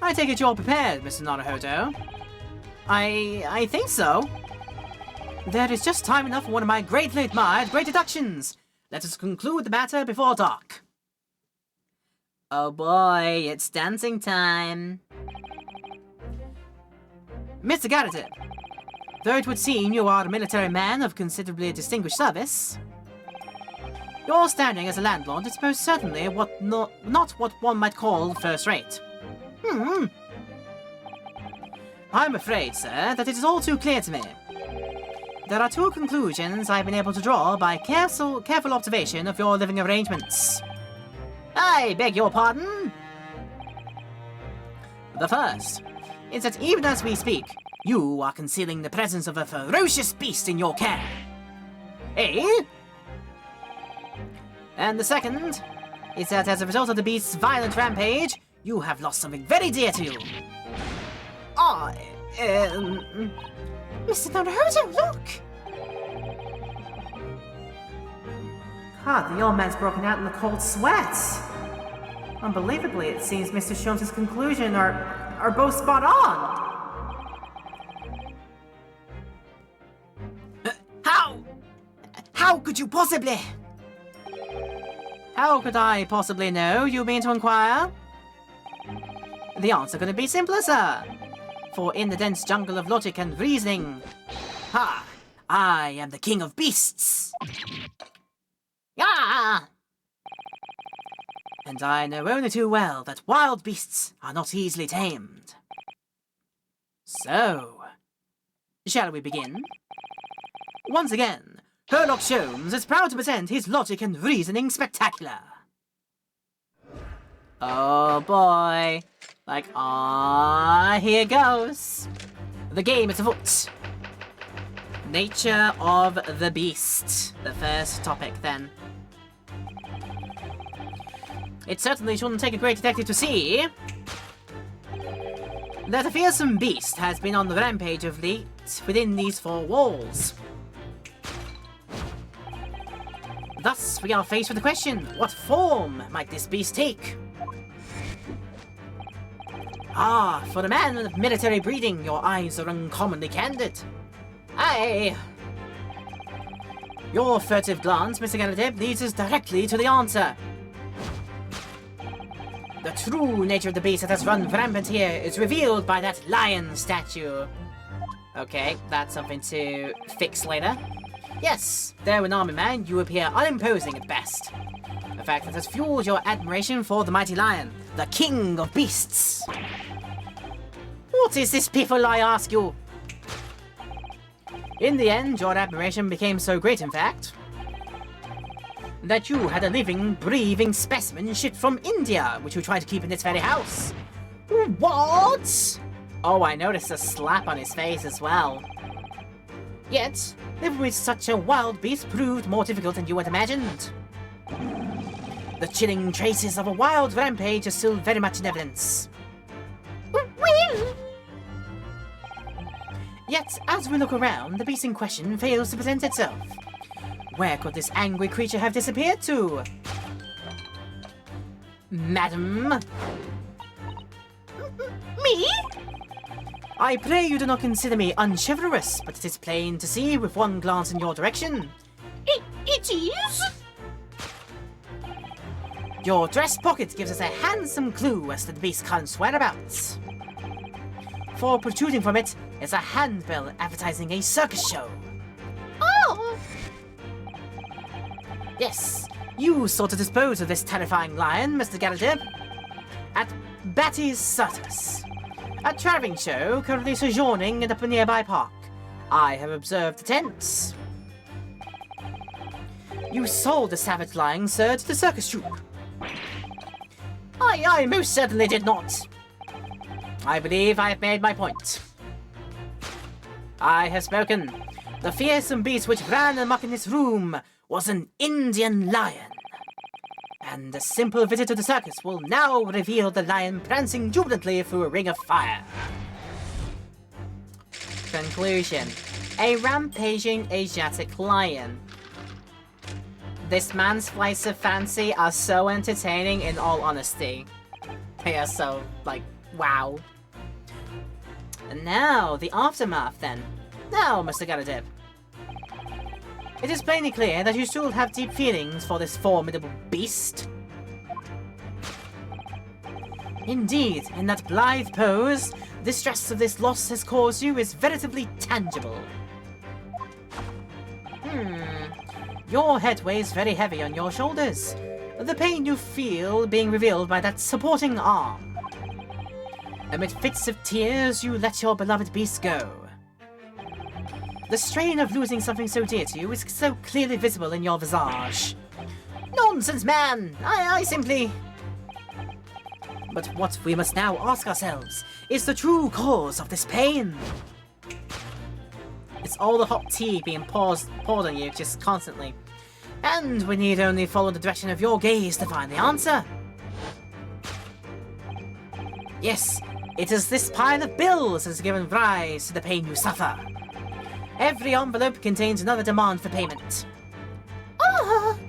I take it you're prepared, Mr. Naruhodo. I think so. There is just time enough for one of my greatly admired great deductions. Let us conclude the matter before dark. Oh boy, it's dancing time. Mr. Garrett, though it would seem you are a military man of considerably distinguished service, your standing as a landlord is most certainly not what one might call first-rate. I'm afraid, sir, that it is all too clear to me. There are two conclusions I've been able to draw by careful observation of your living arrangements. I beg your pardon? The first is that even as we speak, you are concealing the presence of a ferocious beast in your care. Eh? And the second is that as a result of the beast's violent rampage, you have lost something very dear to you. Mr. Naruhodo, look! God, the old man's broken out in a cold sweat. Unbelievably, it seems Mr. Sholmes' conclusion are both spot on. How could you possibly? How could I possibly know, you mean to inquire? The answer couldn't be simpler, sir. For in the dense jungle of logic and reasoning, I am the king of beasts. Ah! And I know only too well that wild beasts are not easily tamed. So, shall we begin? Once again, Sherlock Sholmes is proud to present his logic and reasoning spectacular. Oh boy. Here goes. The game is afoot. Nature of the beast. The first topic, then. It certainly shouldn't take a great detective to see that a fearsome beast has been on the rampage of late within these four walls. Thus, we are faced with the question, what form might this beast take? For a man of military breeding, your eyes are uncommonly candid. Aye. Your furtive glance, Mr. Garrett, leads us directly to the answer. The true nature of the beast that has run rampant here is revealed by that lion statue. Okay, that's something to fix later. Yes, though an army man, you appear unimposing at best. A fact that has fueled your admiration for the mighty lion, the king of beasts. What is this piffle, I ask you? In the end, your admiration became so great, in fact, that you had a living, breathing specimen shipped from India, which you tried to keep in this very house. What? Oh, I noticed a slap on his face as well. Yet, living with such a wild beast proved more difficult than you had imagined. The chilling traces of a wild rampage are still very much in evidence. Well, Yet, as we look around, the beast in question fails to present itself. Where could this angry creature have disappeared to? Madam? me? I pray you do not consider me unchivalrous, but it is plain to see with one glance in your direction. It is? Your dress pocket gives us a handsome clue as to the beast's current whereabouts. For protruding from it is a handbill advertising a circus show. Oh! Yes, you sought to dispose of this terrifying lion, Mr. Galadib, at Batty's Circus, a travelling show currently sojourning in a nearby park. I have observed the tents. You sold the savage lion, sir, to the circus troupe. I most certainly did not. I believe I have made my point. I have spoken. The fearsome beast which ran amok in this room was an Indian lion. And a simple visit to the circus will now reveal the lion prancing jubilantly through a ring of fire. Conclusion. A rampaging Asiatic lion. This man's flights of fancy are so entertaining in all honesty. They are so, like, wow. And now, the aftermath then. Now, Mr. Galadib. It is plainly clear that you still have deep feelings for this formidable beast. Indeed, in that blithe pose, the stress of this loss has caused you is veritably tangible. Your head weighs very heavy on your shoulders. The pain you feel being revealed by that supporting arm. Amid fits of tears, you let your beloved beast go. The strain of losing something so dear to you is so clearly visible in your visage. Nonsense, man! I simply... But what we must now ask ourselves is the true cause of this pain. It's all the hot tea being poured on you just constantly. And we need only follow the direction of your gaze to find the answer. Yes, it is this pile of bills that has given rise to the pain you suffer. Every envelope contains another demand for payment. Oh!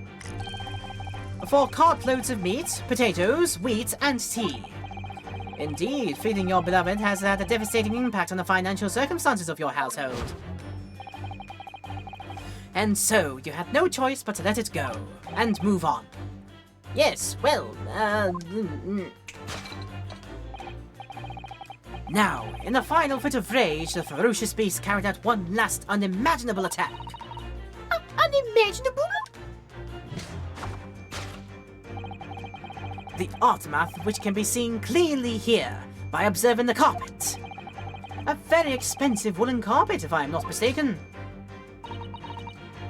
For cartloads of meat, potatoes, wheat, and tea. Indeed, feeding your beloved has had a devastating impact on the financial circumstances of your household. And so, you had no choice but to let it go, and move on. Yes, well, Now, in a final fit of rage, the ferocious beast carried out one last unimaginable attack. Unimaginable? The aftermath of which can be seen clearly here, by observing the carpet. A very expensive woolen carpet, if I am not mistaken.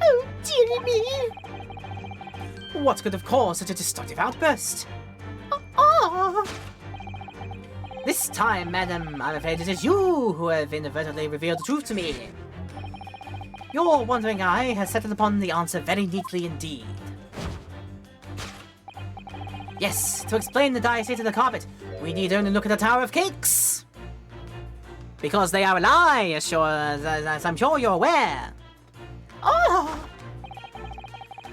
Oh, dearie me. What could have caused such a destructive outburst? Oh! This time, madam, I'm afraid it is you who have inadvertently revealed the truth to me. Your wandering eye has settled upon the answer very neatly indeed. Yes, to explain the dire state of the carpet, we need only look at the Tower of Cakes. Because they are a lie, as I'm sure you're aware. Oh!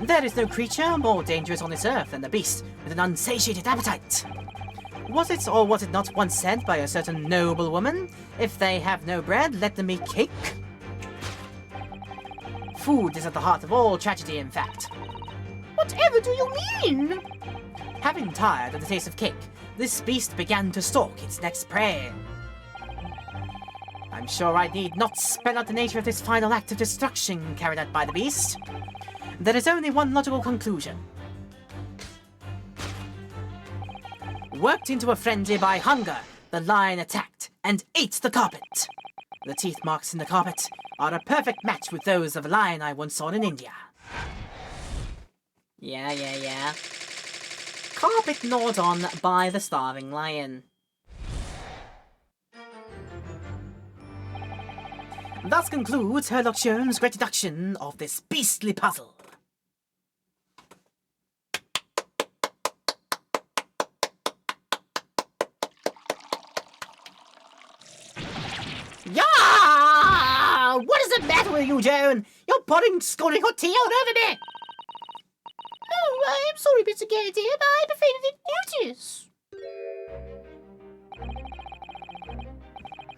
There is no creature more dangerous on this earth than the beast with an unsatiated appetite. Was it or was it not once said by a certain noble woman, if they have no bread, let them eat cake? Food is at the heart of all tragedy, in fact. Whatever do you mean? Having tired of the taste of cake, this beast began to stalk its next prey. I'm sure I need not spell out the nature of this final act of destruction carried out by the beast. There is only one logical conclusion. Worked into a frenzy by hunger, the lion attacked and ate the carpet. The teeth marks in the carpet are a perfect match with those of a lion I once saw in India. Yeah. Carpet gnawed on by the starving lion. Thus concludes Herlock Sholmes' great deduction of this beastly puzzle. Yeah! What is the matter with you, Joan? You're pouring scalding hot tea all over me! Oh, I am sorry, Mr. Galadib. I'm afraid I didn't notice.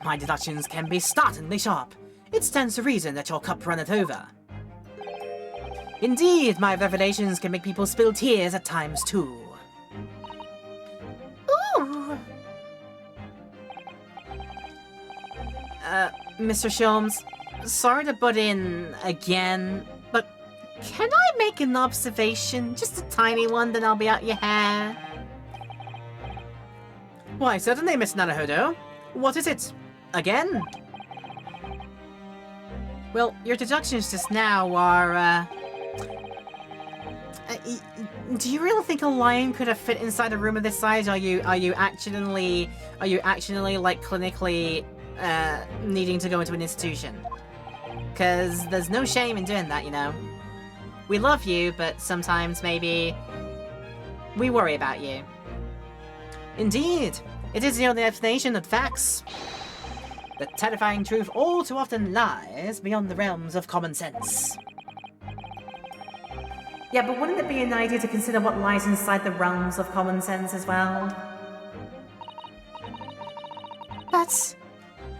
My deductions can be startlingly sharp. It stands to reason that your cup runneth over. Indeed, my revelations can make people spill tears at times too. Mr. Sholmes, sorry to butt in again, but can I make an observation? Just a tiny one, then I'll be out your hair. Why, certainly, Miss Naruhodo. What is it? Again? Well, your deductions just now are, do you really think a lion could have fit inside a room of this size? Are you actually like clinically needing to go into an institution? Because there's no shame in doing that, you know. We love you, but sometimes maybe we worry about you. Indeed, it is the only explanation of facts. The terrifying truth all too often lies beyond the realms of common sense. Yeah, but wouldn't it be an idea to consider what lies inside the realms of common sense as well? But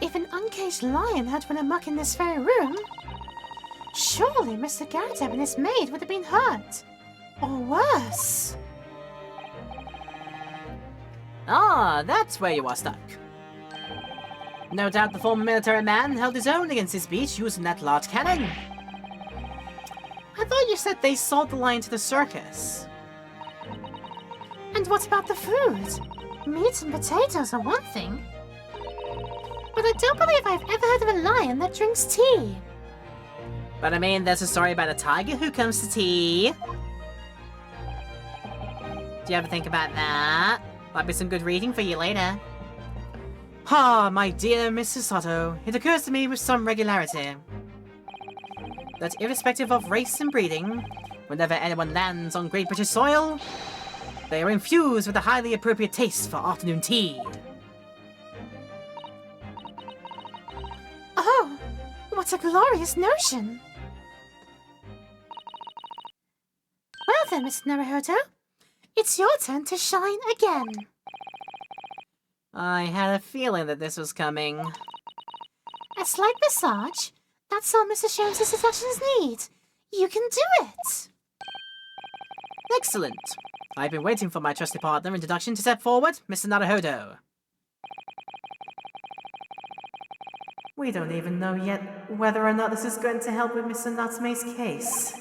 if an uncaged lion had run amok in this very room, surely Mr. Garrett and his maid would have been hurt. Or worse. Ah, that's where you are stuck. No doubt the former military man held his own against his beast using that large cannon. I thought you said they sold the lion to the circus. And what about the food? Meat and potatoes are one thing. But I don't believe I've ever heard of a lion that drinks tea. But I mean, there's a story about a tiger who comes to tea. Do you ever think about that? Might be some good reading for you later. Ah, my dear Mrs. Sato, it occurs to me with some regularity that irrespective of race and breeding, whenever anyone lands on Great British soil, they are infused with a highly appropriate taste for afternoon tea. Oh, what a glorious notion! Well then, Miss Naruhodo, it's your turn to shine again. I had a feeling that this was coming. A slight massage? That's all Mr. Sholmes' suggestions need. You can do it! Excellent. I've been waiting for my trusty partner introduction to step forward, Mr. Naruhodo. We don't even know yet whether or not this is going to help with Mr. Natsume's case.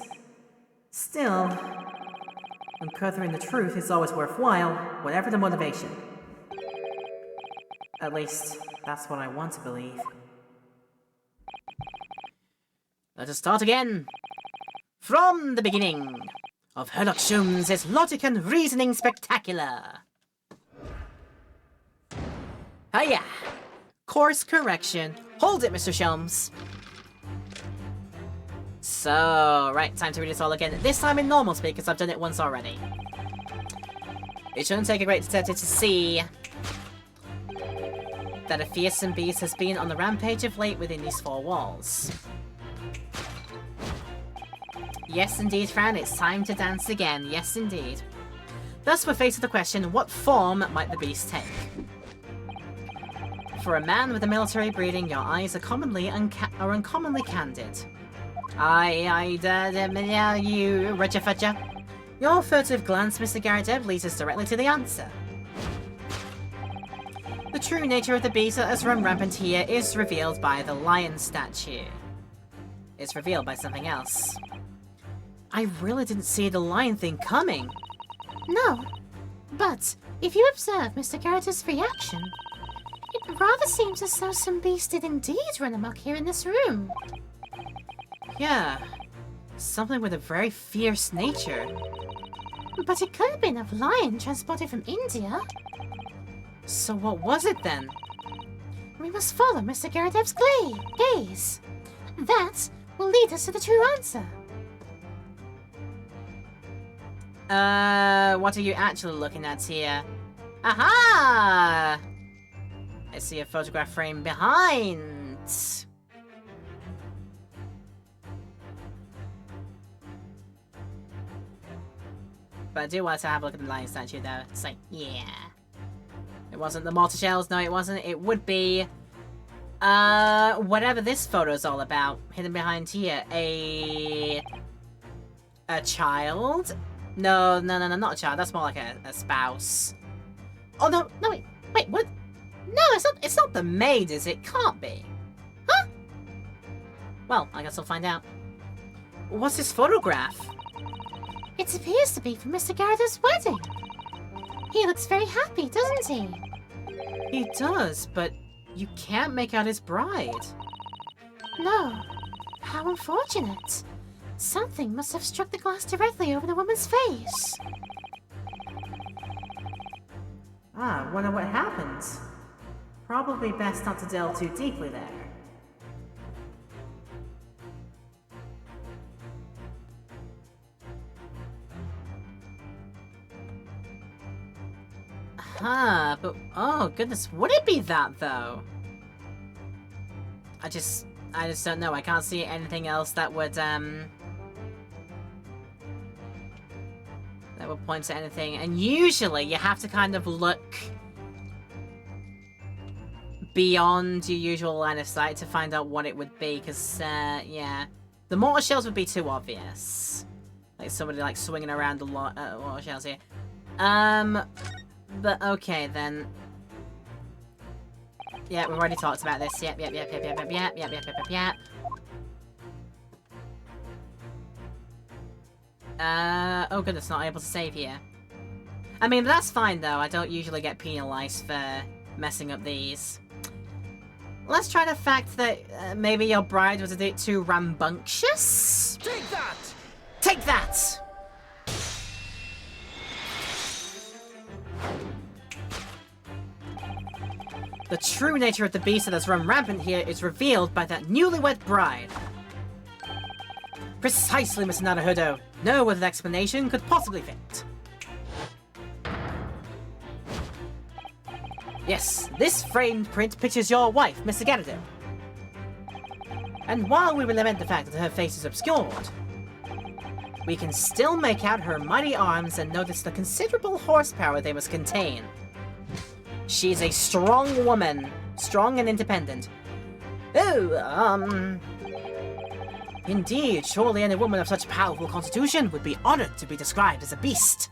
Still, uncovering the truth is always worthwhile, whatever the motivation. At least, that's what I want to believe. Let us start again. From the beginning of Herlock Sholmes' logic and reasoning spectacular. Hiya! Course correction. Hold it, Mr. Sholmes. So, right, time to read this all again. This time in normal speed, because I've done it once already. It shouldn't take a great detective to see that a fearsome beast has been on the rampage of late within these four walls. Yes, indeed, Fran, it's time to dance again. Yes, indeed. Thus, we're faced with the question, what form might the beast take? For a man with a military breeding, your eyes are uncommonly candid. You, Roger Fudger. Your furtive glance, Mr. Garrett, leads us directly to the answer. The true nature of the beast that has run rampant here is revealed by the lion statue. It's revealed by something else. I really didn't see the lion thing coming. No, but if you observe Mr. Garrett's reaction, it rather seems as though some beast did indeed run amok here in this room. Yeah, something with a very fierce nature. But it could have been a lion transported from India. So what was it then? We must follow Mr. Garrett's gaze. That will lead us to the true answer. What are you actually looking at here? Aha! I see a photograph frame behind. But I do want to have a look at the lion statue though. It's like, yeah. It wasn't the mortar shells, no it wasn't. It would be, whatever this photo is all about. Hidden behind here. A child? No, not a child. That's more like a spouse. Oh, no, wait, what? No, it's not the maid, is it? Can't be. Well, I guess I'll find out. What's this photograph? It appears to be from Mr. Garret's wedding. He looks very happy, doesn't he? He does, but you can't make out his bride. No. How unfortunate. Something must have struck the glass directly over the woman's face. Ah, wonder what happened. Probably best not to delve too deeply there. Huh, but oh goodness, would it be that though? I just don't know. I can't see anything else that would point to anything. And usually you have to kind of look beyond your usual line of sight to find out what it would be, because yeah, the mortar shells would be too obvious. Like somebody like swinging around a lot mortar shells here. But okay then. Yeah, we've already talked about this. Yep. Oh goodness, not able to save here. I mean, that's fine though. I don't usually get penalized for messing up these. Let's try the fact that maybe your bride was a bit too rambunctious. Take that! Take that! The true nature of the beast that has run rampant here is revealed by that newlywed bride. Precisely, Mr. Naruhodo. No other explanation could possibly fit. Yes, this framed print pictures your wife, Mr. Garrido. And while we will lament the fact that her face is obscured, we can still make out her mighty arms and notice the considerable horsepower they must contain. She is a strong woman, strong and independent. Oh, indeed, surely any woman of such powerful constitution would be honored to be described as a beast.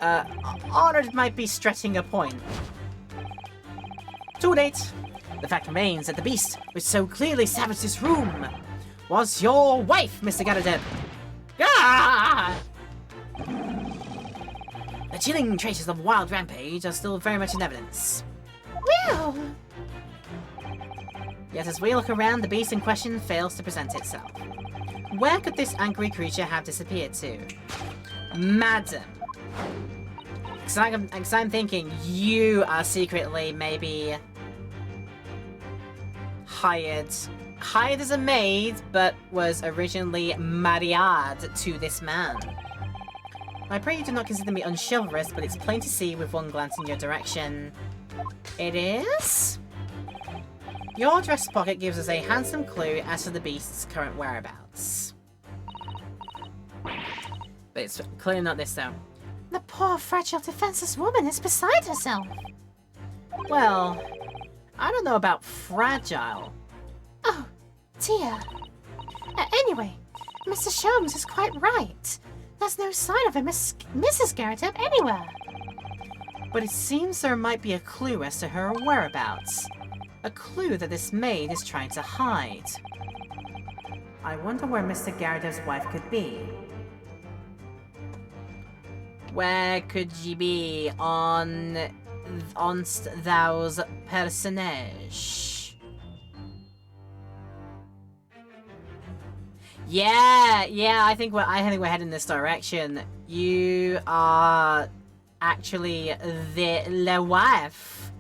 Honored might be stretching a point. Too late. The fact remains that the beast, which so clearly savaged this room, was your wife, Mr. Garrido. Ah! The chilling traces of wild rampage are still very much in evidence. Well, Yet as we look around, the beast in question fails to present itself. Where could this angry creature have disappeared to? Madam. Because I'm thinking you are secretly maybe hired as a maid, but was originally married to this man. I pray you do not consider me unchivalrous, but it's plain to see with one glance in your direction. It is? Your dress pocket gives us a handsome clue as to the beast's current whereabouts. But it's clearly not this though. the poor, fragile, defenseless woman is beside herself. Well, I don't know about fragile. Oh, dear. Anyway, Mr. Sholmes is quite right. There's no sign of a Mrs. Garrett anywhere. But it seems there might be a clue as to her whereabouts. A clue that this maid is trying to hide. I wonder where Mr. Garret's wife could be. Where could she be on thou's personage? Yeah, I think we're heading this direction. You are actually the wife.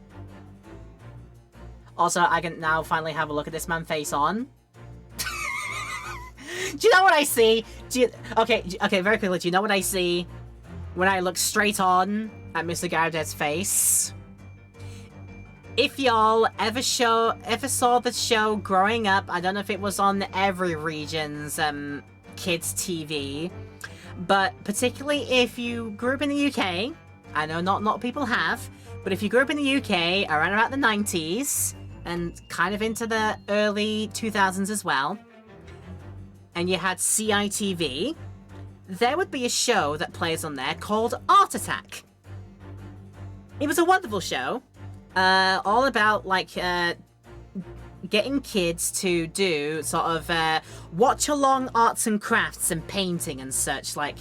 Also, I can now finally have a look at this man's face on. Do you know what I see? Okay, very quickly, do you know what I see when I look straight on at Mr. Garret's face? If y'all ever saw the show growing up, I don't know if it was on every region's kids' TV, but particularly if you grew up in the UK, I know not people have, but if you grew up in the UK around about the 90s and kind of into the early 2000s as well, and you had CITV, there would be a show that plays on there called Art Attack. It was a wonderful show, all about like getting kids to do sort of watch-along arts and crafts and painting and such, like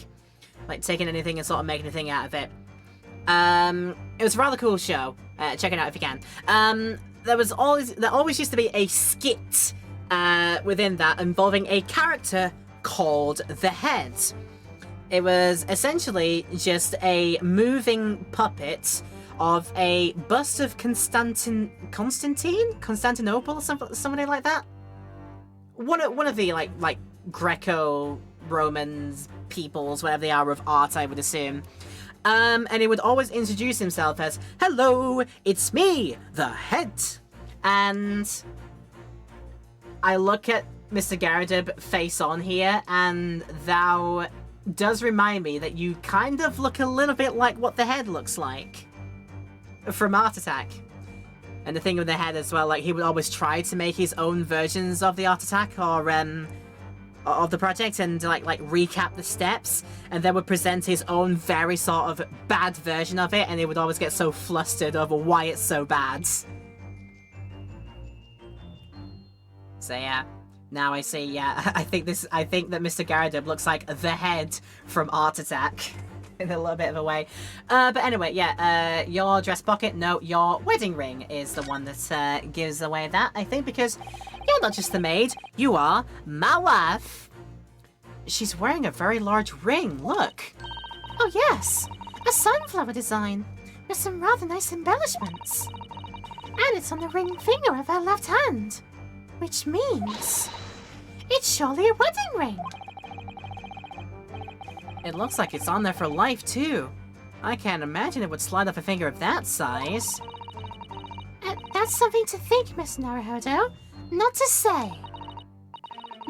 taking anything and sort of making a thing out of it. It was a rather cool show. Check it out if you can. There always used to be a skit within that involving a character called the Head. It was essentially just a moving puppet of a bust of Constantinople, somebody like that. One of the like Greco-Romans peoples, whatever they are, of art, I would assume. And he would always introduce himself as, "Hello, it's me, the Head." And I look at Mr. Garrideb face on here, and thou does remind me that you kind of look a little bit like what the Head looks like from Art Attack. And the thing with the Head as well, like he would always try to make his own versions of the Art Attack or of the project and like recap the steps, and then would present his own very sort of bad version of it, and he would always get so flustered over why it's so bad. So yeah, now I see. Yeah, I think that Mr. Garrideb looks like the Head from Art Attack in a little bit of a way. But anyway, yeah, your dress pocket, no, your wedding ring is the one that gives away that, I think, because you're not just the maid, you are my wife. She's wearing a very large ring, look. Oh yes, a sunflower design with some rather nice embellishments. And it's on the ring finger of her left hand, which means it's surely a wedding ring. It looks like it's on there for life, too. I can't imagine it would slide off a finger of that size. That's something to think, Miss Naruhodo, not to say.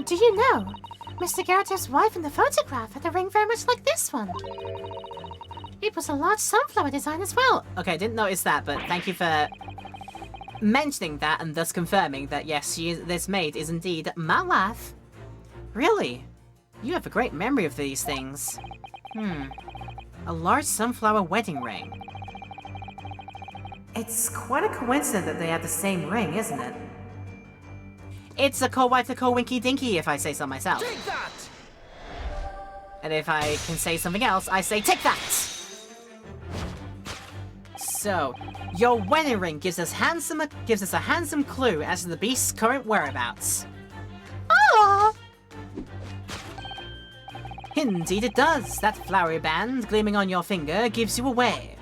Do you know, Mr. Garrideb's wife in the photograph had a ring very much like this one. It was a large sunflower design as well. Okay, didn't notice that, but thank you for mentioning that and thus confirming that, yes, this maid is indeed my wife. Really? You have a great memory of these things. A large sunflower wedding ring. It's quite a coincidence that they have the same ring, isn't it? It's a co-wife to co-winky dinky, if I say so myself. Take that! And if I can say something else, I say take that! So, your wedding ring gives us a handsome clue as to the beast's current whereabouts. Ah! Indeed it does. That flowery band gleaming on your finger gives you away.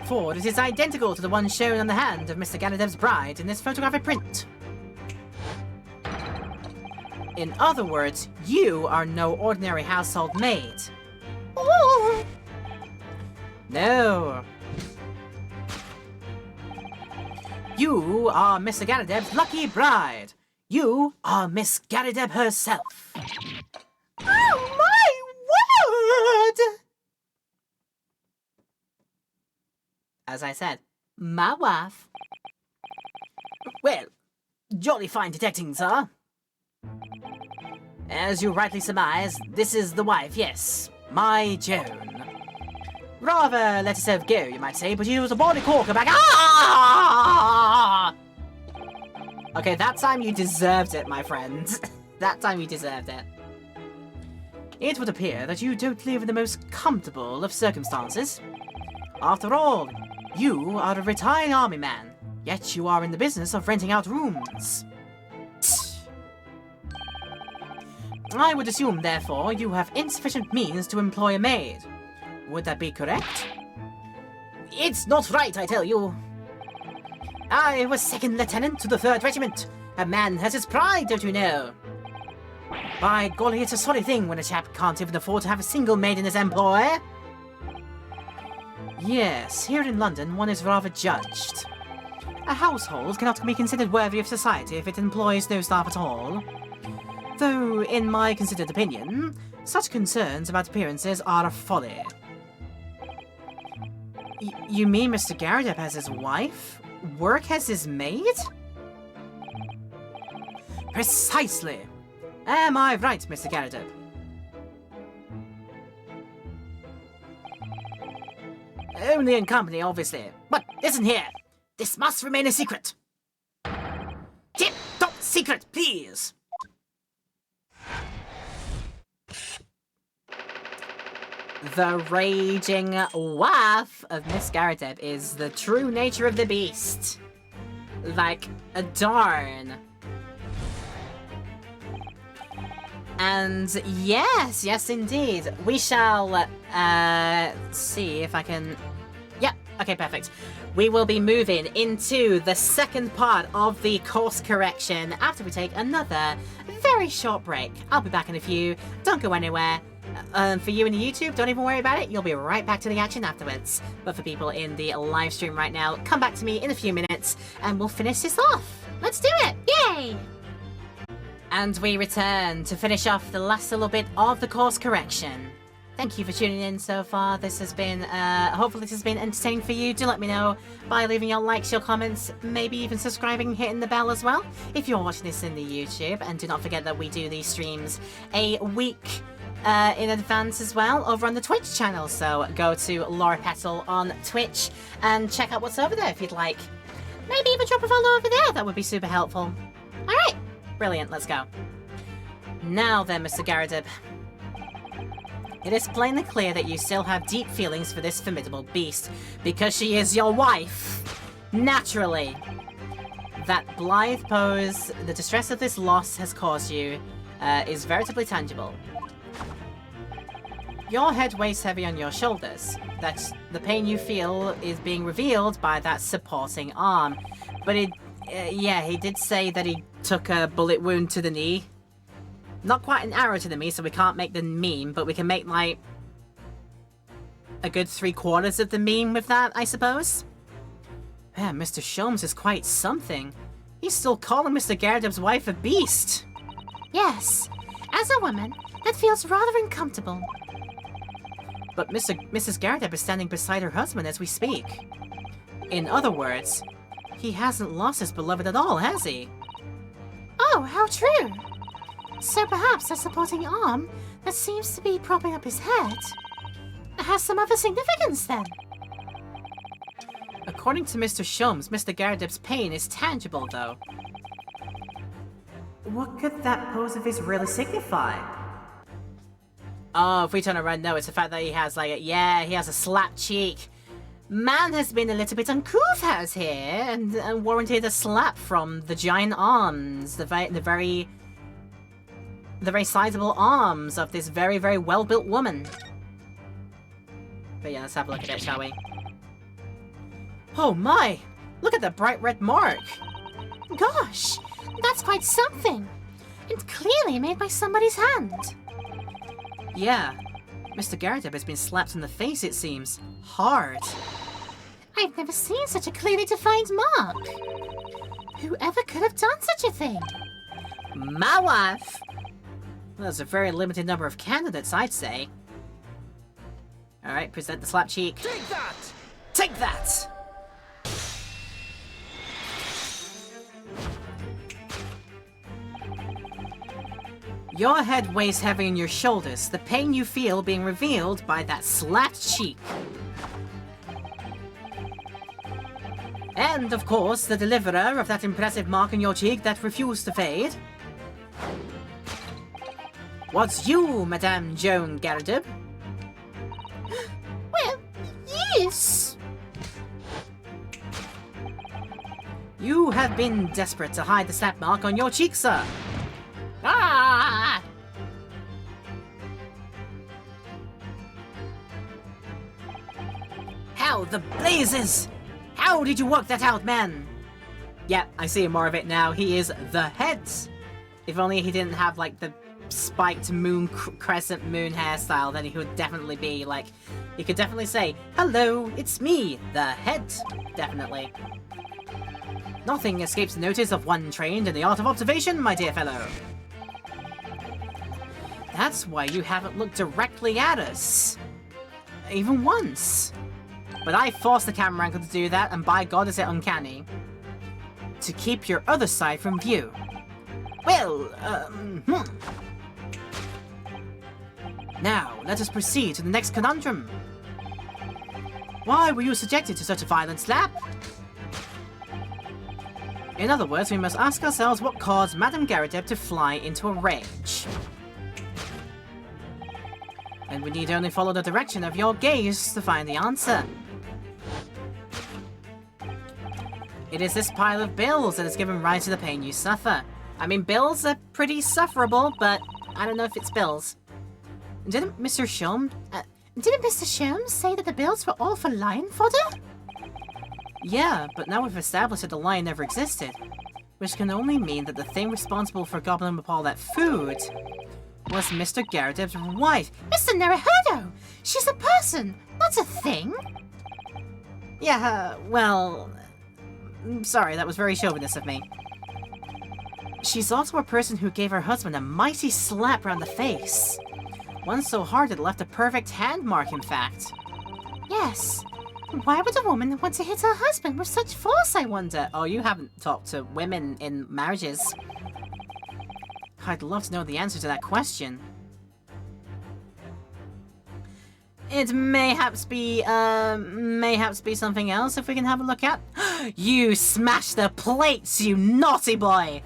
For it is identical to the one shown on the hand of Mr. Garrideb's bride in this photographic print. In other words, you are no ordinary household maid. Oh! No. You are Mr. Garrideb's lucky bride. You are Miss Garrideb herself. Oh my word! As I said, my wife. Well, jolly fine detecting, sir. As you rightly surmise, this is the wife, yes, my Joan. Rather let herself go, you might say, but she was a born corkerback. Ah! Okay, that time you deserved it, my friend. That time you deserved it. It would appear that you don't live in the most comfortable of circumstances. After all, you are a retired army man, yet you are in the business of renting out rooms. I would assume, therefore, you have insufficient means to employ a maid. Would that be correct? It's not right, I tell you. I was second lieutenant to the 3rd Regiment. A man has his pride, don't you know? By golly, it's a sorry thing when a chap can't even afford to have a single maid in his employ. Yes, here in London one is rather judged. A household cannot be considered worthy of society if it employs no staff at all. Though, in my considered opinion, such concerns about appearances are a folly. You mean Mr. Garrideb has his wife? Work has his maid? Precisely. Am I right, Mr. Garrideb? Only in company, obviously. But listen here. This must remain a secret. Tip-top secret, please. The raging waff of Miss Garrideb is the true nature of the beast. Like, a darn. And yes indeed. We shall, see if I can... Yep, okay, perfect. We will be moving into the second part of the course correction after we take another very short break. I'll be back in a few. Don't go anywhere. For you in the YouTube, don't even worry about it. You'll be right back to the action afterwards. But for people in the live stream right now, come back to me in a few minutes and we'll finish this off. Let's do it! Yay! And we return to finish off the last little bit of the course correction. Thank you for tuning in so far. This has been, hopefully this has been entertaining for you. Do let me know by leaving your likes, your comments, maybe even subscribing and hitting the bell as well if you're watching this in the YouTube. And do not forget that we do these streams a week in advance as well over on the Twitch channel. So go to Laura Petal on Twitch and check out what's over there if you'd like. Maybe even drop a follow over there. That would be super helpful. All right. Brilliant, let's go. Now then, Mr. Garrideb. It is plainly clear that you still have deep feelings for this formidable beast, because she is your wife. Naturally. That blithe pose, the distress of this loss has caused you, is veritably tangible. Your head weighs heavy on your shoulders. That's the pain you feel is being revealed by that supporting arm. But he did say that he took a bullet wound to the knee. Not quite an arrow to the knee, so we can't make the meme, but we can make, like, a good 3/4 of the meme with that, I suppose. Man, Mr. Sholmes is quite something. He's still calling Mr. Garrideb's wife a beast. Yes, as a woman, that feels rather uncomfortable. But Mrs. Garrideb is standing beside her husband as we speak. In other words, he hasn't lost his beloved at all, has he? Oh, how true! So perhaps a supporting arm that seems to be propping up his head has some other significance then. According to Mr. Sholmes, Mr. Garrideb's pain is tangible, though. What could that pose of his really signify? Oh, if we turn around, no, it's the fact that he has, like, he has a slap cheek. Man has been a little bit uncouth, has he? And warranted a slap from the giant arms, the very sizable arms of this very, very well-built woman. But yeah, let's have a look at it, shall we? Oh my! Look at the bright red mark! Gosh, that's quite something. And clearly made by somebody's hand. Yeah, Mr. Garrideb has been slapped in the face, it seems. Hard. I've never seen such a clearly defined mark. Whoever could have done such a thing? My wife! Well, there's a very limited number of candidates, I'd say. Alright, present the slap cheek. Take that! Take that! Your head weighs heavy on your shoulders, the pain you feel being revealed by that slapped cheek. And, of course, the deliverer of that impressive mark on your cheek that refused to fade. What's you, Madame Joan Garrideb? Well, yes. You have been desperate to hide the slap mark on your cheek, sir. Ah! How the blazes! How did you work that out, man? Yeah, I see more of it now. He is the head. If only he didn't have, like, the spiked moon crescent moon hairstyle, then he would definitely be, like, he could definitely say, hello, it's me, the head. Definitely. Nothing escapes the notice of one trained in the art of observation, my dear fellow. That's why you haven't looked directly at us. Even once. But I forced the camera angle to do that, and by God is it uncanny. To keep your other side from view. Well, Now, let us proceed to the next conundrum. Why were you subjected to such a violent slap? In other words, we must ask ourselves what caused Madame Garrideb to fly into a rage. And we need only follow the direction of your gaze to find the answer. It is this pile of bills that has given rise to the pain you suffer. I mean, bills are pretty sufferable, but I don't know if it's bills. Didn't Mr. Sholmes say that the bills were all for lion fodder? Yeah, but now we've established that the lion never existed. Which can only mean that the thing responsible for gobbling up all that food was Mr. Garrideb's wife. Mr. Naruhodo! She's a person, not a thing! Yeah, well... sorry, that was very chauvinist of me. She's also a person who gave her husband a mighty slap round the face. One so hard it left a perfect hand mark, in fact. Yes. Why would a woman want to hit her husband with such force, I wonder? Oh, you haven't talked to women in marriages. I'd love to know the answer to that question. It mayhaps be something else if we can have a look at. You smashed the plates, you naughty boy!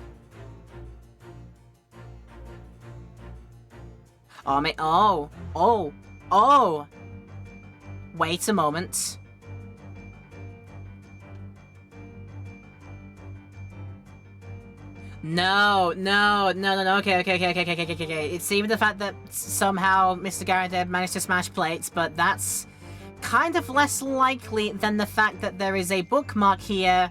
Oh, mate. Oh. Wait a moment. No. Okay. It's even the fact that somehow Mr. Garrideb managed to smash plates, but that's kind of less likely than the fact that there is a bookmark here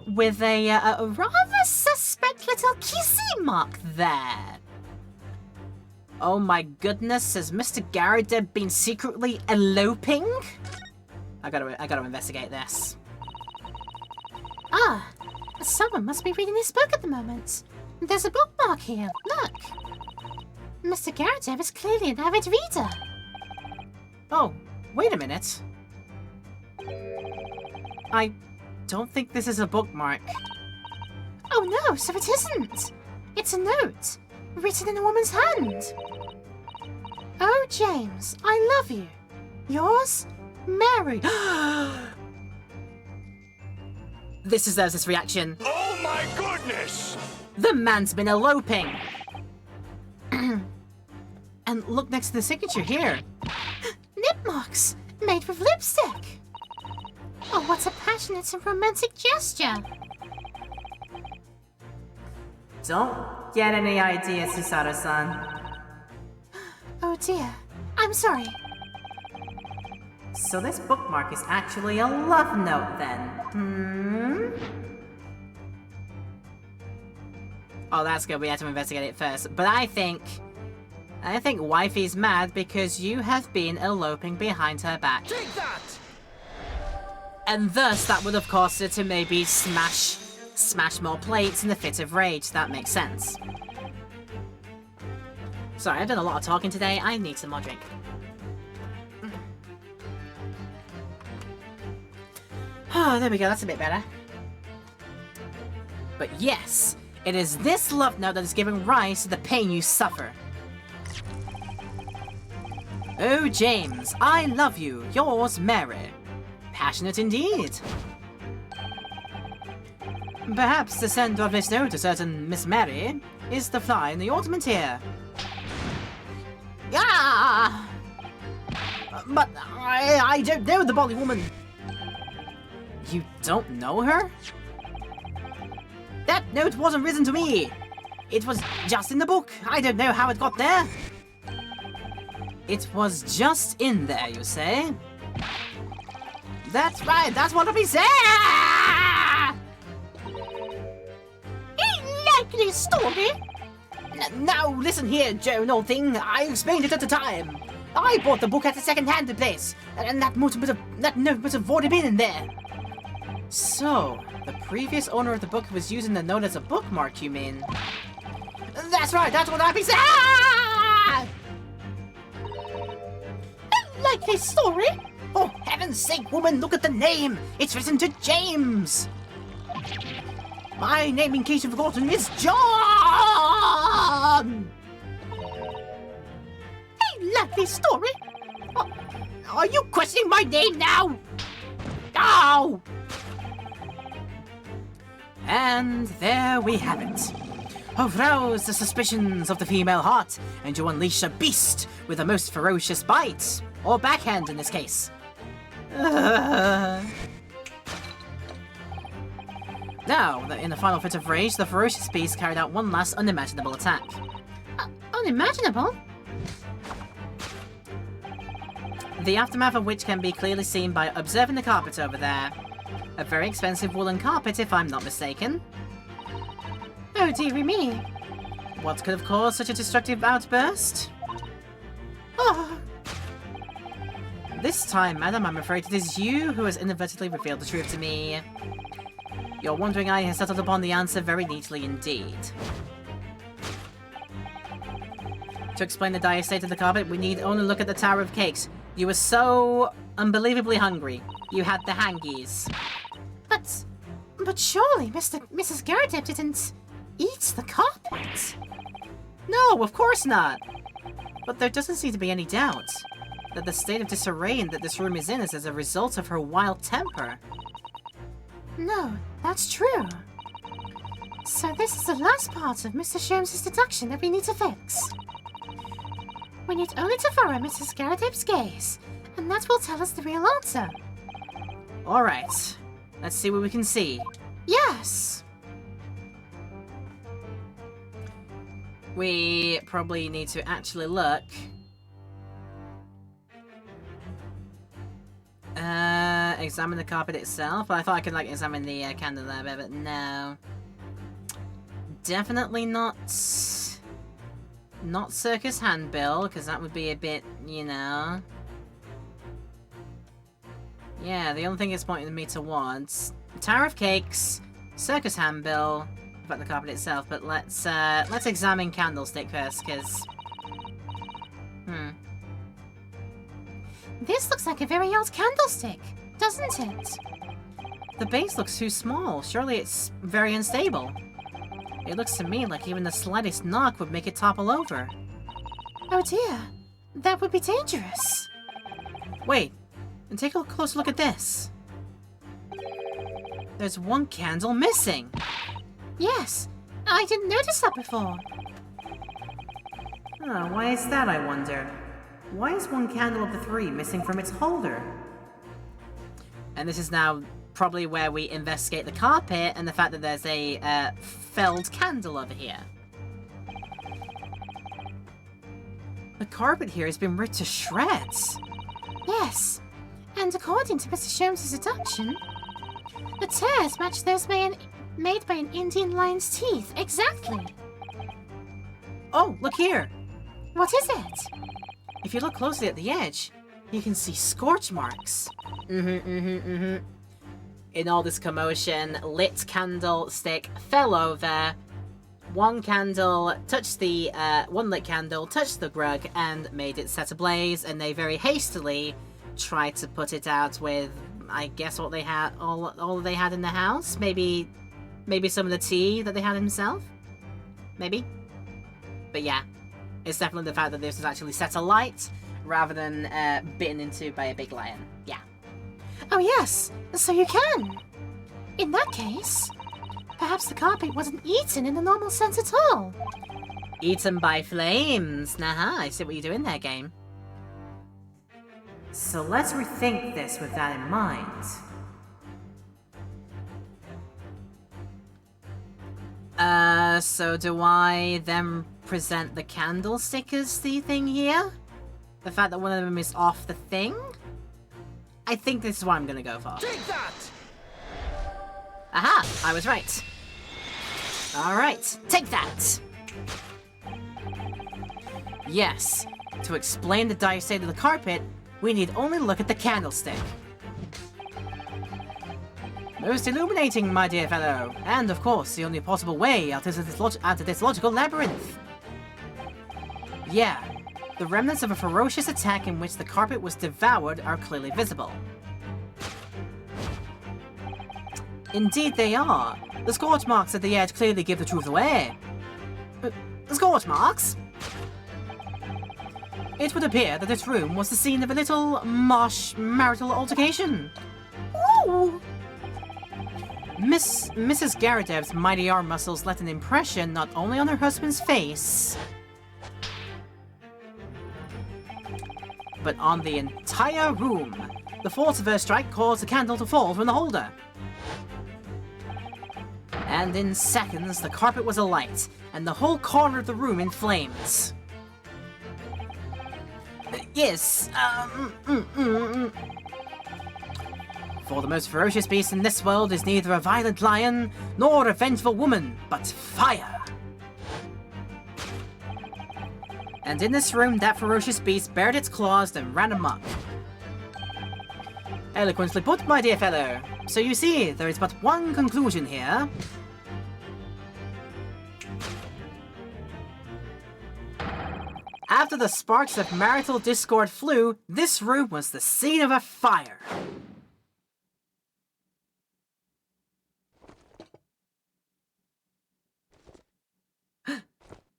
with a rather suspect little kissy mark there. Oh my goodness, has Mr. Garrideb been secretly eloping? I gotta investigate this. Ah, someone must be reading this book at the moment. There's a bookmark here, look. Mr. Garrideb is clearly an avid reader. Oh, wait a minute. I don't think this is a bookmark. Oh no, so it isn't. It's a note, written in a woman's hand. Oh, James, I love you. Yours, Mary. This deserves this reaction. Oh my goodness! The man's been eloping. And look next to the signature here. Nip marks, made with lipstick. Oh, what a passionate and romantic gesture. Don't get any ideas, Susato-san. Oh dear, I'm sorry. So this bookmark is actually a love note then, Oh, that's good. We have to investigate it first. But I think Wifey's mad because you have been eloping behind her back. Take that! And thus, that would have caused her to maybe smash more plates in a fit of rage. That makes sense. Sorry, I've done a lot of talking today. I need some more drink. Oh, there we go. That's a bit better. But yes, it is this love note that is giving rise to the pain you suffer. Oh, James, I love you. Yours, Mary. Passionate indeed. Perhaps the sender of this note to certain Miss Mary is the fly in the ointment here. Ah! But I don't know the Bolly woman. You don't know her? That note wasn't written to me. It was just in the book. I don't know how it got there. It was just in there, you say? That's right, that's what I'll be saying! Likely story. Now, listen here, Joan, old thing. I explained it at the time. I bought the book at a second-hand place, and that note must have already been in there. So, the previous owner of the book was using the note as a bookmark, you mean? That's right, that's what I'll be saying! Likely story. For heaven's sake, woman, look at the name! It's written to James! My name, in case you've forgotten, is John! Likely story. Are you questioning my name now? Ow! And there we have it. Arouse the suspicions of the female heart, and you unleash a beast with the most ferocious bite. Or backhand in this case. Now, in the final fit of rage, the ferocious beast carried out one last unimaginable attack. Unimaginable? The aftermath of which can be clearly seen by observing the carpet over there. A very expensive woolen carpet, if I'm not mistaken. Oh, dearie me. What could have caused such a destructive outburst? Oh, This time, madam, I'm afraid it is you who has inadvertently revealed the truth to me. Your wandering eye has settled upon the answer very neatly indeed. To explain the dire state of the carpet, we need only look at the Tower of Cakes. You were so unbelievably hungry. You had the hangies. but surely Mrs. Garrett didn't eat the carpet. No, of course not! But there doesn't seem to be any doubt that the state of disarray that this room is in is as a result of her wild temper. No, that's true. So this is the last part of Mr. Sholmes' deduction that we need to fix. We need only to follow Mrs. Garrett's gaze, and that will tell us the real answer. Alright, let's see what we can see. Yes! We probably need to actually look. Examine the carpet itself. I thought I could, like, examine the candle there, but no. Definitely not... Not circus handbill, because that would be a bit, you know... Yeah, the only thing it's pointing me towards... Tower of Cakes, circus handbill, about the carpet itself, but let's examine candlestick first, because... This looks like a very old candlestick, doesn't it? The base looks too small. Surely it's very unstable. It looks to me like even the slightest knock would make it topple over. Oh dear, that would be dangerous. Wait, and take a close look at this. There's one candle missing. Yes, I didn't notice that before. Oh, why is that, I wonder? Why is one candle of the three missing from its holder? And this is now probably where we investigate the carpet and the fact that there's a felled candle over here. The carpet here has been ripped to shreds. Yes, and according to Mr. Sholmes' deduction, the tears match those made by an Indian lion's teeth exactly. Oh, look here! What is it? If you look closely at the edge, you can see scorch marks. In all this commotion, lit candlestick fell over. One candle touched the, one lit candle touched the rug and made it set ablaze, and they very hastily tried to put it out with, I guess, what they had, all they had in the house. Maybe some of the tea that they had himself. Maybe. But yeah, it's definitely the fact that this was actually set alight rather than bitten into by a big lion. Yeah. Oh yes, so you can. In that case, perhaps the carpet wasn't eaten in the normal sense at all. Eaten by flames. Nah, I see what you're doing there, game. So let's rethink this with that in mind. So do I then present the candlestick as the thing here? The fact that one of them is off the thing? I think this is what I'm gonna go for. Take that! Aha! I was right. Alright, take that! Yes, to explain the dire state of the carpet, we need only look at the candlestick. Most illuminating, my dear fellow, and of course, the only possible way out of this logical labyrinth. Yeah, the remnants of a ferocious attack in which the carpet was devoured are clearly visible. Indeed they are. The scorch marks at the edge clearly give the truth away. Scorch marks? It would appear that this room was the scene of a little marsh marital altercation. Ooh! Mrs. Garadev's mighty arm muscles left an impression not only on her husband's face, but on the entire room. The force of her strike caused the candle to fall from the holder. And in seconds, the carpet was alight, and the whole corner of the room in flames. Yes, For the most ferocious beast in this world is neither a violent lion nor a vengeful woman, but fire. And in this room, that ferocious beast bared its claws and ran amok. Eloquently put, my dear fellow. So you see, there is but one conclusion here. After the sparks of marital discord flew, this room was the scene of a fire.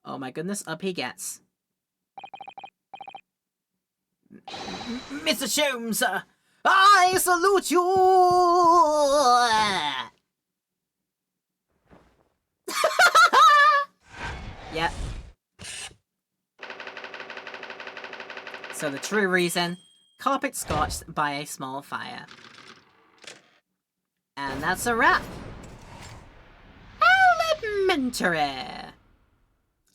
Oh my goodness, up he gets. Mr. Sholmes, I salute you! Yep. So the true reason, carpet scorched by a small fire. And that's a wrap. Elementary.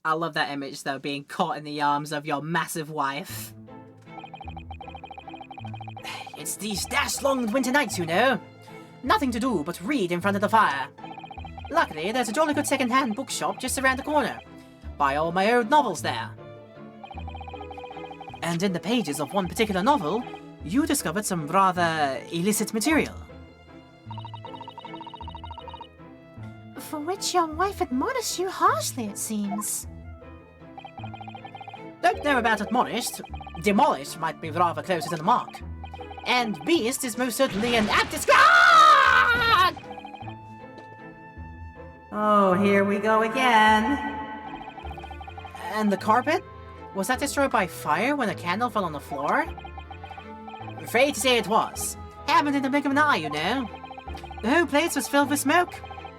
I love that image though, being caught in the arms of your massive wife. It's these dash-long winter nights, you know. Nothing to do but read in front of the fire. Luckily, there's a jolly good second-hand bookshop just around the corner. Buy all my old novels there. And in the pages of one particular novel, you discovered some rather illicit material. For which your wife admonished you harshly, it seems. Don't know about admonished. Demolished might be rather closer to the mark. And beast is most certainly an apt description! Oh, here we go again. And the carpet? Was that destroyed by fire when a candle fell on the floor? Afraid to say it was. Happened in the blink of an eye, you know. The whole place was filled with smoke.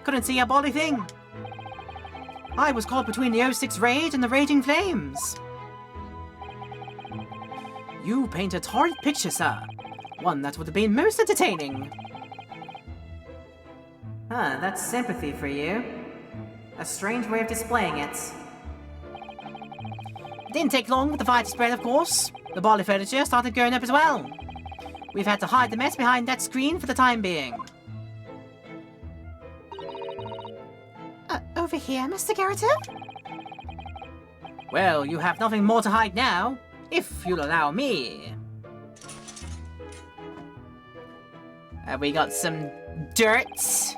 Couldn't see a bloody thing. I was caught between the O6 rage and the raging flames. You paint a horrid picture, sir. One that would have been most entertaining. Huh, that's sympathy for you. A strange way of displaying it. Didn't take long with the fire to spread, of course. The body furniture started going up as well. We've had to hide the mess behind that screen for the time being. Over here, Mr. Garrett? Well, you have nothing more to hide now, if you'll allow me. Have we got some dirt?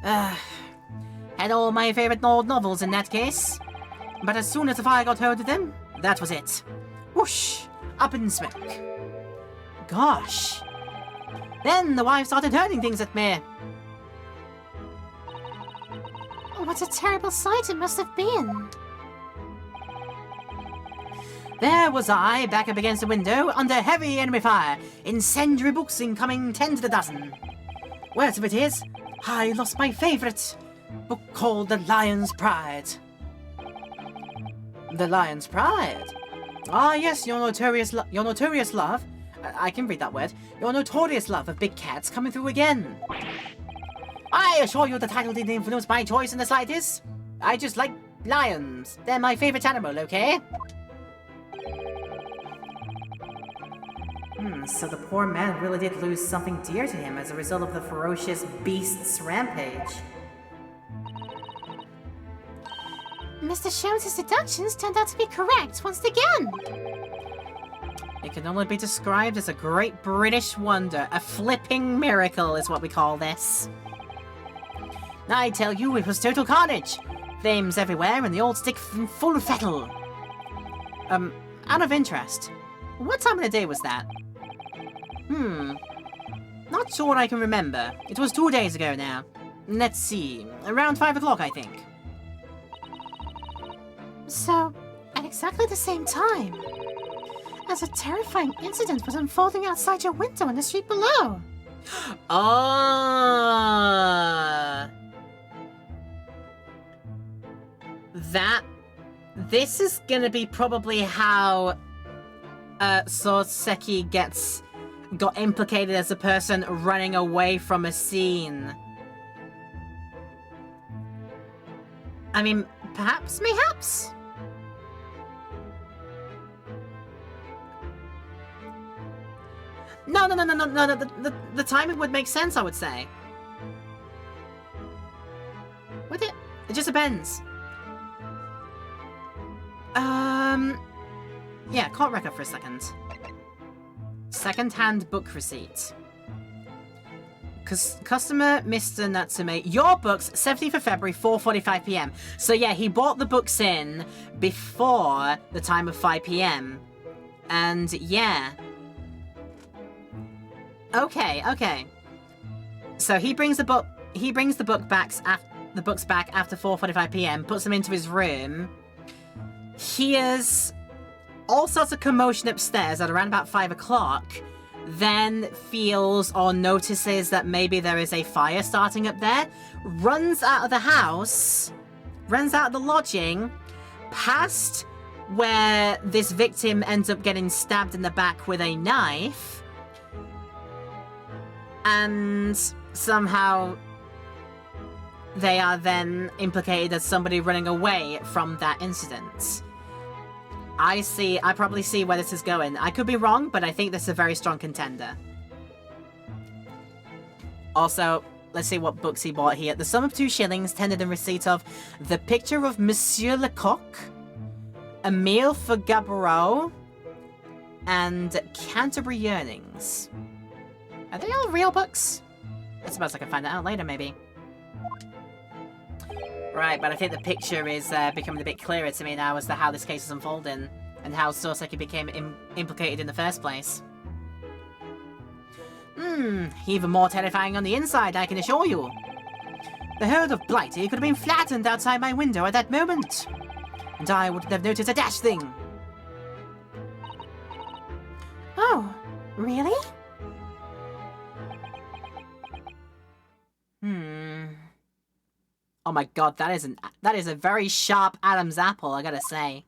Had all my favorite old novels in that case. But as soon as the fire got hold of them, that was it. Whoosh! Up in smoke. Gosh. Then the wife started hurling things at me. What a terrible sight it must have been. There was I, back up against the window, under heavy enemy fire, incendiary books incoming 10 to the dozen. Worst of it is, I lost my favourite book called The Lion's Pride. The Lion's Pride? Ah yes, your notorious love, I can read that word, your notorious love of big cats coming through again. I assure you the title didn't influence my choice in the slightest. I just like lions. They're my favourite animal, okay? So the poor man really did lose something dear to him as a result of the ferocious beast's rampage. Mr. Sholmes' deductions turned out to be correct once again. It can only be described as a great British wonder. A flipping miracle is what we call this. I tell you, it was total carnage. Flames everywhere and the old stick full of fettle. Out of interest, what time of the day was that? Not sure I can remember. It was 2 days ago now. Let's see, around 5 o'clock, I think. So, at exactly the same time, as a terrifying incident was unfolding outside your window in the street below. Oh. This is gonna be probably how Soseki got implicated as a person running away from a scene. I mean, perhaps, mayhaps? No, the timing would make sense, I would say. Would it? It just depends. Yeah, caught record for a second. Second-hand book receipt. Customer Mr. Natsume, your books, 17th of February, 4:45 p.m. So yeah, he bought the books in before the time of 5 p.m. And yeah. Okay. So he brings the books back after 4:45 p.m., puts them into his room. Hears all sorts of commotion upstairs at around about 5 o'clock, then feels or notices that maybe there is a fire starting up there, runs out of the house, runs out of the lodging, past where this victim ends up getting stabbed in the back with a knife, and somehow they are then implicated as somebody running away from that incident. I probably see where this is going. I could be wrong, but I think this is a very strong contender. Also, let's see what books he bought here. The sum of 2 shillings tendered in receipt of The Picture of Monsieur Lecoq, A Meal for Gabreau, and Canterbury Yearnings. Are they all real books? I suppose I can find that out later, maybe. Right, but I think the picture is becoming a bit clearer to me now as to how this case is unfolding, and how Soseki became implicated in the first place. Even more terrifying on the inside, I can assure you. The herd of Blighty could have been flattened outside my window at that moment, and I wouldn't have noticed a dash thing. Oh, really? Oh my god, that is a very sharp Adam's apple, I gotta say.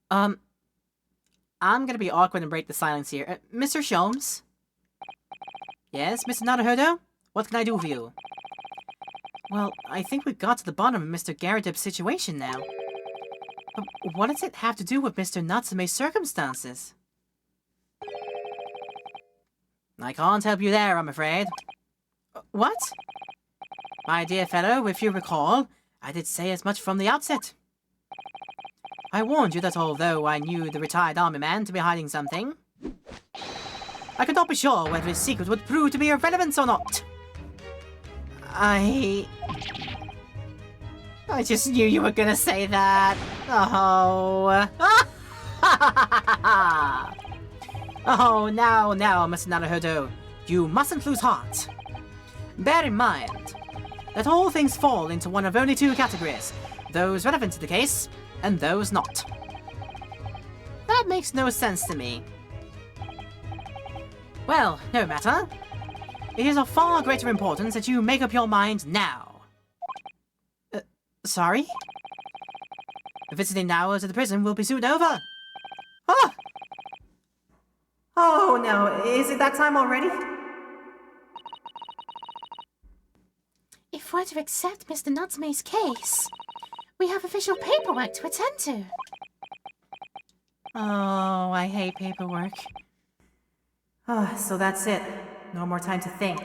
I'm gonna be awkward and break the silence here. Mr. Sholmes? Yes, Mr. Naruhodo? What can I do for you? Well, I think we've got to the bottom of Mr. Garrideb's situation now. But what does it have to do with Mr. Natsume's circumstances? I can't help you there, I'm afraid. What? My dear fellow, if you recall, I did say as much from the outset. I warned you that although I knew the retired army man to be hiding something, I could not be sure whether his secret would prove to be irrelevant or not. I just knew you were gonna say that. Oh. Oh, now, Mr. Naruhodo, you mustn't lose heart. Bear in mind that all things fall into one of only 2 categories, those relevant to the case, and those not. That makes no sense to me. Well, no matter. It is of far greater importance that you make up your mind now. Sorry? The visiting hours of the prison will be soon over. Ah! Oh no, is it that time already? If we're to accept Mr. Natsume's case, we have official paperwork to attend to. Oh, I hate paperwork. Oh, so that's it. No more time to think.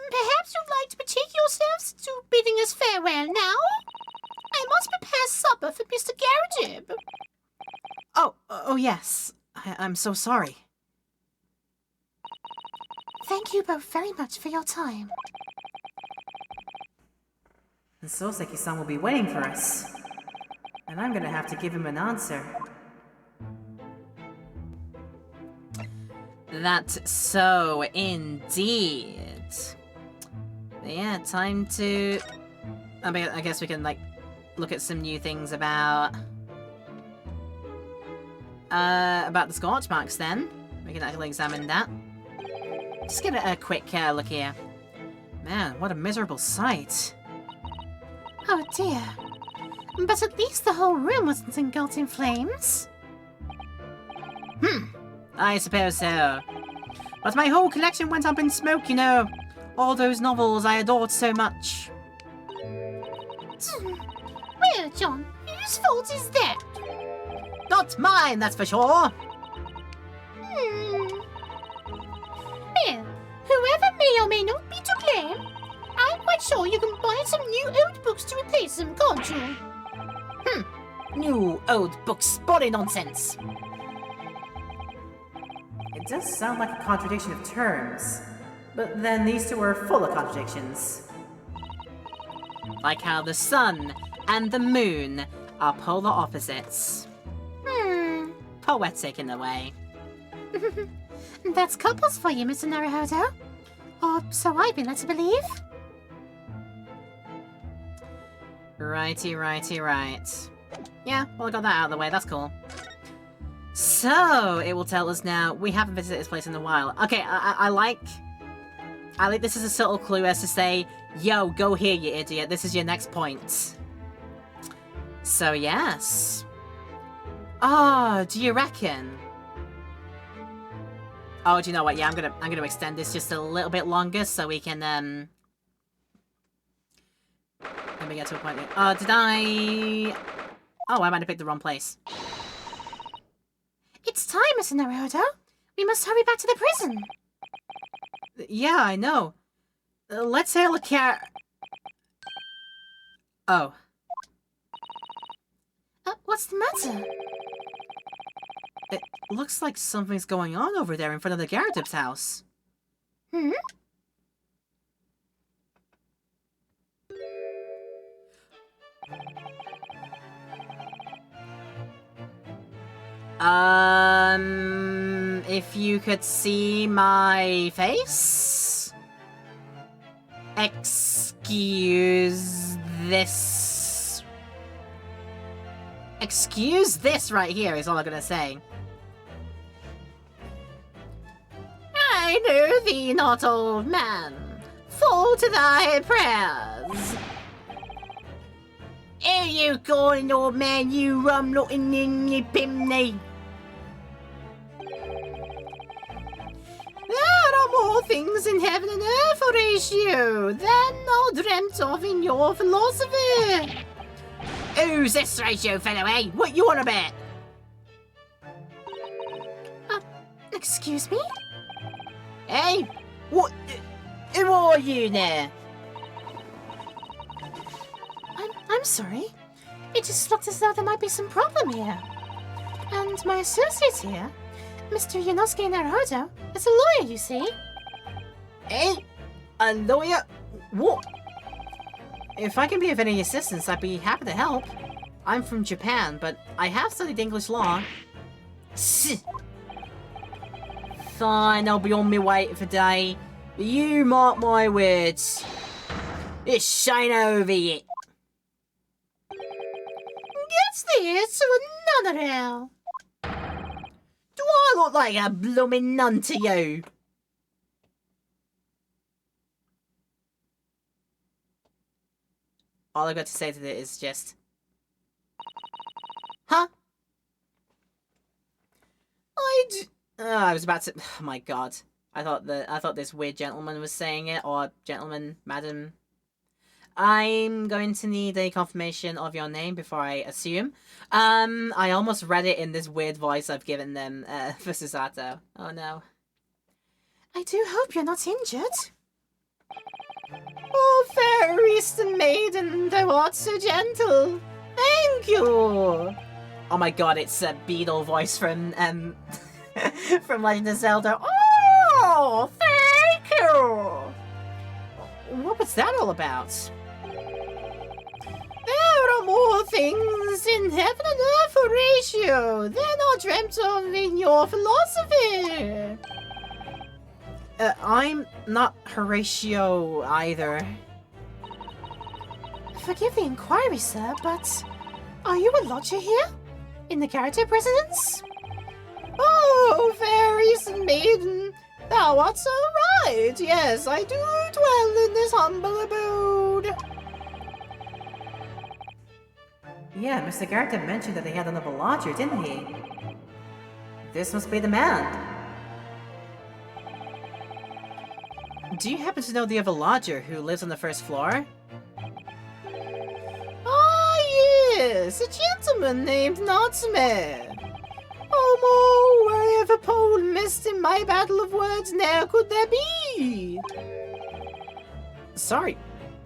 Perhaps you'd like to betake yourselves to bidding us farewell now? I must prepare supper for Mr. Garrideb. Oh yes. I'm so sorry. Thank you both very much for your time. And Soseki-san will be waiting for us. And I'm gonna have to give him an answer. That's so indeed. But yeah, time to I guess we can, like, look at some new things about the scorch marks then. We can actually examine that. Just get a quick look here. Man, what a miserable sight. Oh dear. But at least the whole room wasn't engulfed in flames. I suppose so. But my whole collection went up in smoke, you know. All those novels I adored so much. Well, John, whose fault is that? Not mine, that's for sure. Well, whoever may or may not be to blame, I'm quite sure you can buy some new old books to replace them, can't you? New old books, body nonsense. It does sound like a contradiction of terms, but then these two are full of contradictions. Like how the sun and the moon are polar opposites. Poetic in a way. That's couples for you, Mr. Naruhodo. Or so I've been led to believe. Righty, right. Yeah, well, I got that out of the way, that's cool. So, it will tell us now, we haven't visited this place in a while. Okay, I like this as a subtle clue as to say, yo, go here, you idiot, this is your next point. So, yes. Oh, do you reckon? Oh, do you know what? Yeah, I'm gonna extend this just a little bit longer so we can, let me get to a point here. Did I... Oh, I might have picked the wrong place. It's time, Mr. Naruhodo. We must hurry back to the prison. Yeah, I know. Let's hail a car... Oh. What's the matter? It looks like something's going on over there in front of the Gyarados house. If you could see my face? Excuse this. Excuse this right here is all I'm gonna say. I know thee not, old man. Fall to thy prayers. Here you going, old man, you rum-looking in your chimney. There are more things in heaven and earth, Horatio, than are dreamt of in your philosophy. Who's this Horatio fellow, eh? What you on about? Excuse me? Hey? What? Who are you now? I'm sorry. It just looked as though there might be some problem here. And my associate here, Mr. Yonosuke Naruhodo, is a lawyer, you see. Hey? A lawyer? What? If I can be of any assistance, I'd be happy to help. I'm from Japan, but I have studied English law. Fine, I'll be on my way for day. You mark my words. This ain't over yet. Gets this to another hell. Do I look like a blooming nun to you? All I've got to say to it is just... Huh? I was about to... Oh my god. I thought this weird gentleman was saying it, or gentleman, madam. I'm going to need a confirmation of your name before I assume. I almost read it in this weird voice I've given them for Susato. Oh no. I do hope you're not injured. Oh, fair Eastern maiden, thou art so gentle. Thank you. Oh my god, it's a Beetle voice from from Legend of Zelda. Oh, thank you. What was that all about? There are more things in heaven and earth, Horatio, than are dreamt of in your philosophy. I'm not Horatio either. Forgive the inquiry, sir, but are you a lodger here? In the Garrett residence? Oh, fairest maiden, thou art so right. Yes, I do dwell in this humble abode. Yeah, Mr. Garrett had mentioned that he had another lodger, didn't he? This must be the man. Do you happen to know the other lodger who lives on the first floor? Ah, yes, a gentleman named Natsume. Oh, wherever Pole missed in my battle of words now could there be? Sorry,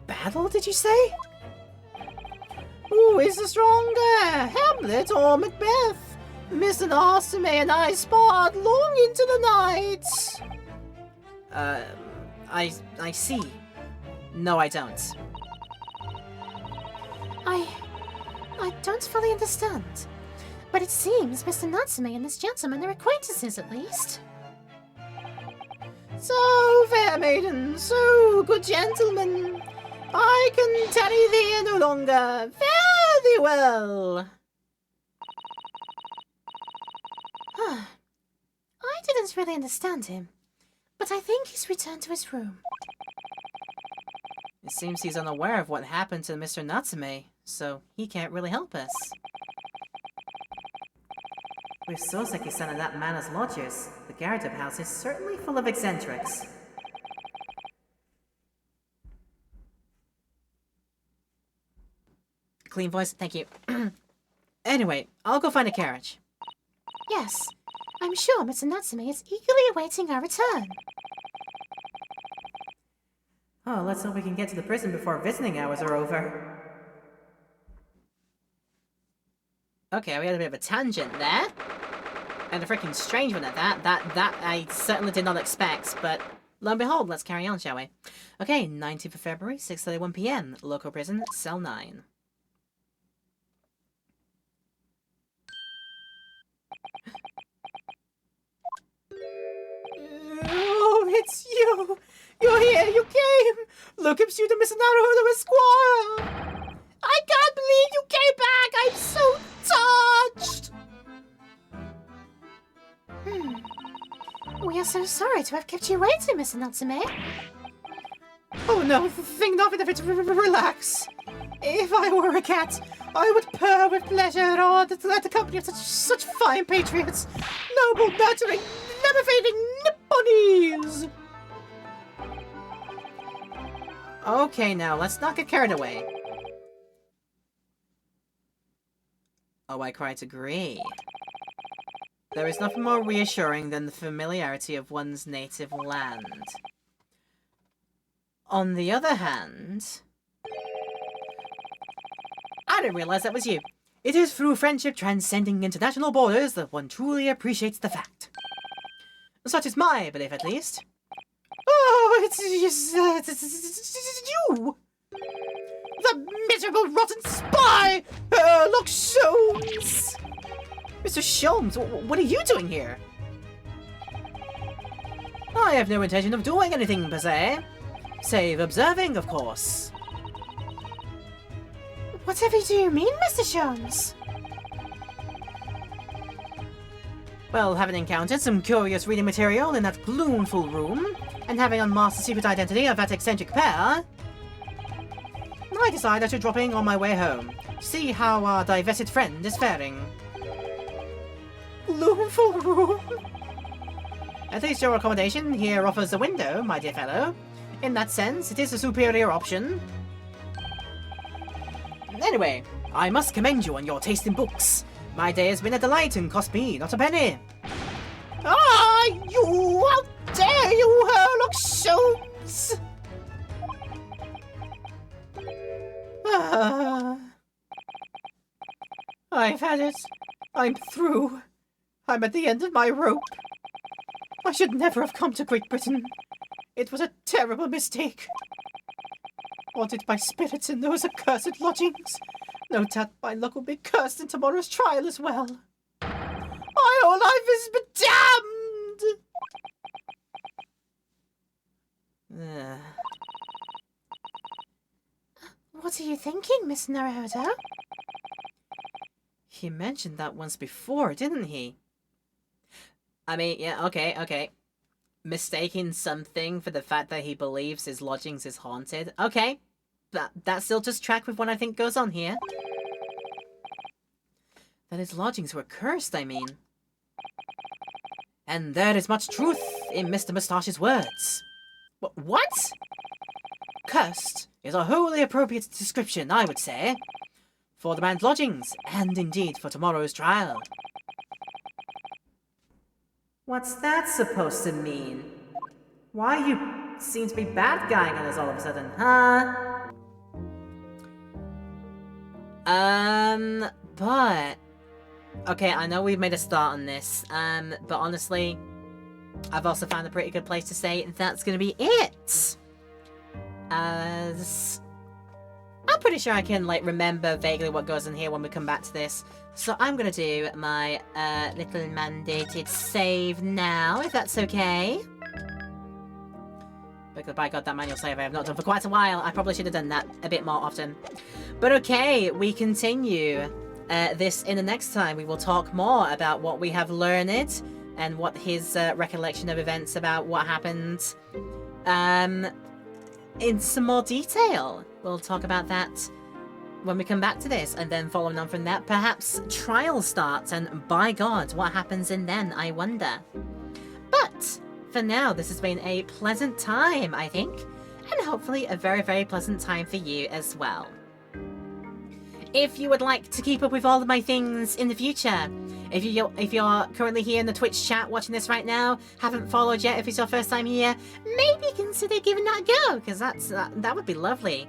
battle, did you say? Who is the stronger, Hamlet or Macbeth? Mr. Natsume and I sparred long into the night. I see. No, I don't. I don't fully understand. But it seems Mr. Natsume and this gentleman are acquaintances, at least. So, fair maiden, so good gentleman, I can tarry thee no longer. Fare thee well. I didn't really understand him, but I think he's returned to his room. It seems he's unaware of what happened to Mr. Natsume, so he can't really help us. With Soseki-san and that man as lodgers, the Garrett house is certainly full of eccentrics. Clean voice, thank you. Anyway, I'll go find a carriage. Yes, I'm sure Mr. Natsume is eagerly awaiting our return. Oh, let's hope we can get to the prison before visiting hours are over. Okay, we had a bit of a tangent there. And a freaking strange one at that. That I certainly did not expect, but lo and behold, let's carry on, shall we? Okay, 19th of February, 6:31 PM, local prison, cell 9. Oh, it's you! You're here, you came! Look, it's you, the Mr. Naruto Esquire! I can't believe you came back! I'm so touched! We are so sorry to have kept you waiting, Mr. Natsume. Oh no, think nothing of it. Relax. If I were a cat, I would purr with pleasure at the company of such fine patriots. Noble, nurturing, never-fading Nipponese! Okay, now, let's not get carried away. Oh, I quite agree. There is nothing more reassuring than the familiarity of one's native land. On the other hand... I didn't realize that was you. It is through friendship transcending international borders that one truly appreciates the fact. Such is my belief, at least. Oh, it's you! The miserable, rotten spy! Sherlock Sholmes! Mr. Sholmes, what are you doing here? I have no intention of doing anything, per se. Save observing, of course. Whatever do you mean, Mr. Sholmes? Well, having encountered some curious reading material in that gloomful room, and having unmasked the secret identity of that eccentric pair, I decided to drop in on my way home, to see how our divested friend is faring. Gloomful room? At least your accommodation here offers a window, my dear fellow. In that sense, it is a superior option. Anyway, I must commend you on your taste in books. My day has been a delight and cost me not a penny. Ah, you! How dare you, Sherlock Sholmes! I've had it. I'm through. I'm at the end of my rope. I should never have come to Great Britain. It was a terrible mistake. Haunted by spirits in those accursed lodgings. No doubt my luck will be cursed in tomorrow's trial as well. My whole life is bedamned! What are you thinking, Miss Naruhodo? He mentioned that once before, didn't he? I mean, yeah, okay. Mistaking something for the fact that he believes his lodgings is haunted. Okay, that still just track with what I think goes on here. That his lodgings were cursed, I mean. And there is much truth in Mr. Moustache's words. What? Cursed is a wholly appropriate description, I would say, for the man's lodgings, and indeed for tomorrow's trial. What's that supposed to mean? Why you seem to be bad guying on us all of a sudden, huh? But... Okay, I know we've made a start on this, but honestly, I've also found a pretty good place to say that's gonna be it. As... I'm pretty sure I can, like, remember vaguely what goes in here when we come back to this. So I'm gonna do my, little mandated save now, if that's okay. Because by God, that manual save I have not done for quite a while. I probably should have done that a bit more often. But okay, we continue this in the next time. We will talk more about what we have learned and what his recollection of events about what happened in some more detail. We'll talk about that when we come back to this, and then following on from that, perhaps trial starts, and by God, what happens in then, I wonder. But for now, this has been a pleasant time, I think, and hopefully a very, very pleasant time for you as well. If you would like to keep up with all of my things in the future, if you're currently here in the Twitch chat watching this right now, haven't followed yet, if it's your first time here, maybe consider giving that a go, because that would be lovely.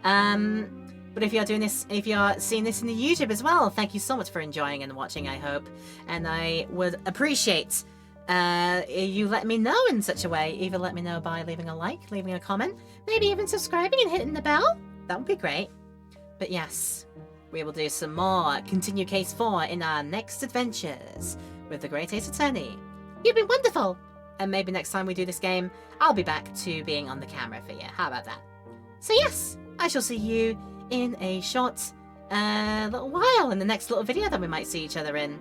But if you're doing this, if you're seeing this in the YouTube as well, thank you so much for enjoying and watching, I hope. And I would appreciate you let me know in such a way. Either let me know by leaving a like, leaving a comment, maybe even subscribing and hitting the bell. That would be great. But yes, we will do some more Continue Case 4 in our next adventures with the Great Ace Attorney. You've been wonderful! And maybe next time we do this game, I'll be back to being on the camera for you. How about that? So yes, I shall see you in a short little while in the next little video that we might see each other in.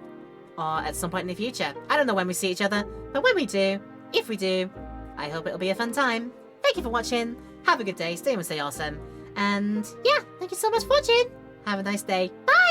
Or at some point in the future. I don't know when we see each other, but when we do, if we do, I hope it'll be a fun time. Thank you for watching. Have a good day. Stay awesome. And yeah, thank you so much for watching. Have a nice day. Bye!